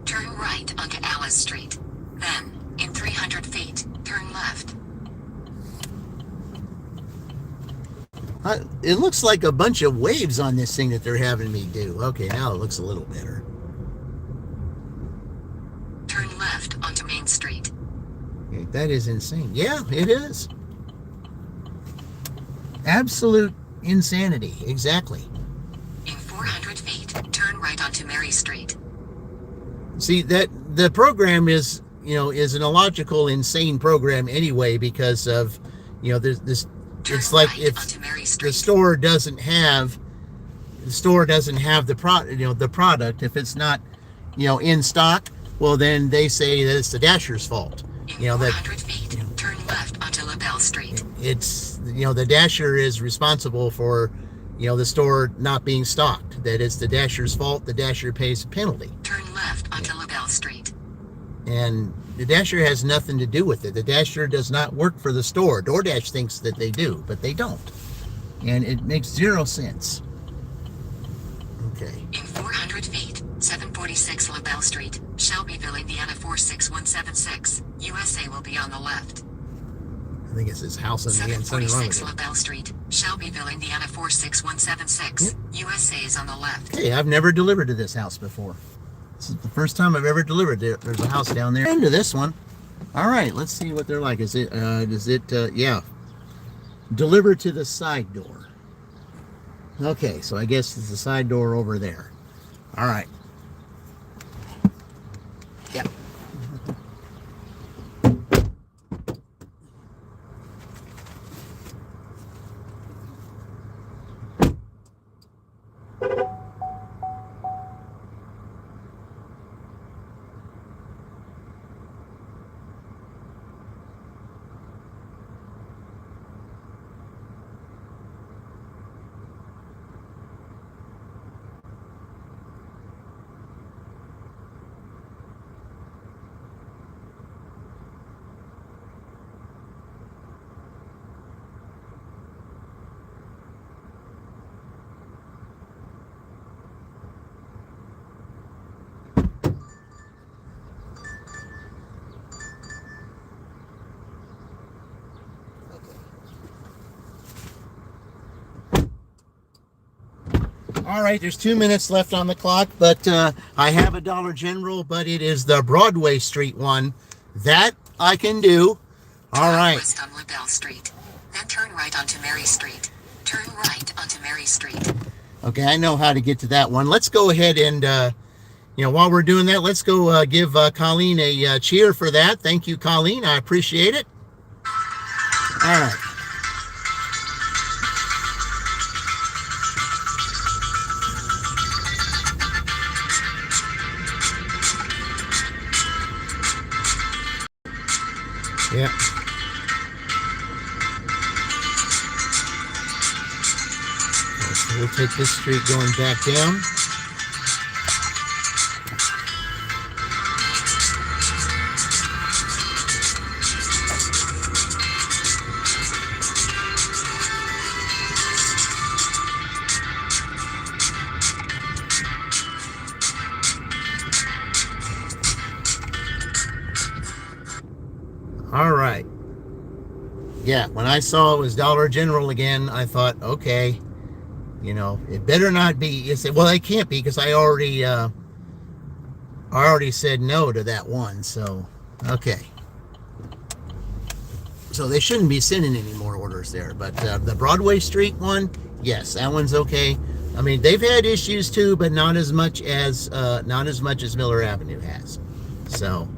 Turn right onto Alice Street. Then, in 300 feet, turn left. It looks like a bunch of waves on this thing that they're having me do. Okay, now it looks a little better. Turn left onto Main Street. Okay, that is insane. Yeah, it is. Absolute insanity. Exactly. In 400 feet, turn right onto Mary Street. See, that the program is, is an illogical, insane program anyway, because of, there's this. It's like right if onto Mary the Street. store doesn't have the product. If it's not, in stock, well, then they say that it's the Dasher's fault. In 400 feet, turn left onto LaBelle Street. It's, the Dasher is responsible for, the store not being stocked. That it's the Dasher's fault. The Dasher pays a penalty. Turn left onto LaBelle Street. And the Dasher has nothing to do with it. The Dasher does not work for the store. DoorDash thinks that they do, but they don't. And it makes zero sense. Okay. In 400 feet, 746 LaBelle Street, Shelbyville, Indiana 46176. USA will be on the left. I think it's his house on the end. Something wrong with 746 it. LaBelle Street, Shelbyville, Indiana 46176. USA is on the left. Hey, I've never delivered to this house before. This is the first time I've ever delivered. There's a house down there. Into this one. All right, let's see what they're like. Yeah. Deliver to the side door. Okay, so I guess it's the side door over there. All right. Yeah. All right, there's 2 minutes left on the clock, but I have a Dollar General, but it is the Broadway Street one. That I can do. All right. West on LaBelle Street. Then turn right onto Mary Street. Turn right onto Mary Street. Okay, I know how to get to that one. Let's go ahead and, while we're doing that, let's go give Colleen a cheer for that. Thank you, Colleen. I appreciate it. All right. Yeah. So we'll take this street going back down. All right. Yeah, when I saw it was Dollar General again, I thought, okay, it better not be. You said, well, it can't be because I already said no to that one. So, okay. So they shouldn't be sending any more orders there. But the Broadway Street one, yes, that one's okay. I mean, they've had issues too, but not as much as Miller Avenue has. So.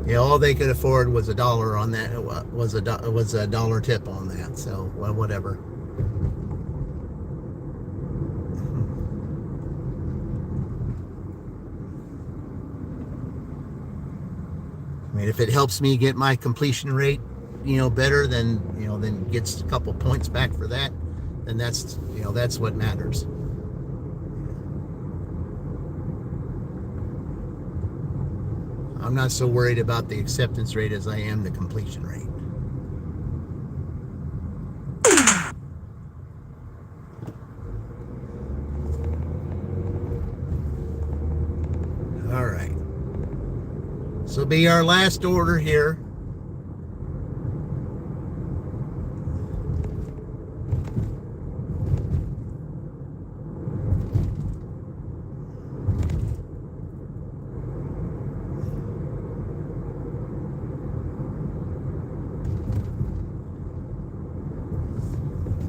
Yeah, all they could afford was $1 on that. Was a dollar tip on that. So, well, whatever. I mean, if it helps me get my completion rate, better, then gets a couple points back for that, then that's what matters. I'm not so worried about the acceptance rate as I am the completion rate. All right. This will be our last order here.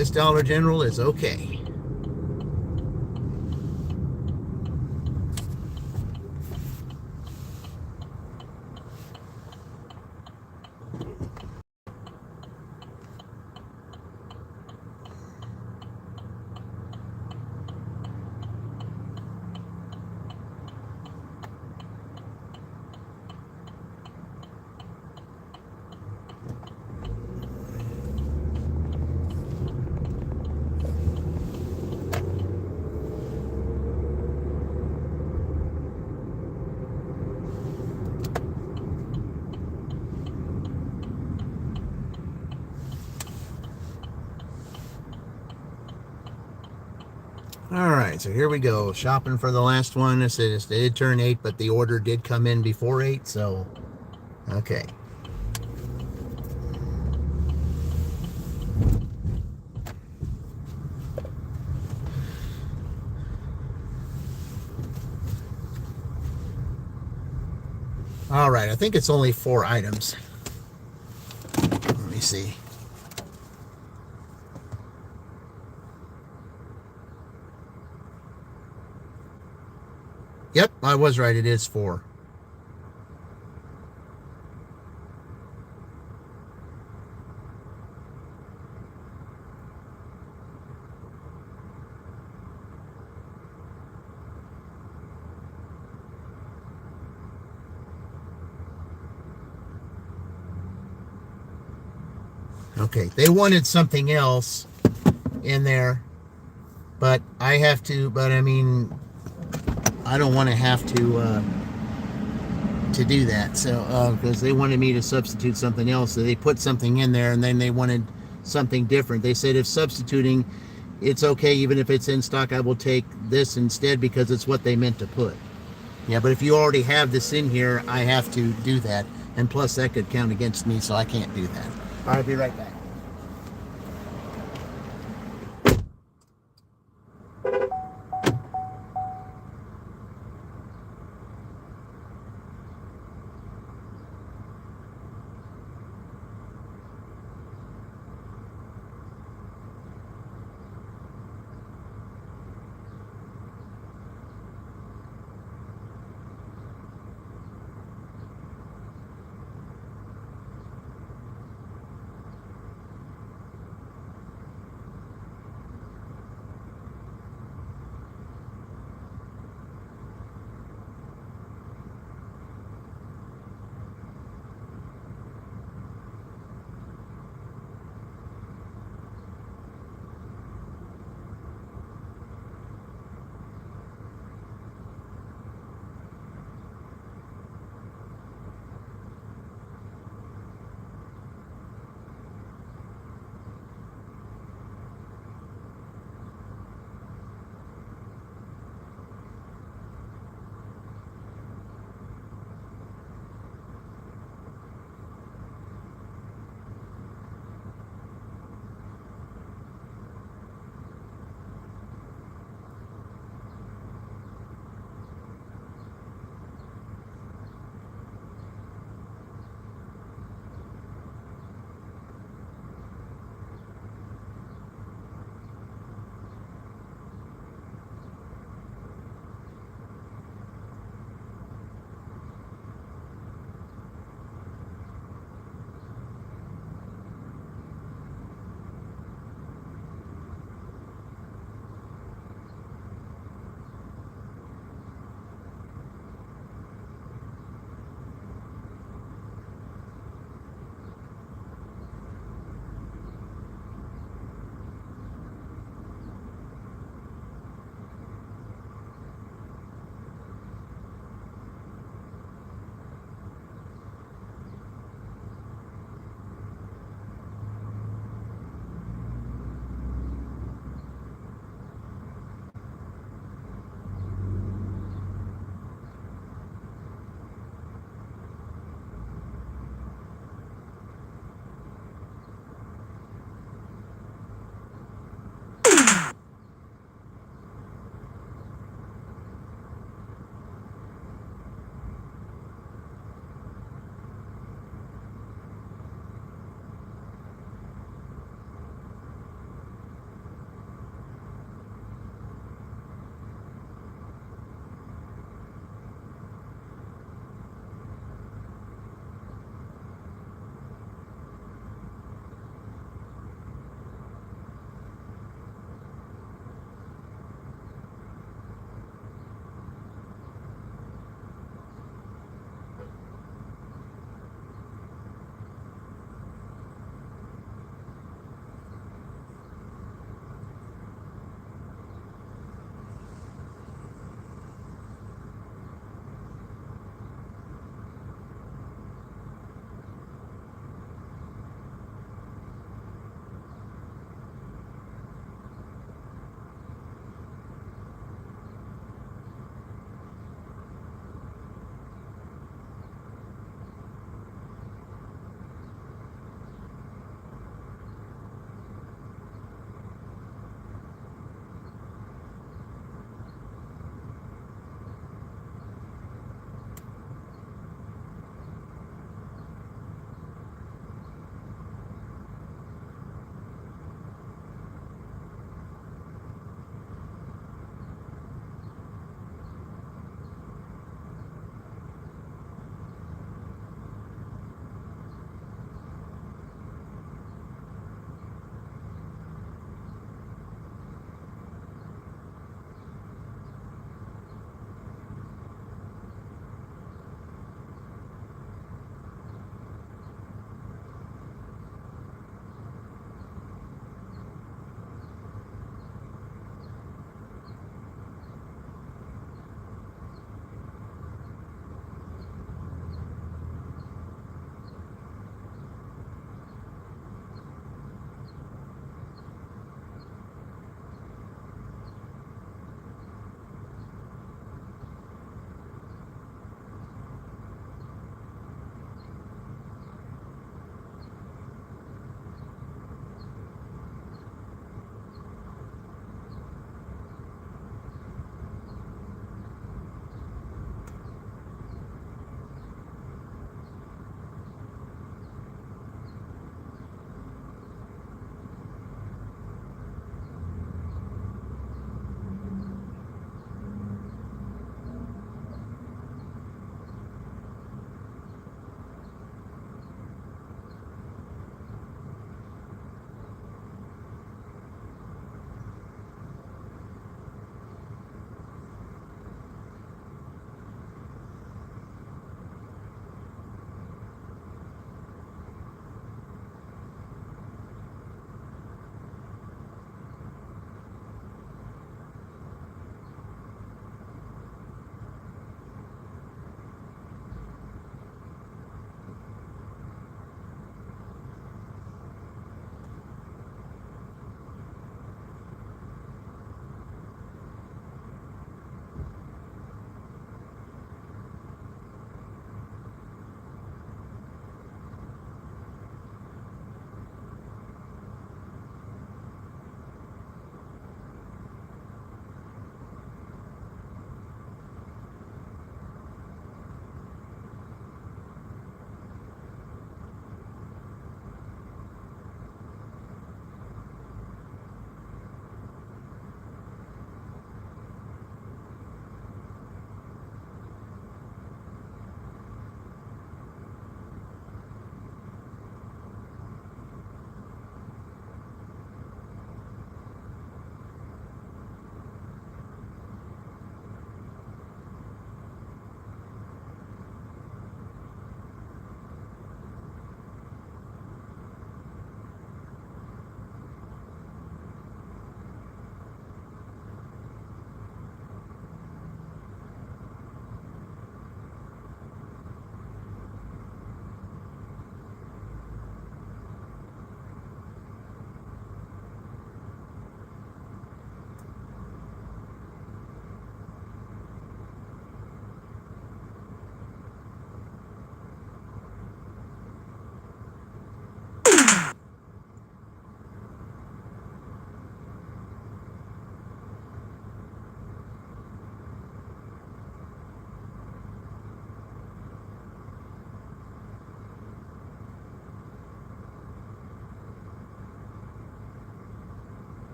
this Dollar General is okay. All right, so here we go. Shopping for the last one. It did turn 8, but the order did come in before 8, so okay. All right, I think it's only 4 items. Let me see. Yep, I was right. It is 4. Okay, they wanted something else in there, but I have to, but I mean, I don't want to have to do that. So, because they wanted me to substitute something else, so they put something in there, and then they wanted something different. They said if substituting, it's okay, even if it's in stock, I will take this instead because it's what they meant to put. Yeah, but if you already have this in here, I have to do that, and plus that could count against me, so I can't do that. All right, be right back.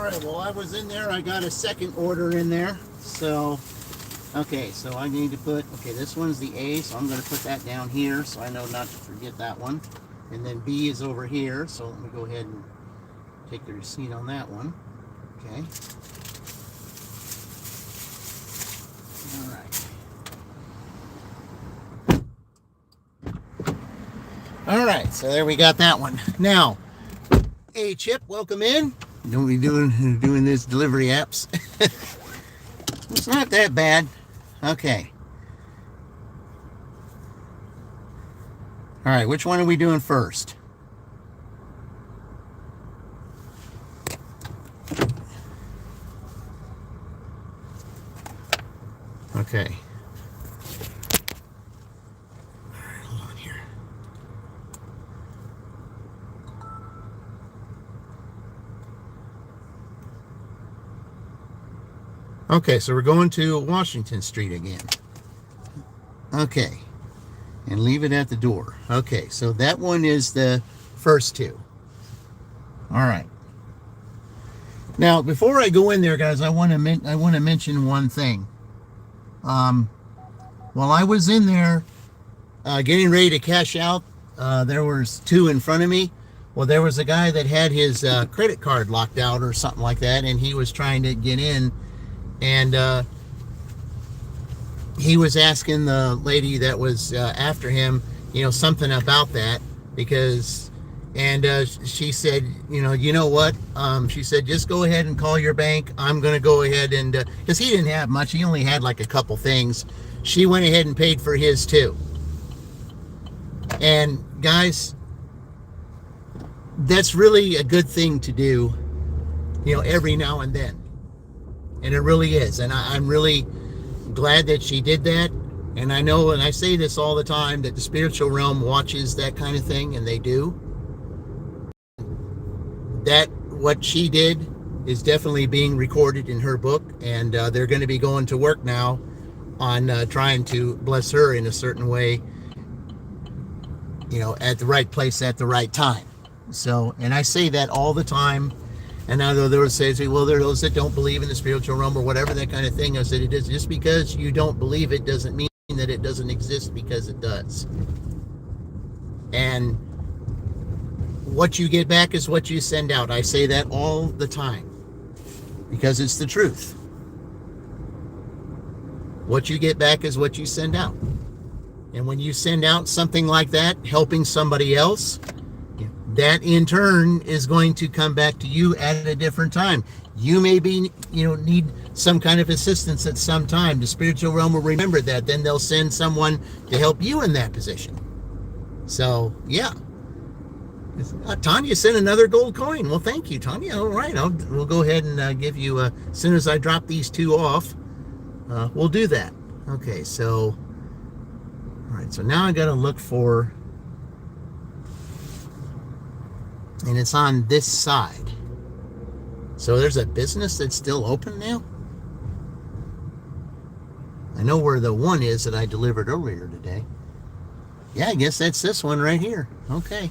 All right, well, I was in there. I got a second order in there. So, okay, so I need to put, okay, this one's the A, so I'm going to put that down here so I know not to forget that one. And then B is over here, so let me go ahead and take the receipt on that one. Okay. All right, so there we got that one. Now, hey Chip, welcome in. Don't be doing this delivery apps. It's not that bad. Okay. All right, which one are we doing first? Okay. All right, hold on here. Okay, so we're going to Washington Street again. Okay. And leave it at the door. Okay, so that one is the first two. All right. Now, before I go in there, guys, I want to mention one thing. While I was in there getting ready to cash out, there was two in front of me. Well, there was a guy that had his credit card locked out or something like that, and he was trying to get in, and he was asking the lady that was after him, something about that, because, and she said, you know what? She said, just go ahead and call your bank. I'm going to go ahead and, because he didn't have much. He only had like a couple things. She went ahead and paid for his too. And guys, that's really a good thing to do, every now and then. And it really is. And I'm really glad that she did that. And I know, and I say this all the time, that the spiritual realm watches that kind of thing, and they do. That what she did is definitely being recorded in her book, and they're going to be going to work now on trying to bless her in a certain way, at the right place at the right time. So, and I say that all the time. And I know there was say, well, there are those that don't believe in the spiritual realm or whatever, that kind of thing. I said, it is just because you don't believe it doesn't mean that it doesn't exist, because it does. And what you get back is what you send out. I say that all the time because it's the truth. What you get back is what you send out. And when you send out something like that, helping somebody else, that in turn is going to come back to you at a different time. You may be, need some kind of assistance at some time. The spiritual realm will remember that. Then they'll send someone to help you in that position. So, yeah. Tanya sent another gold coin. Well, thank you, Tanya. All right, we'll go ahead and give you, as soon as I drop these two off, we'll do that. Okay, so, all right, so now I got to look for, and it's on this side. So there's a business that's still open now? I know where the one is that I delivered earlier today. Yeah, I guess that's this one right here. Okay.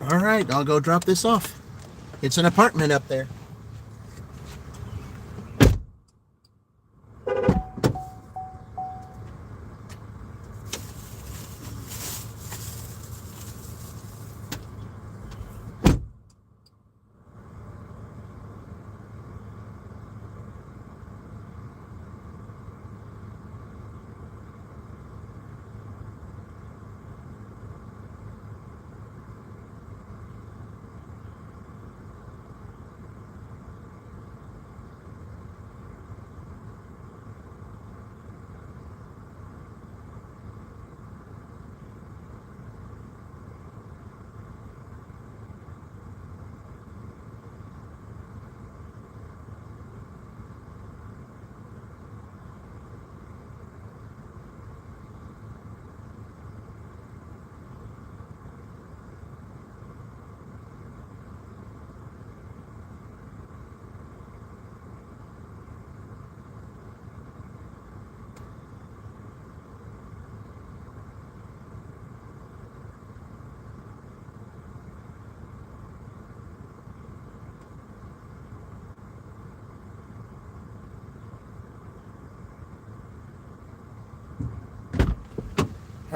All right, I'll go drop this off. It's an apartment up there.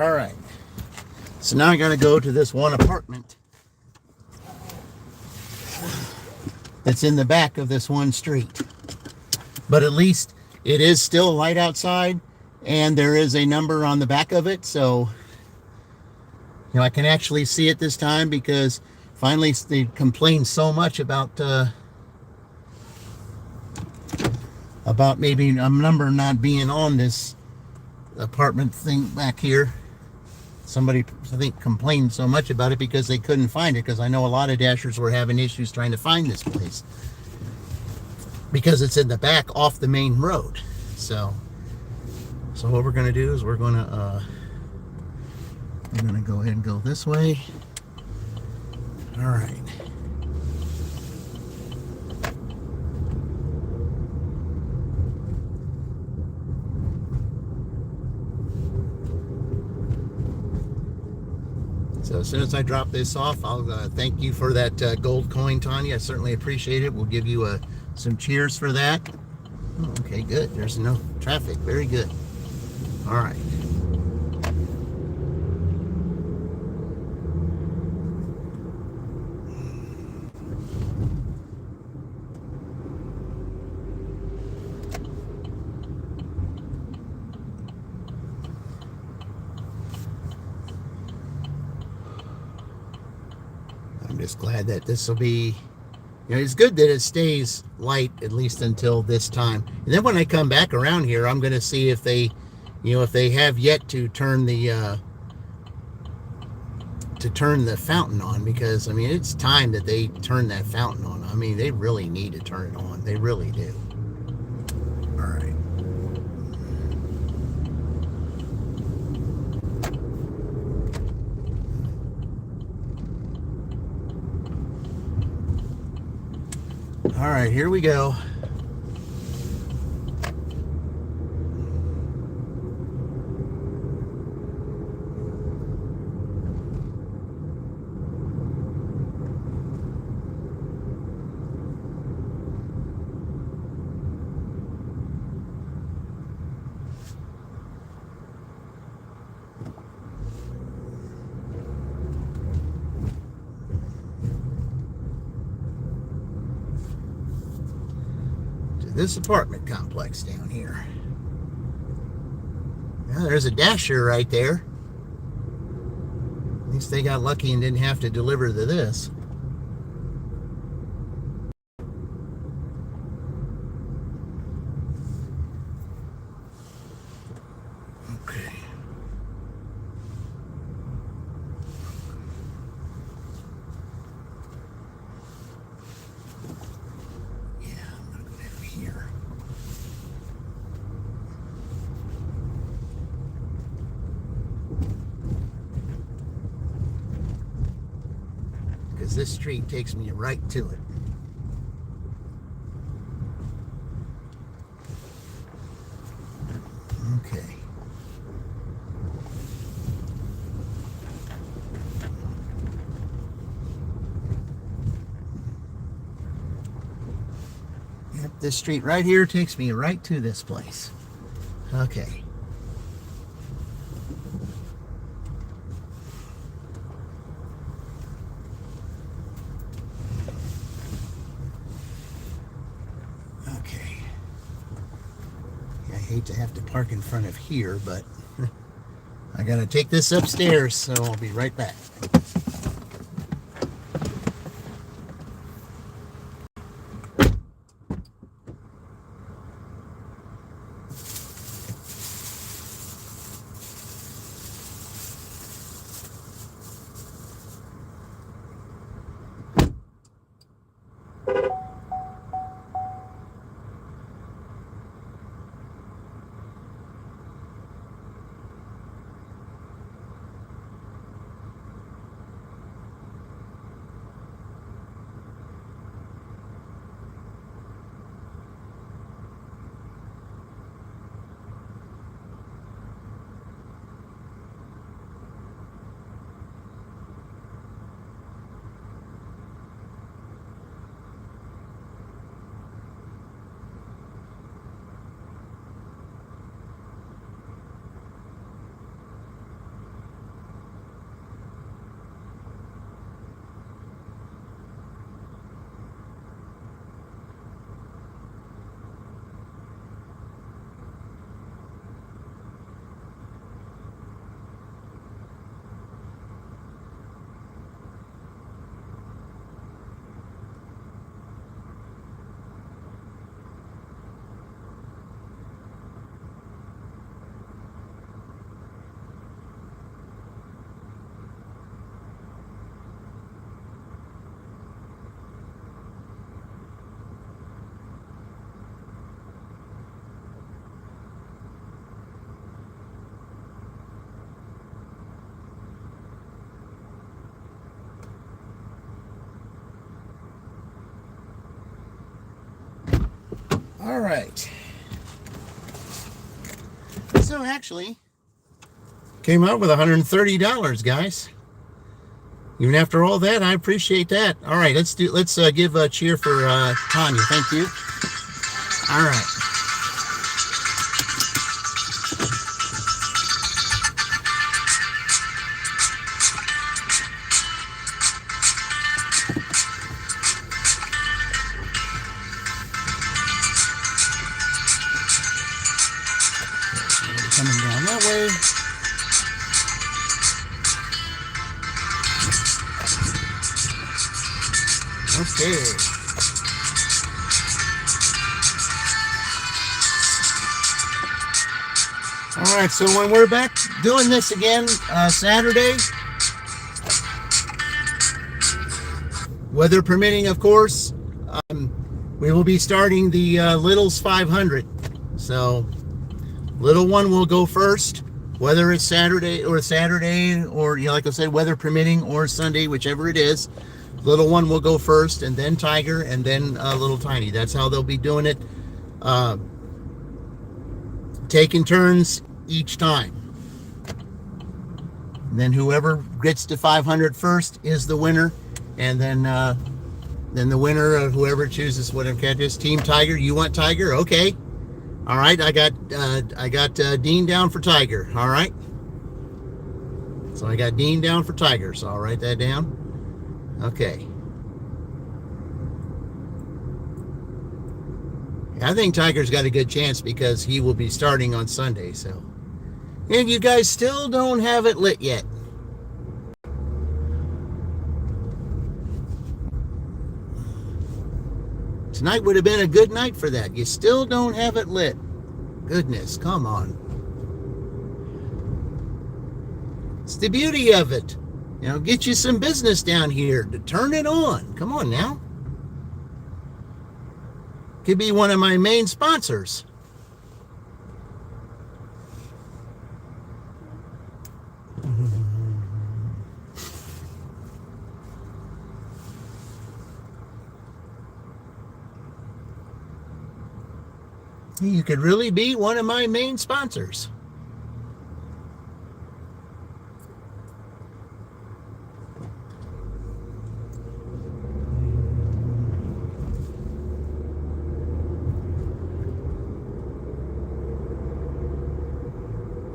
All right. So now I got to go to this one apartment that's in the back of this one street. But at least it is still light outside, and there is a number on the back of it. So, I can actually see it this time, because finally they complained so much about maybe a number not being on this apartment thing back here. Somebody, I think, complained so much about it because they couldn't find it, because I know a lot of dashers were having issues trying to find this place because it's in the back off the main road. So what we're going to do is we're going to go ahead and go this way. All right. So as soon as I drop this off, I'll thank you for that gold coin, Tanya. I certainly appreciate it. We'll give you some cheers for that. Oh, okay, good. There's no traffic. Very good. All right. I'm just glad that this will be, it's good that it stays light at least until this time. And then when I come back around here, I'm going to see if they, if they have yet to turn the fountain on, because it's time that they turn that fountain on. They really need to turn it on. They really do. All right. All right, here we go. This apartment complex down here. Well, there's a dasher right there. At least they got lucky and didn't have to deliver to this. Okay. Because this street takes me right to it. Okay. Yep, this street right here takes me right to this place. Okay. I hate to have to park in front of here, but I gotta take this upstairs, so I'll be right back. All right. So actually, came out with $130, guys. Even after all that, I appreciate that. All right, let's give a cheer for Tanya. Thank you. All right. Coming down that way. Okay. All right, so when we're back doing this again Saturday, weather permitting, of course, we will be starting the Littles 500. So little one will go first, whether it's Saturday, or like I said, weather permitting, or Sunday, whichever it is. Little one will go first, and then Tiger, and then little Tiny. That's how they'll be doing it. Taking turns each time. And then whoever gets to 500 first is the winner, and then the winner of whoever chooses whatever catches. Team Tiger, you want Tiger? Okay. All right, I got Dean down for Tiger. All right. So I got Dean down for Tiger. So I'll write that down. Okay. I think Tiger's got a good chance because he will be starting on Sunday. So, and you guys still don't have it lit yet. Tonight would have been a good night for that. You still don't have it lit. Goodness, come on. It's the beauty of it. You know, get you some business down here to turn it on. Come on now. Could be one of my main sponsors. You could really be one of my main sponsors.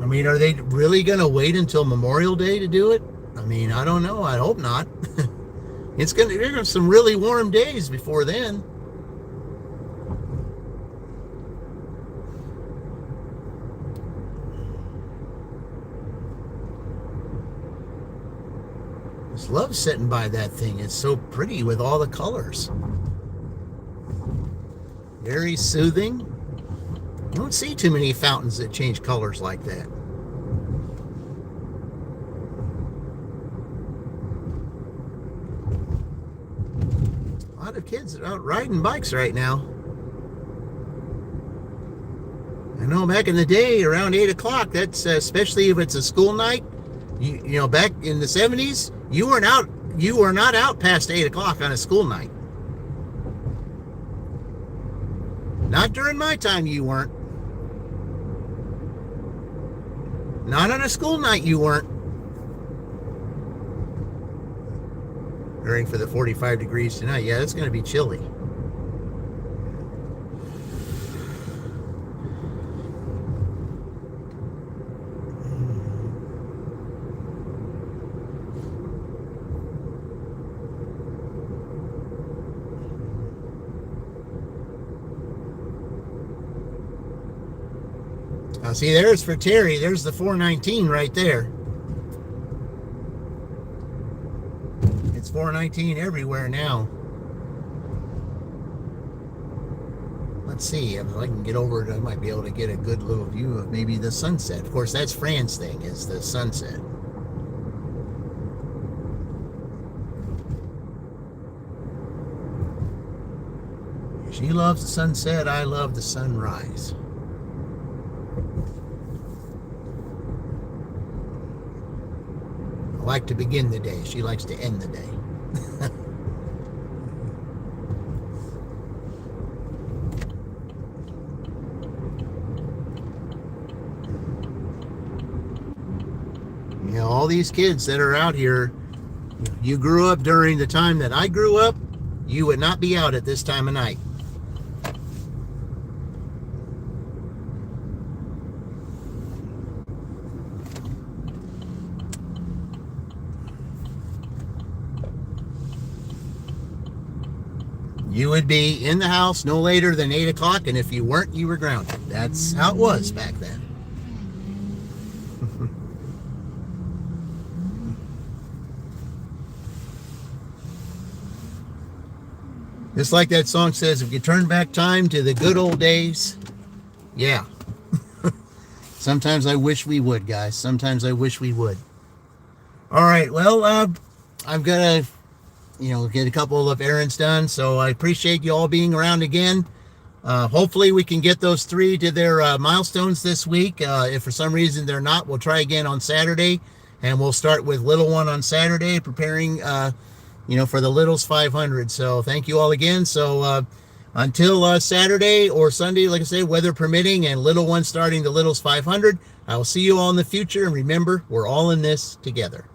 I mean, are they really going to wait until Memorial Day to do it? I mean, I don't know. I hope not. There's going to be some really warm days before then. I just love sitting by that thing. It's so pretty with all the colors. Very soothing. You don't see too many fountains that change colors like that. A lot of kids are out riding bikes right now. I know back in the day, around 8 o'clock, that's especially if it's a school night, you know, back in the 70s, you were not out past 8 o'clock on a school night. Not during my time, you weren't. Not on a school night, you weren't. Hearing for the 45 degrees tonight. Yeah, it's going to be chilly. See, there's for Terry. There's the 419 right there. It's 419 everywhere now. Let's see if I can get over it. I might be able to get a good little view of maybe the sunset. Of course, that's Fran's thing, is the sunset. She loves the sunset. I love the sunrise. I like to begin the day. She likes to end the day. these kids that are out here, you grew up during the time that I grew up, you would not be out at this time of night. You would be in the house no later than 8 o'clock, and if you weren't, you were grounded. That's how it was back then. Just like that song says, if you turn back time to the good old days, yeah. Sometimes I wish we would, guys. Sometimes I wish we would. All right, well, I'm going to get a couple of errands done. So I appreciate you all being around again. Hopefully we can get those 3 to their milestones this week. If for some reason they're not, we'll try again on Saturday, and we'll start with little one on Saturday, preparing, for the littles 500. So thank you all again. So until Saturday or Sunday, like I say, weather permitting, and little one starting the littles 500, I will see you all in the future. And remember, we're all in this together.